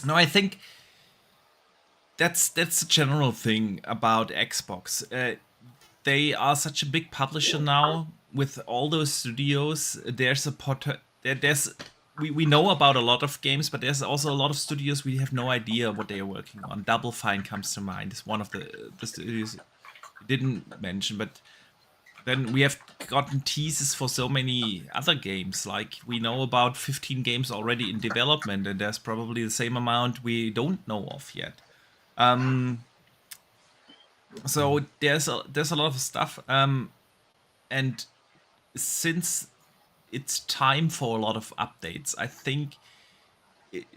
No, I think that's a general thing about Xbox. they are such a big publisher now with all those studios. There's a there's we know about a lot of games, but there's also a lot of studios we have no idea what they are working on. Double Fine comes to mind. It's one of the studios we didn't mention, but then we have gotten teases for so many other games. Like we know about 15 games already in development, and there's probably the same amount we don't know of yet. So there's a lot of stuff, and since it's time for a lot of updates, I think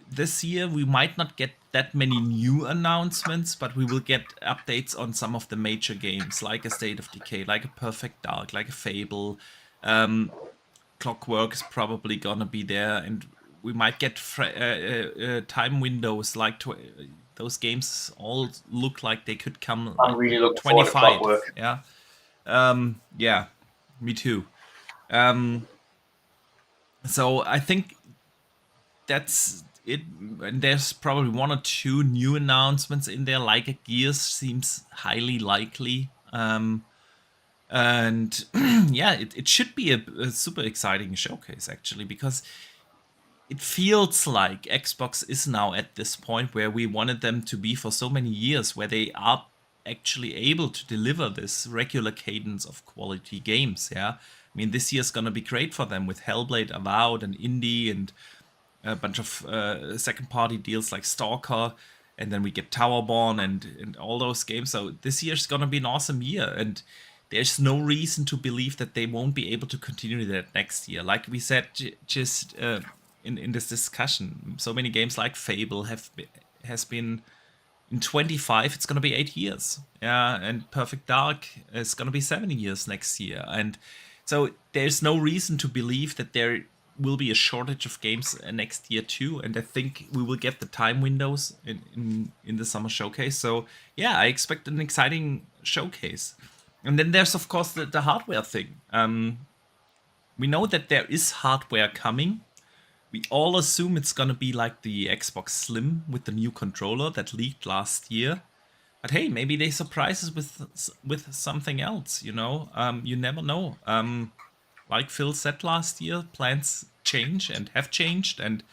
this year we might not get that many new announcements, but we will get updates on some of the major games, like a State of Decay, like a Perfect Dark, like a Fable. Clockwork is probably gonna be there, and we might get time windows like those games all look like they could come. I'm really looking forward to 25. Clockwork. Yeah, yeah, me too. So I think that's it. And there's probably one or two new announcements in there, like a Gears seems highly likely. And yeah, it should be a super exciting showcase actually, because it feels like Xbox is now at this point where we wanted them to be for so many years, where they are actually able to deliver this regular cadence of quality games. Yeah, I mean, this year's gonna be great for them with Hellblade, Avowed, and Indie, and a bunch of second-party deals like Stalker, and then we get Towerborn and all those games. So this year's gonna be an awesome year, and there's no reason to believe that they won't be able to continue that next year. Like we said, just in this discussion, so many games like Fable has been in 25. It's gonna be 8 years. Yeah, and Perfect Dark is gonna be 7 years next year, and so there's no reason to believe that there will be a shortage of games next year too. And I think we will get the time windows in the summer showcase. So yeah, I expect an exciting showcase. And then there's of course the hardware thing. We know that there is hardware coming. We all assume it's gonna be like the Xbox Slim with the new controller that leaked last year. But hey, maybe they surprise us with something else, you know? You never know. Like Phil said last year, plans change and have changed, and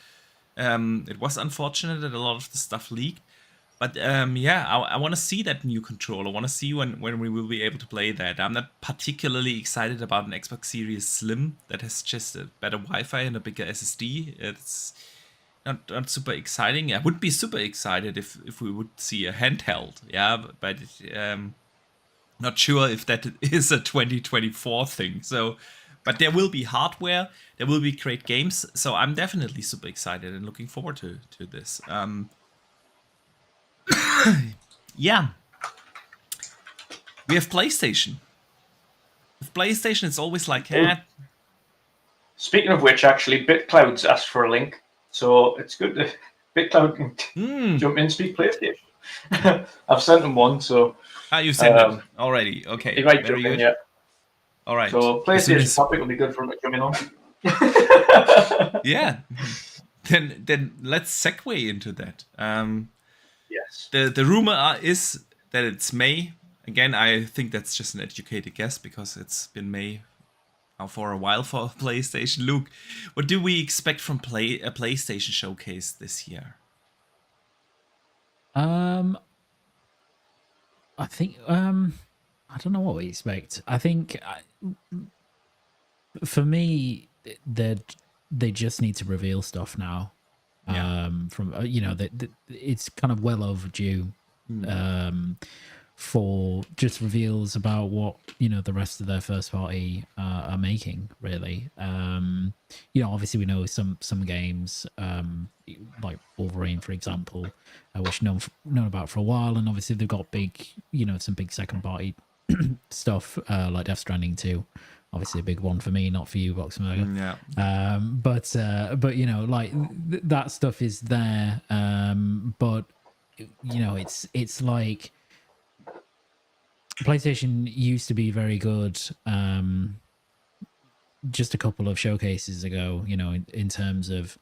it was unfortunate that a lot of the stuff leaked. But yeah, I want to see that new controller. I want to see when we will be able to play that. I'm not particularly excited about an Xbox Series Slim that has just a better Wi-Fi and a bigger SSD. It's not super exciting. I would be super excited if we would see a handheld. Yeah, but not sure if that is a 2024 thing. So, but there will be hardware. There will be great games. So I'm definitely super excited and looking forward to this. Yeah. We have PlayStation. With PlayStation, it's always like, Speaking of which, actually, BitCloud's asked for a link, so it's good to BitCloud can jump in, speak PlayStation. I've sent them one, so. you sent it already. Okay. He might very jump in, good. yeah. All right. So PlayStation topic will be good for him to come in on. Yeah. Then let's segue into that. Yes. The rumor is that it's May. Again, I think that's just an educated guess because it's been May now for a while for PlayStation. Luke, what do we expect from a PlayStation showcase this year? I think I don't know what we expect. I think for me, they just need to reveal stuff now. Yeah. From it's kind of well overdue for just reveals about what the rest of their first party are making. Really, obviously we know some games like Wolverine, for example, which known about for a while, and obviously they've got big, some big second party stuff like Death Stranding 2. Obviously a big one for me, not for you, Boxmerger. Yeah. But like that stuff is there. But it's like PlayStation used to be very good. Just a couple of showcases ago, in terms of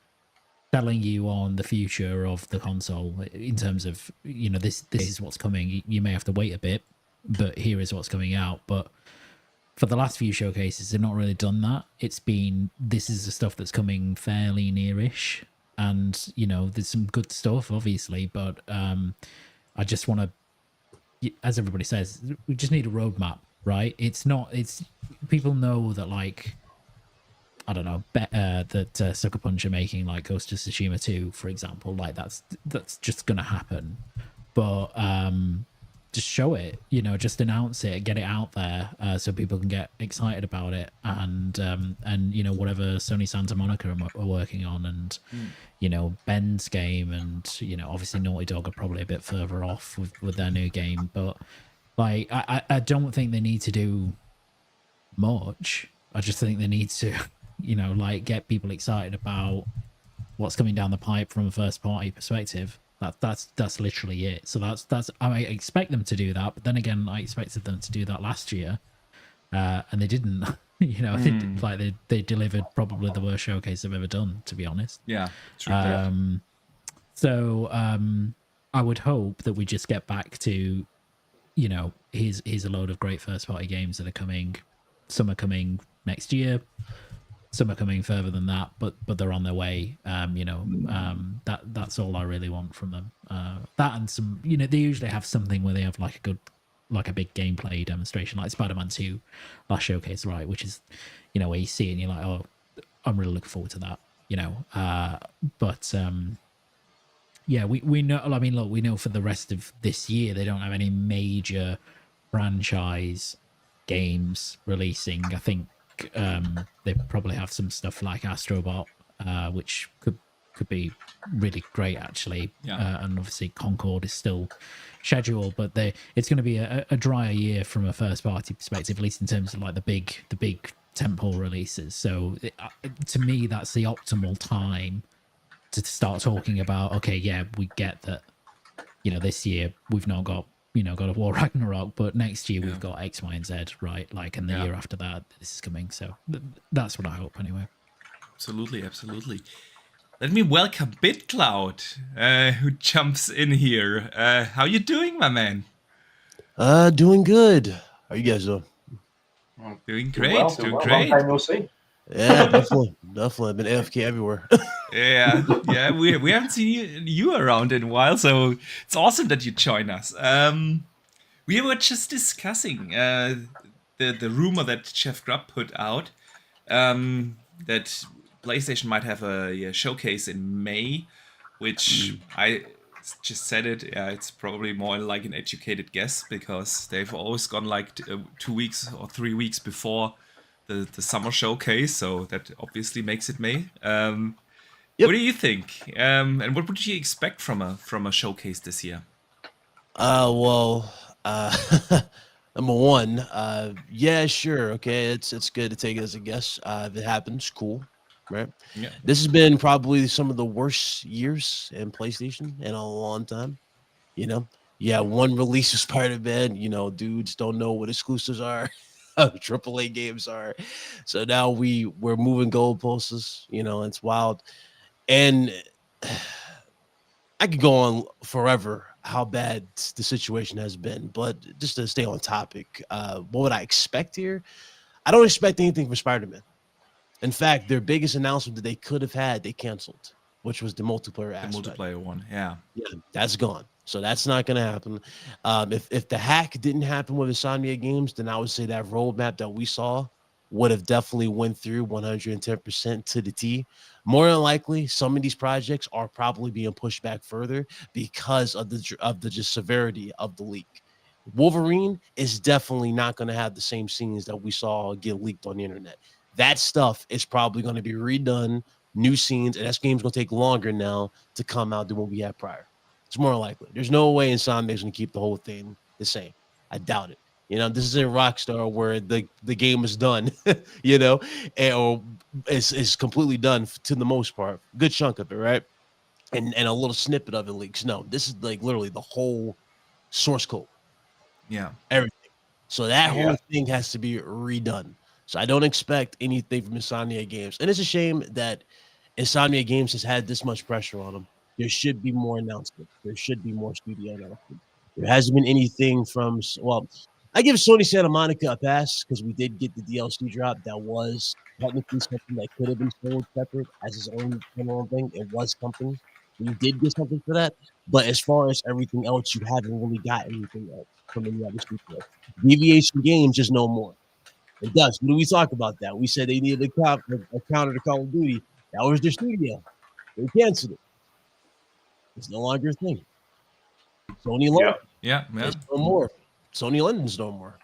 telling you on the future of the console, in terms of this is what's coming. You may have to wait a bit, but here is what's coming out. But for the last few showcases, they've not really done that. It's been, this is the stuff that's coming fairly nearish, and there's some good stuff, obviously, but I just want to, as everybody says, we just need a roadmap, right? It's people know that, like, I don't know, that Sucker Punch are making like Ghost of Tsushima 2, for example. Like that's just gonna happen. But just show it, just announce it, get it out there, so people can get excited about it, and whatever Sony Santa Monica are working on, and Ben's game, and obviously Naughty Dog are probably a bit further off with their new game, but like I don't think they need to do much. I just think they need to like get people excited about what's coming down the pipe from a first party perspective. That's literally it. So that's I expect them to do that, but then again, I expected them to do that last year, and they didn't. They delivered probably the worst showcase I've ever done, to be honest. Yeah, true. So I would hope that we just get back to, here's a load of great first party games that are coming. Some are coming next year. Some are coming further than that, but they're on their way. That's all I really want from them. That and some, they usually have something where they have like a big gameplay demonstration, like Spider-Man 2 last showcase, right? Which is, where you see it and you're like, oh, I'm really looking forward to that. Yeah, we know. I mean, look, we know for the rest of this year they don't have any major franchise games releasing. I think they probably have some stuff like Astrobot, which could be really great actually. Yeah. And obviously Concord is still scheduled, but it's going to be a drier year from a first party perspective, at least in terms of like the big tentpole releases. So to me, that's the optimal time to start talking about, okay, yeah, we get that, this year we've not got God of War Ragnarok, but next year we've got X, Y, and Z, right? Like, and the year after that, this is coming. So that's what I hope, anyway. Absolutely. Let me welcome BitCloud, who jumps in here. How you doing, my man? Doing good. How you guys doing? Doing great. Doing well. great. Long time no see. Yeah, definitely. I've been AFK everywhere. Yeah. We haven't seen you around in a while, so it's awesome that you join us. We were just discussing the rumor that Jeff Grubb put out, that PlayStation might have a showcase in May, which I just said it. It's probably more like an educated guess, because they've always gone like 2 weeks or 3 weeks before the summer showcase, so that obviously makes it May. What do you think? And what would you expect from a showcase this year? Well, number one, yeah, sure, okay, it's good to take it as a guess. If it happens, cool, right? Yeah. This has been probably some of the worst years in PlayStation in a long time. Yeah, one release of Spider-Man. Dudes don't know what exclusives are. AAA games are. So now we're moving goalposts. It's wild. And I could go on forever how bad the situation has been, but just to stay on topic, what would I expect here? I don't expect anything for Spider-Man. In fact, their biggest announcement that they could have had, they canceled, which was the multiplayer aspect. The multiplayer one, yeah, that's gone. So that's not going to happen. If the hack didn't happen with Insomnia Games, then I would say that roadmap that we saw would have definitely went through 110% to the T. More than likely, some of these projects are probably being pushed back further because of the just severity of the leak. Wolverine is definitely not going to have the same scenes that we saw get leaked on the internet. That stuff is probably going to be redone, new scenes, and that game's going to take longer now to come out than what we had prior. It's more likely. There's no way Insomniac's going to keep the whole thing the same. I doubt it. This isn't Rockstar where the game is done, or it's completely done to the most part. Good chunk of it, right? And a little snippet of it leaks. No, this is like literally the whole source code. Yeah. Everything. So that whole thing has to be redone. So I don't expect anything from Insomnia Games. And it's a shame that Insomnia Games has had this much pressure on them. There should be more announcements. There should be more studio announcements. There hasn't been anything from, well, I give Sony Santa Monica a pass because we did get the DLC drop that was technically something that could have been sold separate as its own standalone thing. It was something. You did get something for that. But as far as everything else, you haven't really gotten anything else from any other studio. Deviation Games is no more. And Dust, when we talk about that, we said they needed a counter to Call of Duty. That was their studio. They canceled it. It's no longer a thing. Sony London Yeah. is no more. Sony London's no more.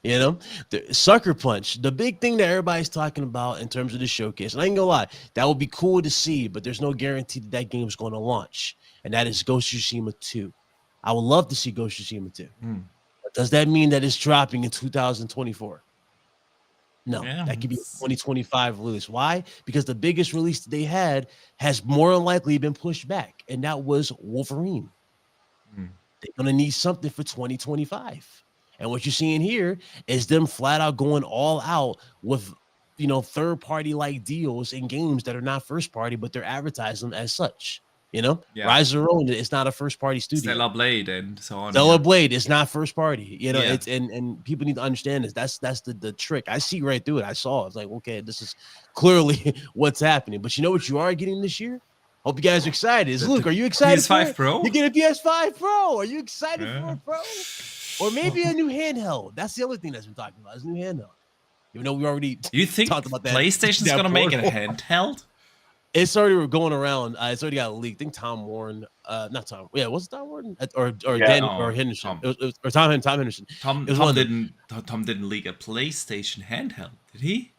You know, the Sucker Punch, the big thing that everybody's talking about in terms of the showcase, and I ain't gonna lie, that would be cool to see, but there's no guarantee that that game's going to launch, and that is Ghost of Tsushima 2. I would love to see Ghost of Tsushima 2. But does that mean that it's dropping in 2024? No, that could be a 2025 release. Why? Because the biggest release that they had has more than likely been pushed back, and that was Wolverine. They're going to need something for 2025. And what you're seeing here is them flat out going all out with, third party like deals and games that are not first party, but they're advertising them as such. Rise of Rome is not a first party studio. Stellar Blade and so on. Stellar Blade is not first party. It's and people need to understand this. That's the trick. I see right through it. I saw it. It's like, okay, this is clearly what's happening. But you know what you are getting this year? Hope you guys are excited. Luke, are you excited? PS5 Pro? You get a PS5 Pro. Are you excited for it, Pro? Or maybe a new handheld. That's the other thing that's been talking about is new handheld. Even though we already you think talked about that. PlayStation's going to make it a handheld? It's already going around. It's already got leaked. I think Tom Warren, not Tom. Yeah, was it Tom Warren or Henderson? It was, or Tom Henderson. Tom didn't leak a PlayStation handheld, did he?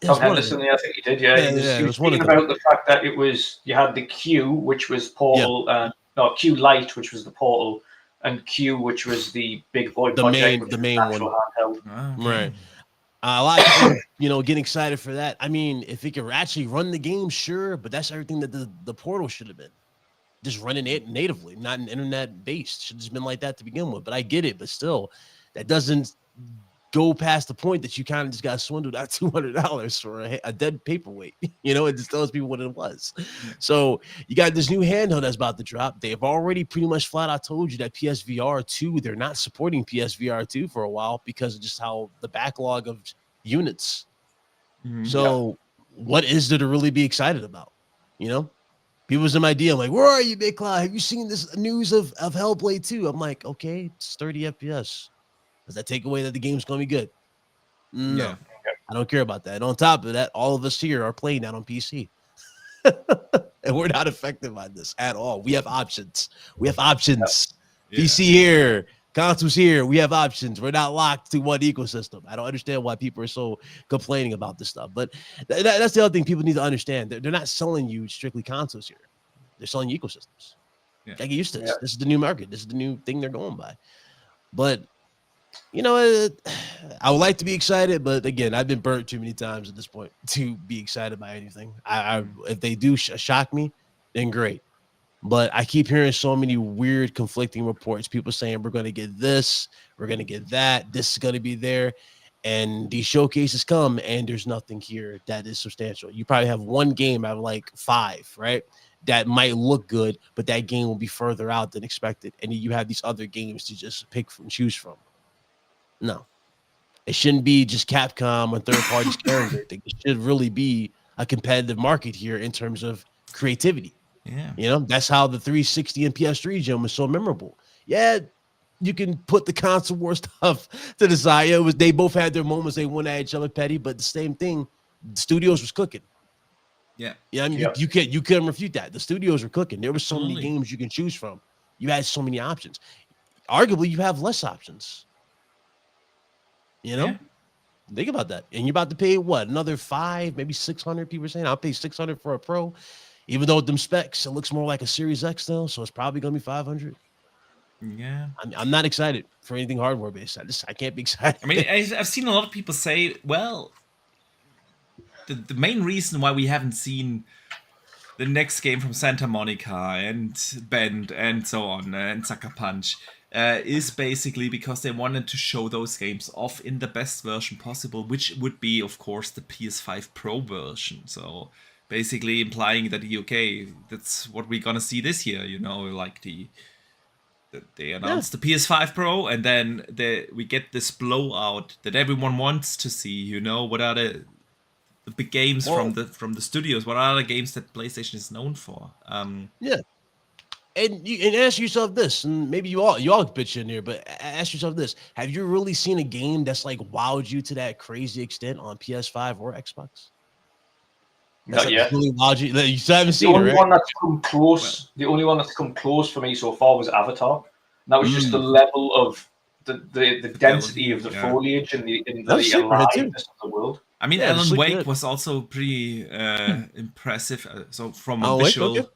Tom Henderson, I think he did. Yeah, he was speaking about the fact that you had the Q, which was Portal, Q Lite, which was the Portal, and Q, which was the big boy project, the main one. Handheld. Right. A lot of people, getting excited for that. I mean, if it could actually run the game, sure, but that's everything that the Portal should have been. Just running it natively, not an internet based. Should have just been like that to begin with. But I get it, but still, that doesn't go past the point that you kind of just got swindled out $200 for a dead paperweight. It just tells people what it was. So you got this new handheld that's about to drop. They've already pretty much flat out told you that PSVR 2, they're not supporting PSVR 2 for a while because of just how the backlog of units. So what is there to really be excited about? People's in my DM like, where are you, Big Cloud? Have you seen this news of Hellblade 2? I'm like, okay, it's 30 FPS. Does that take away that the game's going to be good? No, yeah. I don't care about that. And on top of that, all of us here are playing that on PC. And we're not affected by this at all. We have options. Yeah. PC here, consoles here. We have options. We're not locked to one ecosystem. I don't understand why people are so complaining about this stuff. But that's the other thing people need to understand. They're not selling you strictly consoles here. They're selling you ecosystems. Yeah. Get used to this. Yeah. This is the new market. This is the new thing they're going by. But I would like to be excited, but again, I've been burnt too many times at this point to be excited by anything. If they do shock me, then great. But I keep hearing so many weird conflicting reports. People saying we're going to get this, we're going to get that, this is going to be there. And these showcases come and there's nothing here that is substantial. You probably have one game out of like 5, right? That might look good, but that game will be further out than expected. And you have these other games to just pick from, choose from. No, it shouldn't be just Capcom or third parties carrying everything. It should really be a competitive market here in terms of creativity. Yeah. That's how the 360 and PS3 gem was so memorable. Yeah, you can put the console war stuff to the side. They both had their moments. They went at each other petty, but the same thing, the studios was cooking. Yeah. I mean, you couldn't refute that. The studios were cooking. There were so many games you can choose from. You had so many options. Arguably, you have less options. Think about that. And you're about to pay what? Another 5, maybe 600. People are saying I'll pay 600 for a Pro, even though with them specs, it looks more like a Series X though. So it's probably going to be 500. Yeah. I'm not excited for anything hardware based. I can't be excited. I mean, I've seen a lot of people say, well, the main reason why we haven't seen the next game from Santa Monica and Bend and so on and Sucker Punch is basically because they wanted to show those games off in the best version possible, which would be, of course, the PS5 Pro version. So basically implying that, okay, that's what we're gonna see this year, like the they announced the PS5 Pro, and then we get this blowout that everyone wants to see. You know, what are the big games from the studios? What are the games that PlayStation is known for? Yeah. And ask yourself this, and maybe you all bitch in here, but ask yourself this: have you really seen a game that's like wowed you to that crazy extent on PS5 or Xbox? Not yet. Really wowed you. You still haven't seen the only it, right? one that's come close. The only one that's come close for me so far was Avatar. And that was just the level of the density of the foliage and the aliveness of the world. I mean, Alan Wake was also pretty impressive. So from a visual,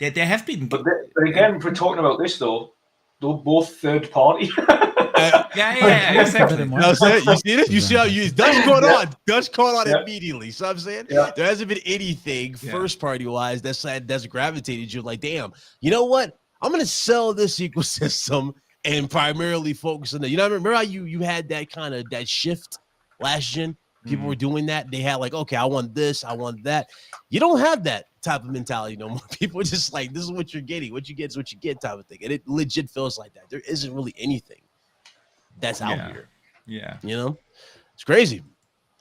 there have been. But again, if we're talking about this though, they're both third party. Yeah, exactly. No, you see this? You see how Dutch caught on. Dutch caught on immediately. So I'm saying there hasn't been anything first party wise that's gravitated you like, damn, you know what? I'm gonna sell this ecosystem and primarily focus on that. You know, remember how you had that kind of that shift last gen? People were doing that. They had like, okay, I want this, I want that. You don't have that type of mentality no more. People are just like, this is what you're getting. What you get is what you get type of thing. And it legit feels like that. There isn't really anything that's out here. Yeah. You know, it's crazy.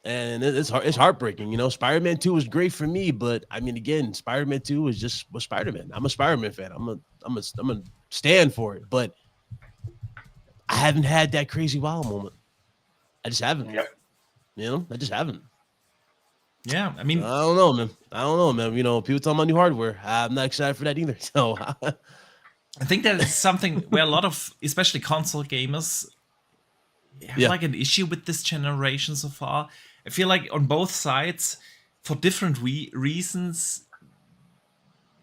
And it's heartbreaking. You know, Spider-Man 2 was great for me, but I mean, again, Spider-Man 2 was Spider-Man. I'm a Spider-Man fan. I'm a stand for it, but I haven't had that crazy wow moment. I just haven't. Yep. You know, I just haven't. Yeah, I mean, I don't know, man. You know, people talking about new hardware. I'm not excited for that either. So I think that is something where a lot of, especially console gamers, have like an issue with this generation so far. I feel like on both sides, for different reasons,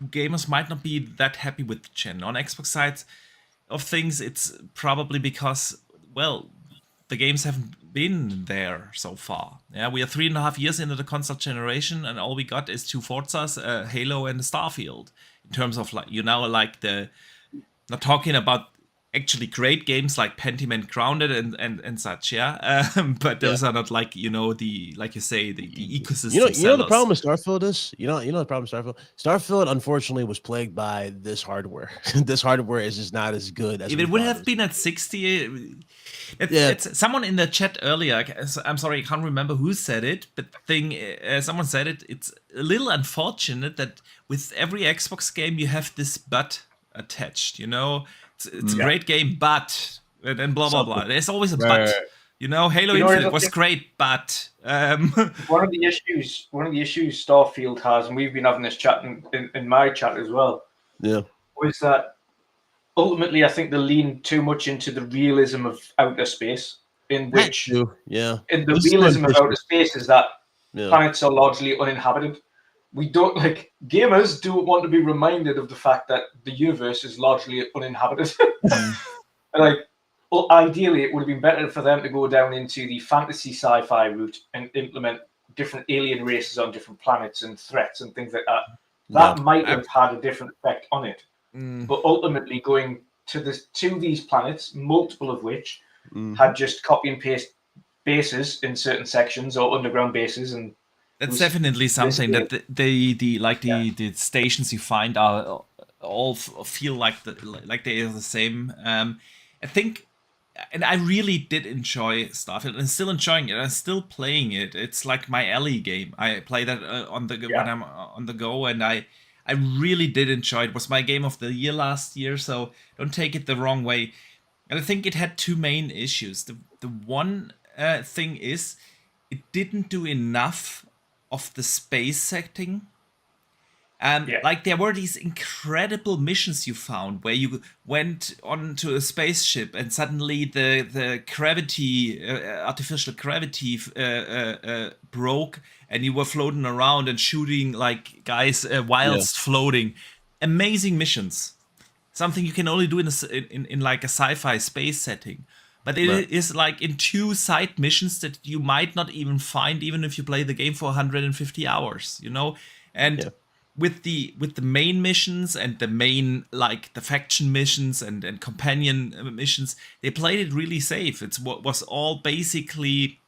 gamers might not be that happy with the gen. On Xbox side of things, it's probably because, well, the games haven't been there so far. Yeah, we are 3.5 years into the console generation, and all we got is 2 Forzas, Halo, and Starfield. In terms of like, like not talking about actually great games like Pentiment Grounded and such, but those are not like, like you say, the ecosystem. You know the problem with Starfield is, you know the problem with Starfield. Starfield unfortunately was plagued by this hardware. This hardware is just not as good as if it would have been at 60. It's someone in the chat earlier. I'm sorry, I can't remember who said it, but someone said it. It's a little unfortunate that with every Xbox game you have this but attached. You know. It's a great game, but and then blah blah blah. There's always a but. You know, Halo Infinite was great, but one of the issues Starfield has, and we've been having this chat in my chat as well. Yeah, was that ultimately I think they lean too much into the realism of outer space, in which in the realism of outer space is that planets are largely uninhabited. We don't gamers don't want to be reminded of the fact that the universe is largely uninhabited. Ideally, it would have been better for them to go down into the fantasy sci-fi route and implement different alien races on different planets and threats and things like that. That might have had a different effect on it. But ultimately, going to these planets, multiple of which had just copy and paste bases in certain sections or underground bases, and that's definitely something that the stations you find are all feel like they are the same. I think, and I really did enjoy Starfield, and I'm still enjoying it. I'm still playing it. It's like my alley game. I play that when I'm on the go, and I really did enjoy it. It was my game of the year last year, so don't take it the wrong way. And I think it had 2 main issues. The one thing is it didn't do enough of the space setting. There were these incredible missions you found where you went onto a spaceship and suddenly the gravity, artificial gravity broke, and you were floating around and shooting like guys whilst floating. Amazing missions. Something you can only do in like a sci-fi space setting. But it is like in 2 side missions that you might not even find, even if you play the game for 150 hours, you know? And with the main missions and the main, like the faction missions and companion missions, they played it really safe. It was all basically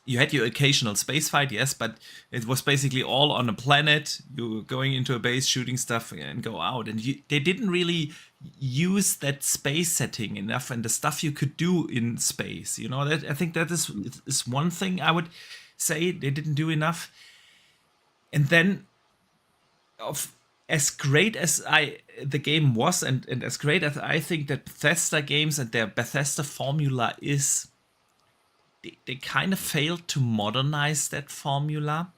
you had your occasional space fight, yes, but it was basically all on a planet. You going into a base, shooting stuff, and go out. And they didn't really use that space setting enough, and the stuff you could do in space. You know, that I think that is one thing I would say they didn't do enough. And then, as great as the game was, and as great as I think that Bethesda games and their Bethesda formula is, they kind of failed to modernize that formula.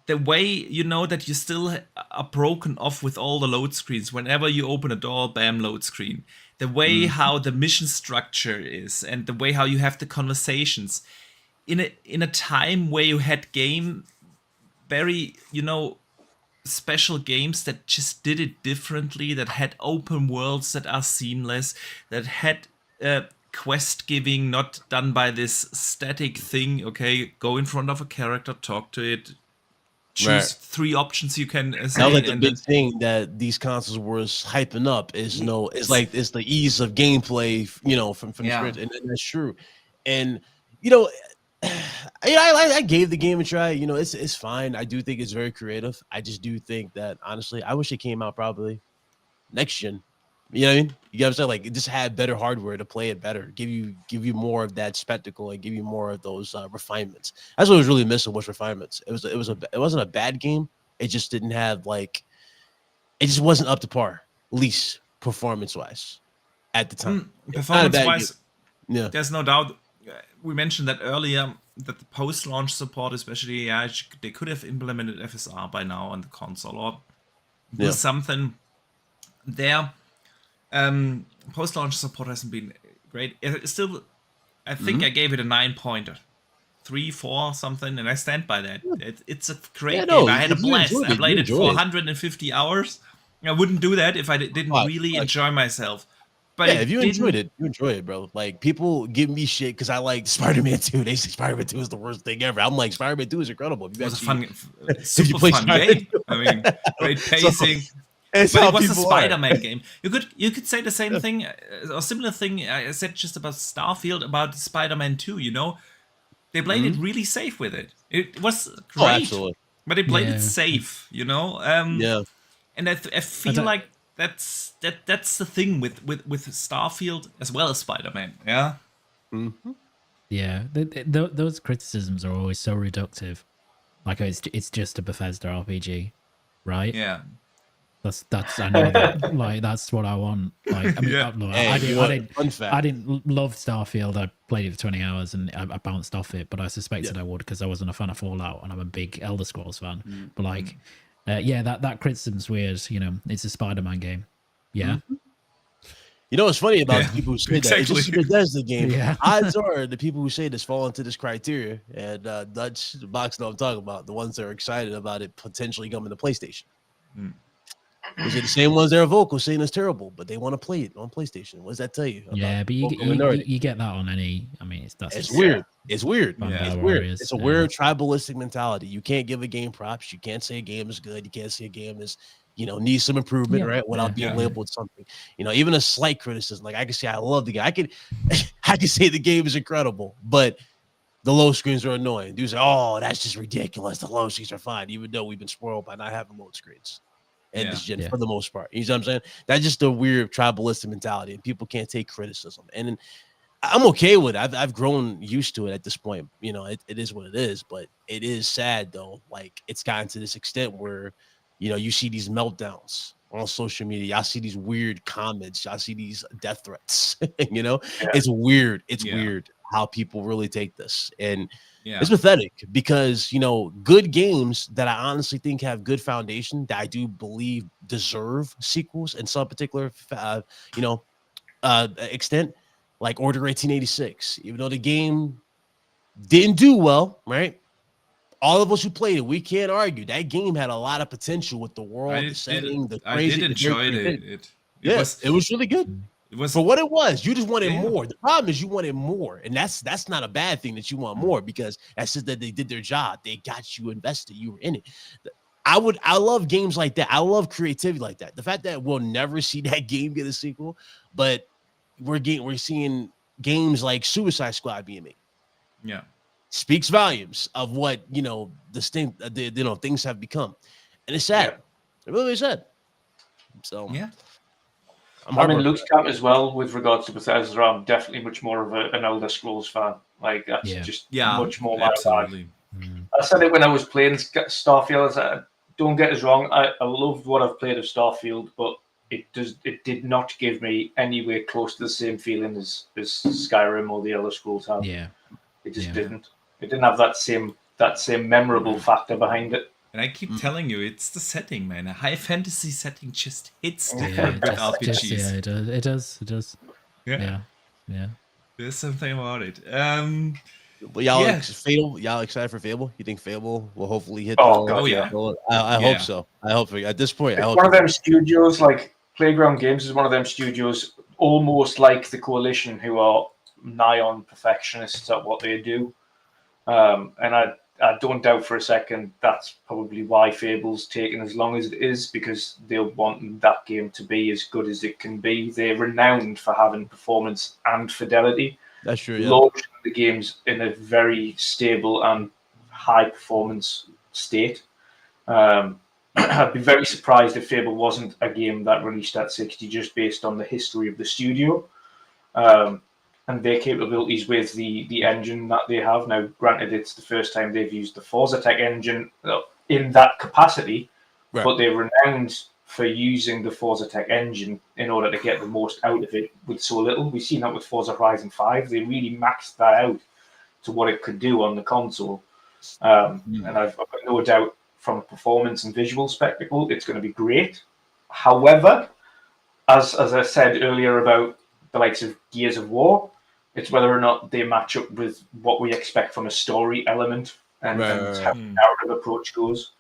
The way, you know, that you still are broken off with all the load screens. Whenever you open a door, bam, load screen. The way how the mission structure is, and the way how you have the conversations. In a time where you had very, you know, special games that just did it differently, that had open worlds that are seamless, that had quest giving not done by this static thing. Okay, go in front of a character, talk to it, choose 3 options you can say. Now, like the big thing that these consoles were hyping up is it's the ease of gameplay, you know, from scratch, and that's true. And you know, I gave the game a try. You know, it's fine. I do think it's very creative. I just do think that honestly, I wish it came out probably next gen. You know what I mean? You know what I'm saying? Like, it just had better hardware to play it better, give you more of that spectacle, and give you more of those refinements. That's what was really missing, was refinements. It wasn't a bad game. It just didn't have it just wasn't up to par, at least performance wise, at the time. Performance wise, yeah, there's no doubt. We mentioned that earlier, that the post-launch support, especially, they could have implemented FSR by now on the console, or do something there. Post-launch support hasn't been great. It's still, I think I gave it a 9.3, 4, something, and I stand by that. It's a great game. I had a blast. I played it for 150 hours. I wouldn't do that if I didn't really enjoy myself. But if you enjoyed it, you enjoy it, bro. Like, people give me shit because I like Spider-Man 2. They say Spider-Man 2 is the worst thing ever. I'm like, Spider-Man 2 is incredible. It was a super fun game. I mean, great pacing. But it was a Spider-Man game. You could say the same thing, or similar thing I said just about Starfield, about Spider-Man 2, you know? They played it really safe with it. It was great, but they played it safe, you know? And I feel like that's the thing with Starfield as well as Spider-Man, yeah? Yeah, those criticisms are always so reductive. Like, it's just a Bethesda RPG, right? Yeah. That's I know that, like, that's what I want. Like, I mean, I didn't love Starfield. I played it for 20 hours and I bounced off it, but I suspected I would, because I wasn't a fan of Fallout and I'm a big Elder Scrolls fan. But like, that criticism's weird. You know, it's a Spider-Man game. Yeah. You know what's funny about the people who say that? It's just a Bethesda game. Odds are the people who say this fall into this criteria, and Dutch, the box that I'm talking about, the ones that are excited about it potentially coming to PlayStation. Those are the same ones that are vocal saying it's terrible, but they want to play it on PlayStation. What does that tell you? Yeah, but you get that on any. I mean, it's weird. It's weird. It's weird. It's a weird tribalistic mentality. You can't give a game props. You can't say a game is good. You can't say a game is, you know, needs some improvement, right? Without being labeled something. You know, even a slight criticism. Like, I can say I love the game. I can say the game is incredible, but the low screens are annoying. Dudes say, "Oh, that's just ridiculous. The low screens are fine," even though we've been spoiled by not having load screens. And this gen, for the most part, you know what I'm saying? That's just a weird tribalistic mentality, and people can't take criticism. And I'm okay with it. I've grown used to it at this point. You know, it is what it is. But it is sad though. Like, it's gotten to this extent where, you know, you see these meltdowns on social media. I see these weird comments. I see these death threats. You know, it's weird. It's weird how people really take this, and it's pathetic, because, you know, good games that I honestly think have good foundation, that I do believe deserve sequels in some particular extent, like Order 1886. Even though the game didn't do well, right? All of us who played it, we can't argue that game had a lot of potential with the world, the setting, the crazy. I did enjoy it. It was really good. It was for what it was. You just wanted more. The problem is you wanted more, and that's not a bad thing that you want more, because that's just that they did their job. They got you invested. You were in it. I love games like that. I love creativity like that. The fact that we'll never see that game get a sequel, but we're seeing games like Suicide Squad being made. Yeah. speaks volumes of what things have become, and it's sad. It really is sad. So Yeah. I'm in Luke's camp as well with regards to Bethesda. I'm definitely much more of an Elder Scrolls fan. Like that's just much more my absolutely. vibe. I said it when I was playing Starfield. I said, don't get us wrong. I loved what I've played of Starfield, but it did not give me anywhere close to the same feeling as Skyrim or the Elder Scrolls have. Yeah, it just didn't. It didn't have that same memorable factor behind it. And I keep telling you, it's the setting, man. A high fantasy setting just hits different with RPGs. It does. Yeah. There's something about it. Y'all excited for Fable? You think Fable will hopefully hit? Yeah. I hope so. I hope at this point. It's one of them studios, like Playground Games, is one of them studios, almost like the Coalition, who are nigh on perfectionists at what they do. And I don't doubt for a second that's probably why Fable's taken as long as it is, because they want that game to be as good as it can be. They're renowned for having performance and fidelity. That's true. Yeah. Launching the games in a very stable and high performance state. I'd be very surprised if Fable wasn't a game that released at 60, just based on the history of the studio. And their capabilities with the engine that they have. Now, granted, it's the first time they've used the Forza Tech engine in that capacity, but they're renowned for using the Forza Tech engine in order to get the most out of it with so little. We've seen that with Forza Horizon 5. They really maxed that out to what it could do on the console. And I've got no doubt from a performance and visual spectacle, it's going to be great. However, as I said earlier about the likes of Gears of War, it's whether or not they match up with what we expect from a story element and how the narrative approach goes.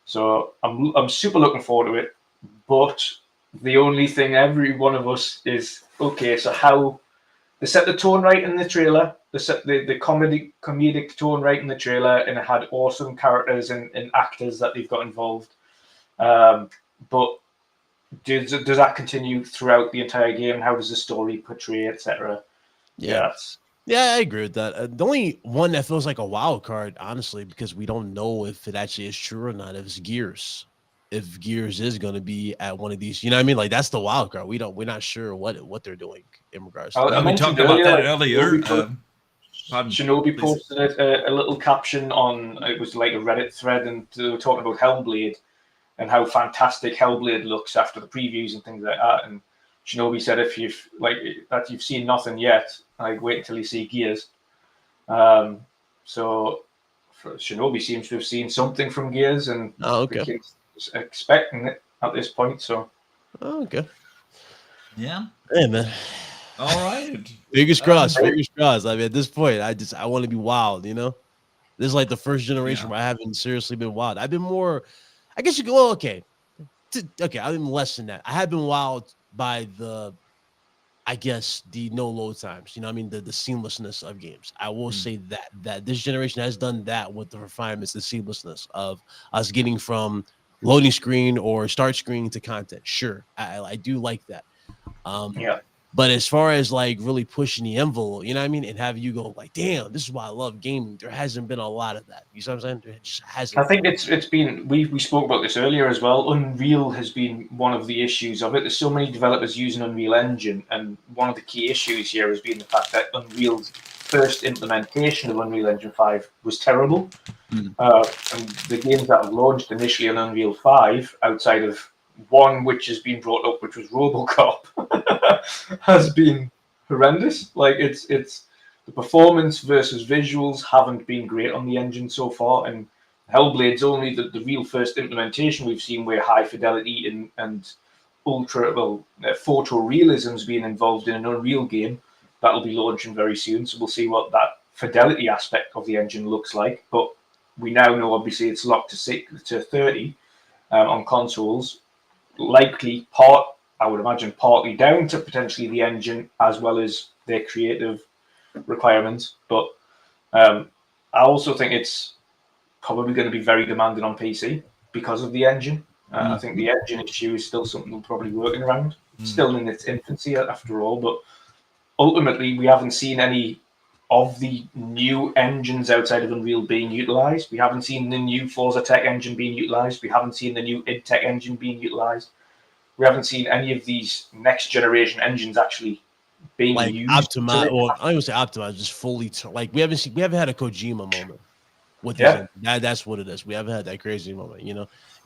So I'm super looking forward to it. But the only thing every one of us is, okay, so how they set the tone right in the trailer, they set the comedic tone right in the trailer, and it had awesome characters and actors that they've got involved. But does that continue throughout the entire game? How does the story portray, etc.? Yeah, I agree with that. The only one that feels like a wild card, honestly, because we don't know if it actually is true or not, is Gears. If Gears is going to be at one of these, you know what I mean? Like, that's the wild card. We're not sure what they're doing in regards to that. We talked about that earlier. Shinobi posted a little caption on, it was like a Reddit thread, and they were talking about Hellblade and how fantastic Hellblade looks after the previews and things like that. And Shinobi said, if you've seen nothing yet, like, wait until you see Gears. So Shinobi seems to have seen something from Gears, and expecting it at this point. So yeah, hey man, all right, fingers crossed. I mean, at this point, I want to be wild. You know, this is like the first generation where I haven't seriously been wild. I've been more, I guess you go, well, okay, I've been less than that. I have been wild by the no load times, you know what I mean? The seamlessness of games. I will say that this generation has done that with the refinements, the seamlessness of us getting from loading screen or start screen to content. Sure, I do like that. But as far as like really pushing the envelope, you know what I mean? And have you go like, damn, this is why I love gaming. There hasn't been a lot of that. You see what I'm saying? There just hasn't. I think it's been, we spoke about this earlier as well. Unreal has been one of the issues of it. There's so many developers using Unreal Engine, and one of the key issues here has been the fact that Unreal's first implementation of Unreal Engine 5 was terrible. And the games that have launched initially on Unreal 5, outside of one which has been brought up, which was RoboCop, has been horrendous. Like, it's the performance versus visuals haven't been great on the engine so far, and Hellblade's only the real first implementation we've seen where high fidelity and photorealism's being involved in an Unreal game. That'll be launching very soon, so we'll see what that fidelity aspect of the engine looks like. But we now know, obviously, it's locked to 30 on consoles. Likely I would imagine partly down to potentially the engine as well as their creative requirements. But I also think it's probably going to be very demanding on PC because of the engine. I think the engine issue is still something we're probably working around. Still in its infancy after all, but ultimately we haven't seen any of the new engines outside of Unreal being utilized. We haven't seen the new Forza Tech engine being utilized. We haven't seen the new id Tech engine being utilized. We haven't seen any of these next generation engines actually being like used. optimized, or I don't even say optimized, just fully like we haven't had a Kojima moment with Yeah. that's what it is. We haven't had that crazy moment.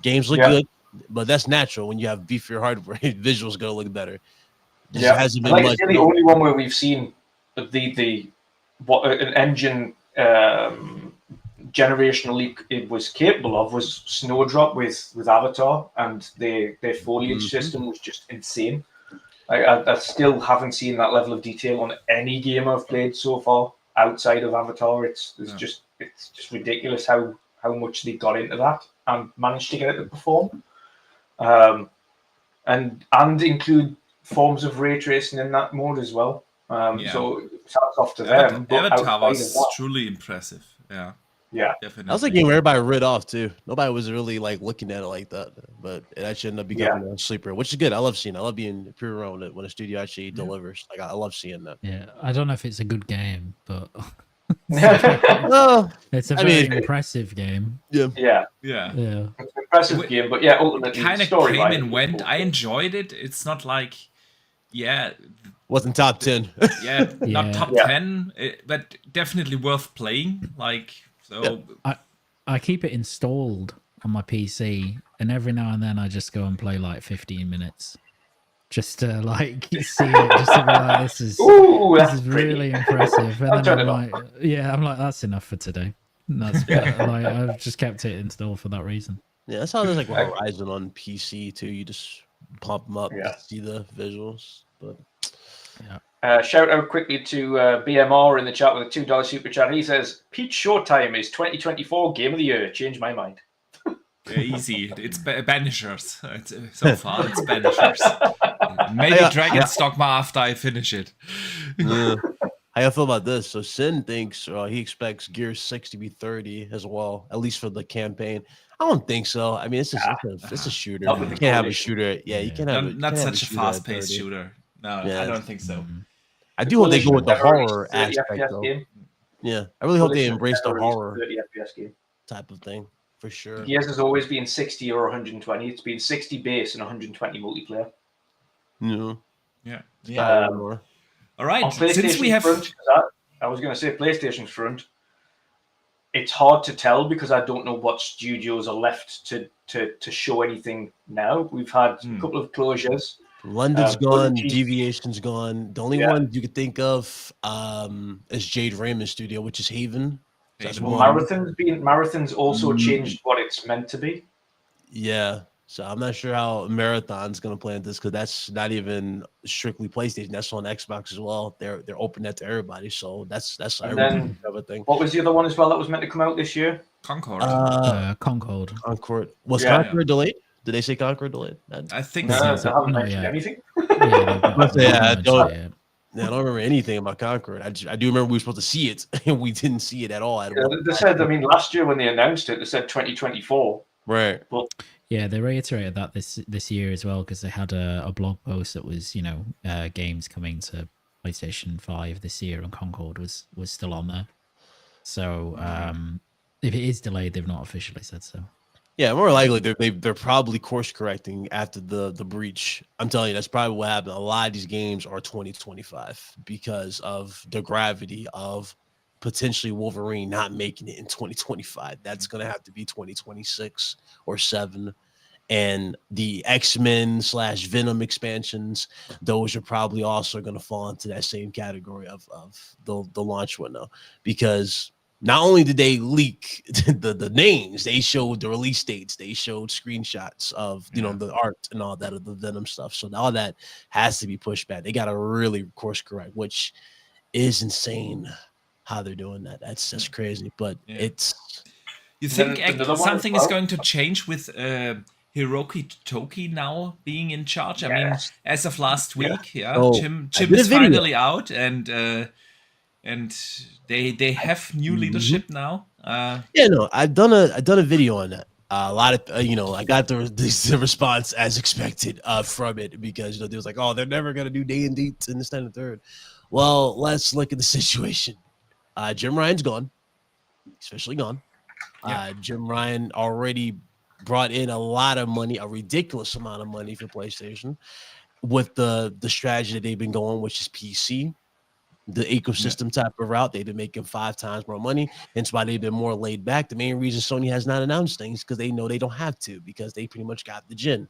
Games look Yeah. good, but that's natural when you have beefier hardware. Visuals gonna look better. Just Yeah, hasn't been like much. the only one where we've seen the what an engine generational leap it was capable of was Snowdrop with Avatar, and their foliage system was just insane. I still haven't seen that level of detail on any game I've played so far outside of Avatar. It's just ridiculous how much they got into that and managed to get it to perform, and include forms of ray tracing in that mode as well. So hats off to them. But Avatar outside of was that, truly impressive. Yeah, yeah, definitely. That was a game where everybody read off too. Nobody was really like looking at it like that, but it actually ended up becoming a sleeper, which is good. I love being pure on it when a studio actually delivers. Like I love seeing that. Yeah, I don't know if it's a good game, but Well, it's a very impressive game. yeah. Yeah, It's an impressive game, but yeah, ultimately, kind of story came and went. I enjoyed it. It's not like, wasn't top 10. Not top 10, but definitely worth playing. Like, so I keep it installed on my PC, and every now and then I just go and play like 15 minutes. Just to like see it, just to be like, this is really impressive. And then I'm like, that's enough for today. And that's like I've just kept it installed for that reason. Yeah, that's how there's like Horizon on PC too. You just pump them up to see the visuals. But shout out quickly to BMR in the chat with a $2 super chat. He says, Peach Showtime is 2024 Game of the Year. Change my mind. Easy. It's Banishers. So far, it's Banishers. Maybe Dragon's Dogma after I finish it. How you feel about this? So Sin thinks he expects Gears 6 to be 30 as well, at least for the campaign. I don't think so. I mean, it's a shooter. You can't have a shooter. Yeah, you can't have not such a fast-paced shooter. No, I don't think so. I do hope they go with the horror aspect though. Yeah, I really hope they embrace the horror 30 FPS game type of thing for sure. Gears has always been 60 or 120. It's been 60 base and 120 multiplayer. Yeah. All right. Since we have, I was going to say PlayStation's front. It's hard to tell because I don't know what studios are left to show anything now. We've had a couple of closures. London's gone, Deviation's gone. The only one you could think of is Jade Raymond's studio, which is Haven. Marathon's also changed what it's meant to be. Yeah. So I'm not sure how Marathon's going to play into this because that's not even strictly PlayStation. That's on Xbox as well. They're open that to everybody. So that's everything. What was the other one as well that was meant to come out this year? Concord. Concord. Was Concord delayed? Did they say Concord delayed? I think so. so. I haven't mentioned anything. I don't remember anything about Concord. I do remember we were supposed to see it, and we didn't see it at all. They said, last year when they announced it, they said 2024. Right. But yeah, they reiterated that this year as well because they had a blog post that was games coming to PlayStation 5 this year, and Concord was still on there. So if it is delayed, they've not officially said so. Yeah, more likely they're probably course correcting after the breach. I'm telling you, that's probably what happened. A lot of these games are 2025 because of the gravity of potentially Wolverine not making it in 2025. That's gonna have to be 2026 or 7. And the X-Men / Venom expansions, those are probably also gonna fall into that same category of the launch window because not only did they leak the names, they showed the release dates, they showed screenshots of the art and all that of the Venom stuff. So all that has to be pushed back. They got to really course correct, which is insane how they're doing that. That's crazy, but it's. You think something is going to change with Hiroki Toki now being in charge? I mean, as of last week, Jim is finally out and they have new leadership now. I've done a video on that. A lot of I got the response as expected from it because they was like, oh, they're never gonna do day and dates and this, that, and the third. Well, let's look at the situation. Jim Ryan's gone. He's officially gone. Yeah. Jim Ryan already brought in a lot of money, a ridiculous amount of money for PlayStation with the strategy that they've been going, which is PC, the ecosystem type of route. They've been making 5 times more money. Hence why they've been more laid back. The main reason Sony has not announced things because they know they don't have to, because they pretty much got the gin.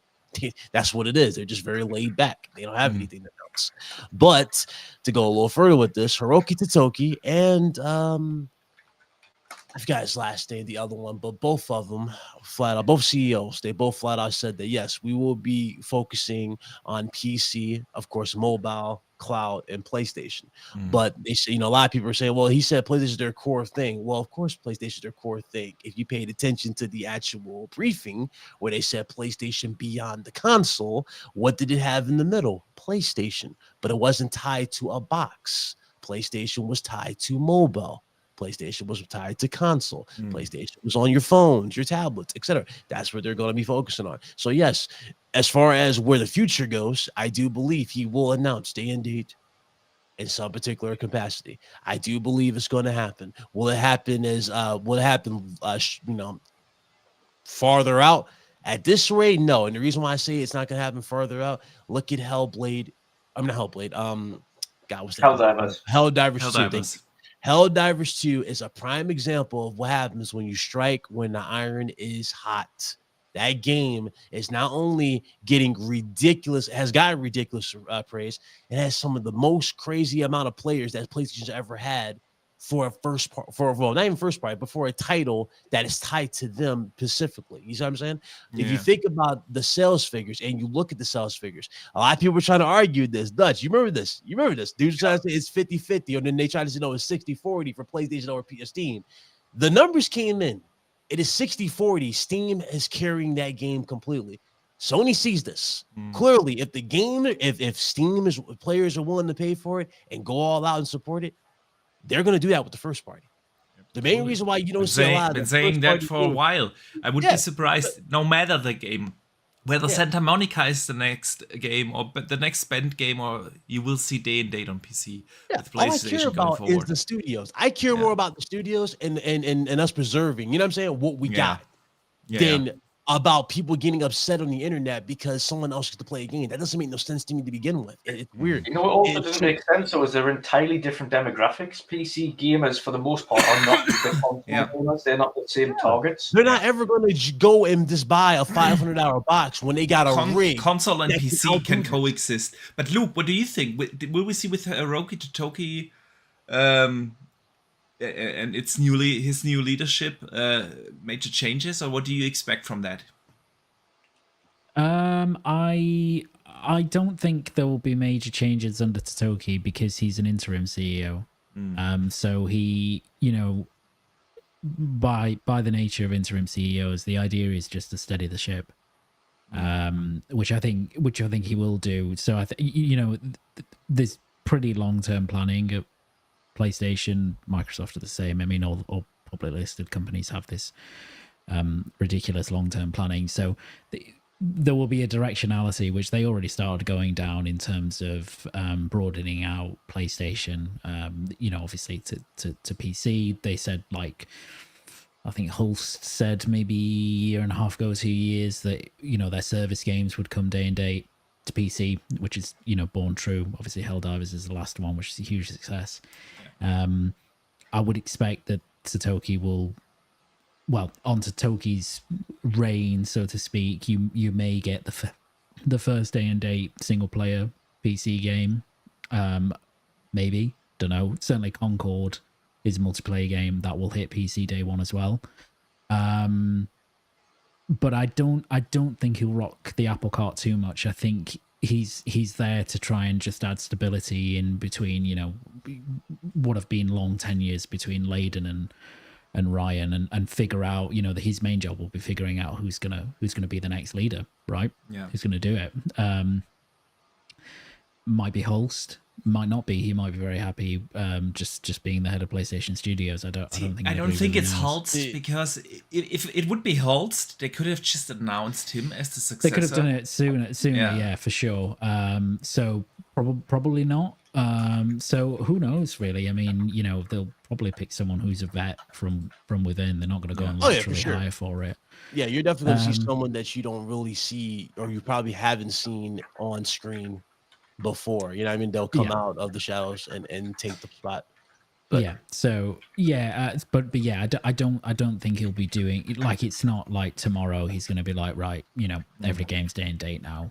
That's what it is. They're just very laid back. They don't have anything to announce. But to go a little further with this, Hiroki Totoki and I forgot his last name, the other one, but both of them flat out, both CEOs, they both flat out said that yes, we will be focusing on PC, of course, mobile, cloud, and PlayStation. But they say, a lot of people are saying, well, he said PlayStation is their core thing. Well, of course, PlayStation is their core thing. If you paid attention to the actual briefing where they said PlayStation beyond the console, what did it have in the middle? PlayStation, but it wasn't tied to a box. PlayStation was tied to mobile. PlayStation was tied to console. PlayStation was on your phones, your tablets, etc. That's what they're going to be focusing on. So yes, as far as where the future goes, I do believe he will announce day and date in some particular capacity. I do believe it's going to happen. Will it happen farther out? At this rate, no. And the reason why I say it's not going to happen farther out, look at Hellblade. I'm not Hellblade. God, what's that? Helldivers. Helldivers 2. Helldivers 2 is a prime example of what happens when you strike when the iron is hot. That game is not only getting ridiculous, has gotten ridiculous praise, it has some of the most crazy amount of players that PlayStation's ever had for a first part, not even first party, but for a title that is tied to them specifically. You see what I'm saying? Yeah. If you think about the sales figures and you look at the sales figures, a lot of people were trying to argue this. Dutch, you remember this? Dudes trying to say it's 50-50, or then they try to say no, it's 60-40 for PlayStation over Steam. The numbers came in. It is 60-40. Steam is carrying that game completely. Sony sees this clearly. If the game, if Steam is players are willing to pay for it and go all out and support it, they're going to do that with the first party. The main reason why you don't see a lot of been saying that for a while. I would be surprised, no matter the game, whether Santa Monica is the next game or the next spent game, or you will see day and date on PC. With PlayStation all I care about is the studios. I care more about the studios and us preserving, you know what I'm saying, what we got, than about people getting upset on the internet because someone else gets to play a game. That doesn't make no sense to me to begin with. It's weird. You know what also doesn't make sense? So is there entirely different demographics? PC gamers, for the most part, are not the console gamers. They're not the same targets. They're not ever going to go and just buy a $500 box when they got a rig. Console and PC can coexist. But Luke, what do you think? Will we see with Hiroki Totoki and his new leadership major changes, or what do you expect from that? I don't think there will be major changes under Totoki because he's an interim CEO. So he, by the nature of interim CEOs, the idea is just to steady the ship, which I think he will do. So I think there's pretty long-term planning at PlayStation. Microsoft are the same. I mean, all publicly listed companies have this ridiculous long-term planning. So there will be a directionality, which they already started going down in terms of broadening out PlayStation, obviously to PC. They said, I think Hulst said maybe a year and a half ago, 2 years, that, their service games would come day and date to PC, which is, born true. Obviously, Helldivers is the last one, which is a huge success. I would expect that Totoki will, on Totoki's reign, so to speak, you may get the first day and date single player PC game. Maybe, don't know. Certainly, Concord is a multiplayer game that will hit PC day one as well. But I don't think he'll rock the apple cart too much. I think he's there to try and just add stability in between, what have been long tenures between Layden and Ryan, and figure out, that his main job will be figuring out who's gonna be the next leader, right? Yeah. Who's gonna do it. Might be Holst, might not be. He might be very happy just being the head of PlayStation Studios. I don't think it's Holst, because if it would be Holst, they could have just announced him as the successor. They could have done it sooner, yeah, for sure. So probably not. So who knows, really? I mean, they'll probably pick someone who's a vet from within. They're not going to go and Oh, yeah, for laterally sure. hire for it. Yeah, you're definitely going to see Um, someone that you don't really see, or you probably haven't seen on screen before. You know what I mean? They'll come Yeah. out of the shadows and take the spot. But yeah. So yeah, but yeah, I don't think he'll be doing like, it's not like tomorrow he's going to be like, right, every game's day and date now.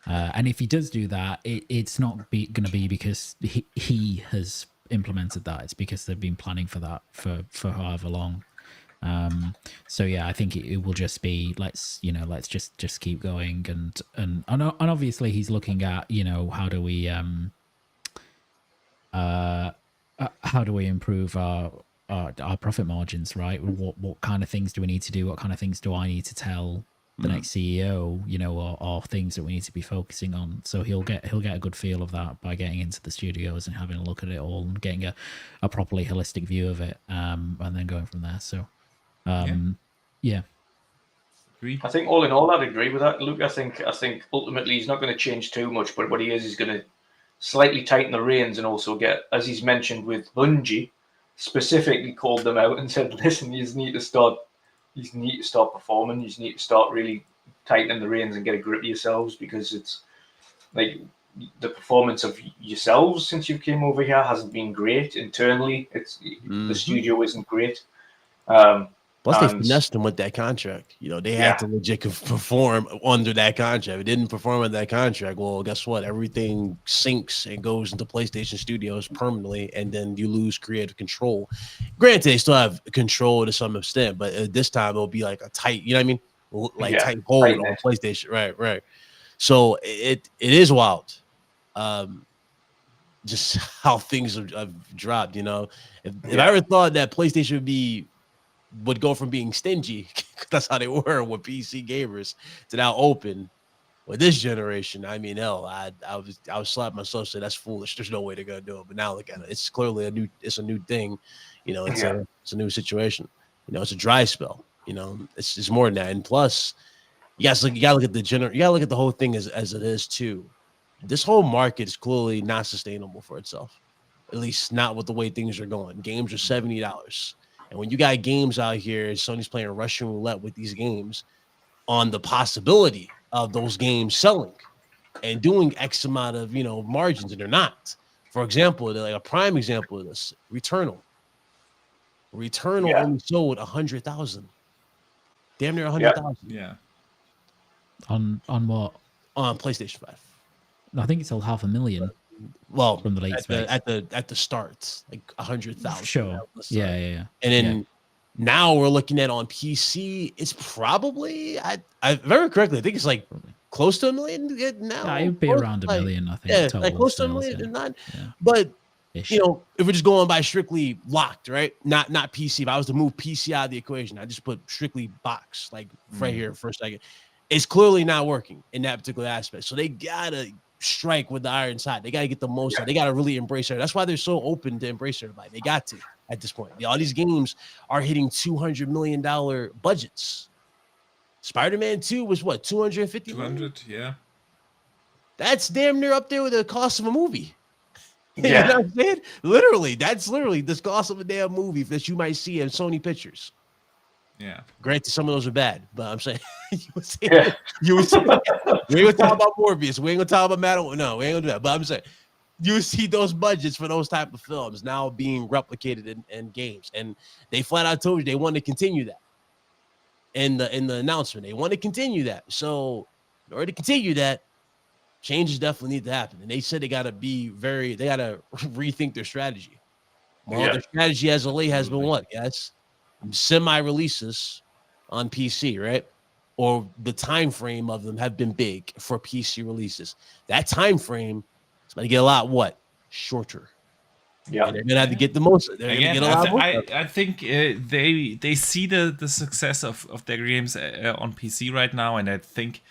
And if he does do that, it's not going to be because he has implemented that. It's because they've been planning for that for however long. So yeah, I think it will just be, let's just keep going, and obviously he's looking at, how do we improve our profit margins, right? What kind of things do we need to do? What kind of things do I need to tell the next CEO, or things that we need to be focusing on? So he'll get a good feel of that by getting into the studios and having a look at it all and getting a properly holistic view of it, and then going from there. So yeah. Agree. I think all in all, I'd agree with that, Luke. I think ultimately he's not going to change too much, but what he is going to slightly tighten the reins and also get, as he's mentioned with Bungie, specifically called them out and said, "Listen, you need to start performing. You need to start really tightening the reins and get a grip of yourselves, because it's like the performance of yourselves since you came over here hasn't been great internally. It's the studio isn't great." Plus, they finessed him with that contract. They had to legit perform under that contract. If it didn't perform under that contract, well, guess what? Everything sinks and goes into PlayStation Studios permanently, and then you lose creative control. Granted, they still have control to some extent, but this time it'll be like a tight, you know what I mean? Tight hold on PlayStation. Right. So it is wild. Just how things have dropped, If I ever thought that PlayStation would go from being stingy, that's how they were with PC gamers, to now open with this generation. I mean, hell, I was slap myself, say that's foolish. There's no way they're gonna do it. But now look at it. It's clearly a new thing. It's a new situation. It's a dry spell. It's more than that. And plus, you gotta look at the whole thing as it is too. This whole market is clearly not sustainable for itself. At least not with the way things are going. Games are $70. And when you got games out here, Sony's playing Russian roulette with these games on the possibility of those games selling and doing X amount of, margins, and they're not. For example, like a prime example of this, Returnal. Only sold 100,000. Damn near 100,000. Yeah. On what? On PlayStation 5. I think it sold 500,000. Well, from the late at the start, like 100,000. Sure. Yeah. And then now we're looking at on PC. It's probably I very correctly. I think it's like close to 1 million now. Yeah, it'd be around 1 million. I think. Yeah, like close to 1 million. Not, but if we're just going by strictly locked, right? Not PC. If I was to move PC out of the equation, I just put strictly box, like right here for a second. It's clearly not working in that particular aspect. So they gotta strike with the iron side. They gotta get the most out. They gotta really embrace it. That's why they're so open to embrace everybody. They got to at this point. All these games are hitting $200 million budgets. Spider-Man 2 was what, 250 million? 200, yeah. That's damn near up there with the cost of a movie. Yeah. You know what I'm saying? Literally, that's literally the cost of a damn movie that you might see in Sony Pictures. Yeah. Granted, some of those are bad, but I'm saying we ain't gonna talk about Morbius. We ain't gonna talk about Metal. No, we ain't gonna do that. But I'm saying you see those budgets for those type of films now being replicated in games, and they flat out told you they want to continue that. In the announcement, they want to continue that. So in order to continue that, changes definitely need to happen. And they said they gotta rethink their strategy. Well, their strategy as of late has been what, guys? Semi-releases on PC, right? Or the time frame of them have been big for PC releases. That time frame is going to get a lot shorter. Yeah, and they're going to have to get the most. They're going to get a lot more. I think they see the success of their games on PC right now, and I think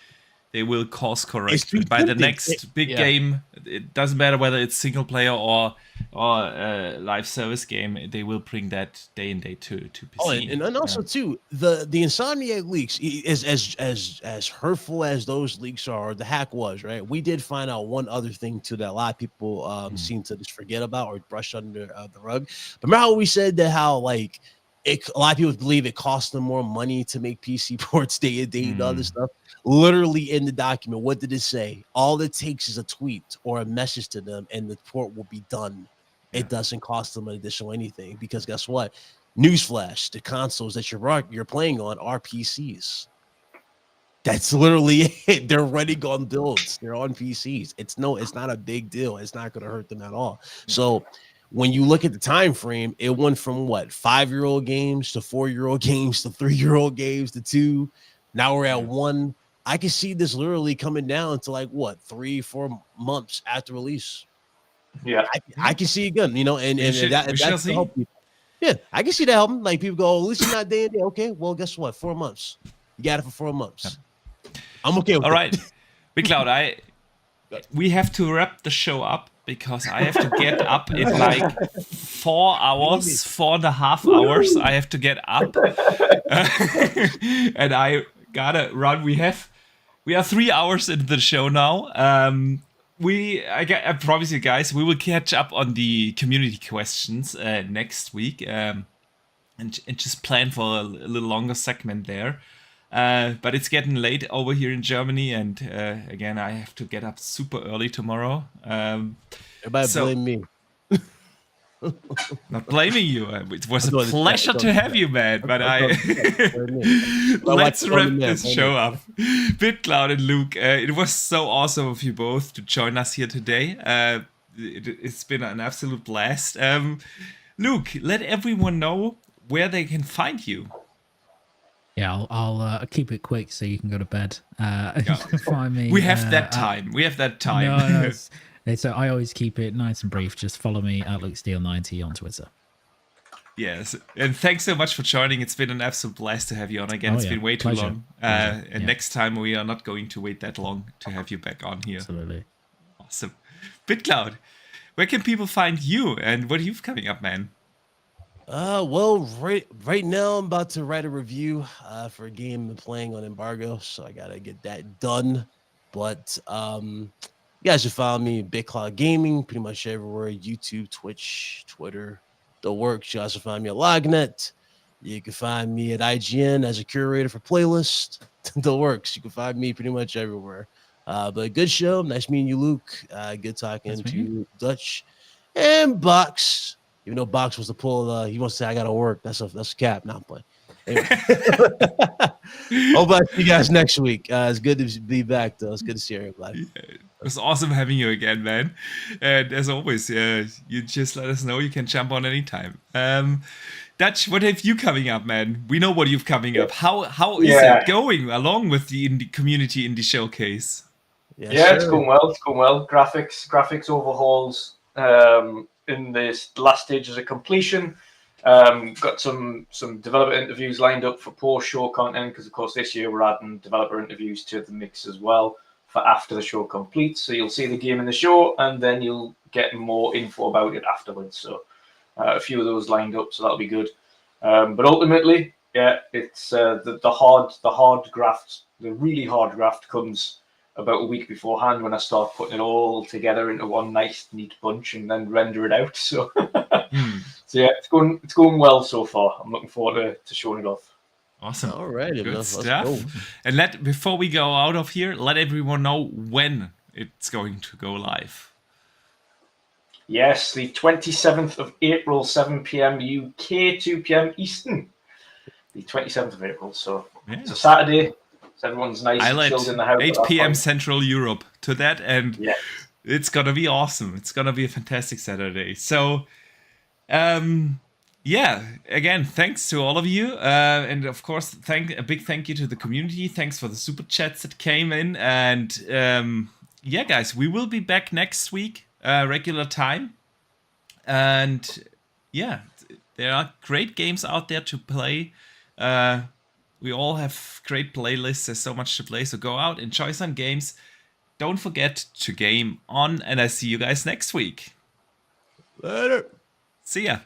they will course correct. It's too And by the tempting. next big Yeah. game, it doesn't matter whether it's single player or live service game, they will bring that day and day to PC. Oh, and also too, the Insomniac leaks, as hurtful as those leaks are, or the hack was, right? We did find out one other thing too that a lot of people seem to just forget about or brush under the rug. But remember how we said that how like a lot of people believe it costs them more money to make PC ports day to day and other stuff. Literally in the document, what did it say? All it takes is a tweet or a message to them, and the port will be done. Yeah. It doesn't cost them an additional anything because guess what? Newsflash: the consoles that you're playing on are PCs. That's literally it. They're running on builds. They're on PCs. It's not a big deal. It's not going to hurt them at all. So when you look at the time frame, it went from what 5-year-old games to 4-year-old games to 3-year-old games to 2. Now we're at 1. I can see this literally coming down to like what 3-4 months after release. Yeah, I can see it good, and that's see. to help people. Yeah, I can see that helping. Like people go, at least it's not day and day. Okay, well, guess what? 4 months. You got it for 4 months. I'm okay with All that. right, Big Cloud, we have to wrap the show up because I have to get up in like 4 hours, 4.5 hours. I have to get up, and I gotta run. We are 3 hours into the show now. I promise you guys, we will catch up on the community questions next week, and just plan for a little longer segment there. But it's getting late over here in Germany, and again, I have to get up super early tomorrow. Everybody blame me. Not blaming you. It was a pleasure to have you, man. But let's wrap this show up. BitCloud and Luke, it was so awesome of you both to join us here today. It's been an absolute blast. Luke, let everyone know where they can find you. Yeah, I'll keep it quick so you can go to bed. You can find me. We have that time. No, so I always keep it nice and brief. Just follow me at LukeSteele90 on Twitter. Yes, and thanks so much for joining. It's been an absolute blast to have you on again. It's been way too long. And next time we are not going to wait that long to have you back on here. Absolutely. Awesome. BitCloud, where can people find you and what are you coming up, man? Well, right now I'm about to write a review for a game I'm playing on embargo, so I gotta get that done. But you guys should follow me BitCloud Gaming pretty much everywhere: YouTube, Twitch, Twitter, the works. You also find me at Lognet. You can find me at IGN as a curator for playlist. The works. You can find me pretty much everywhere. But good show. Nice meeting you, Luke. Good talking to you, Dutch and Box. Even though Box was to pull, he wants to say I gotta work. That's a cap. Not playing. Anyway. Hope I see you guys next week. It's good to be back, though. It's good to see everybody. Yeah, it was awesome having you again, man. And as always, you just let us know. You can jump on anytime. Dutch, what have you coming up, man? We know what you've coming up. How is it going along with the indie community indie showcase? It's going well. It's going well. Graphics overhauls in the last stages of completion. Got some developer interviews lined up for post-show content because, of course, this year we're adding developer interviews to the mix as well for after the show completes. So you'll see the game in the show, and then you'll get more info about it afterwards. So a few of those lined up, so that'll be good. But ultimately, it's the hard graft, the really hard graft comes about a week beforehand when I start putting it all together into one nice, neat bunch and then render it out. So, so yeah, it's going well so far. I'm looking forward to showing it off. Awesome. All right, good stuff. And before we go out of here, let everyone know when it's going to go live. Yes, the 27th of April, 7 p.m. UK, 2 p.m. Eastern. The 27th of April. So it's a Saturday. So everyone's nice and chilled in the house. 8 p.m. Central Europe to that, and it's gonna be awesome. It's gonna be a fantastic Saturday. So, again, thanks to all of you, and of course, a big thank you to the community. Thanks for the super chats that came in, and guys, we will be back next week, regular time, and there are great games out there to play. We all have great playlists. There's so much to play. So go out, enjoy some games. Don't forget to game on, and I see you guys next week. Later. See ya.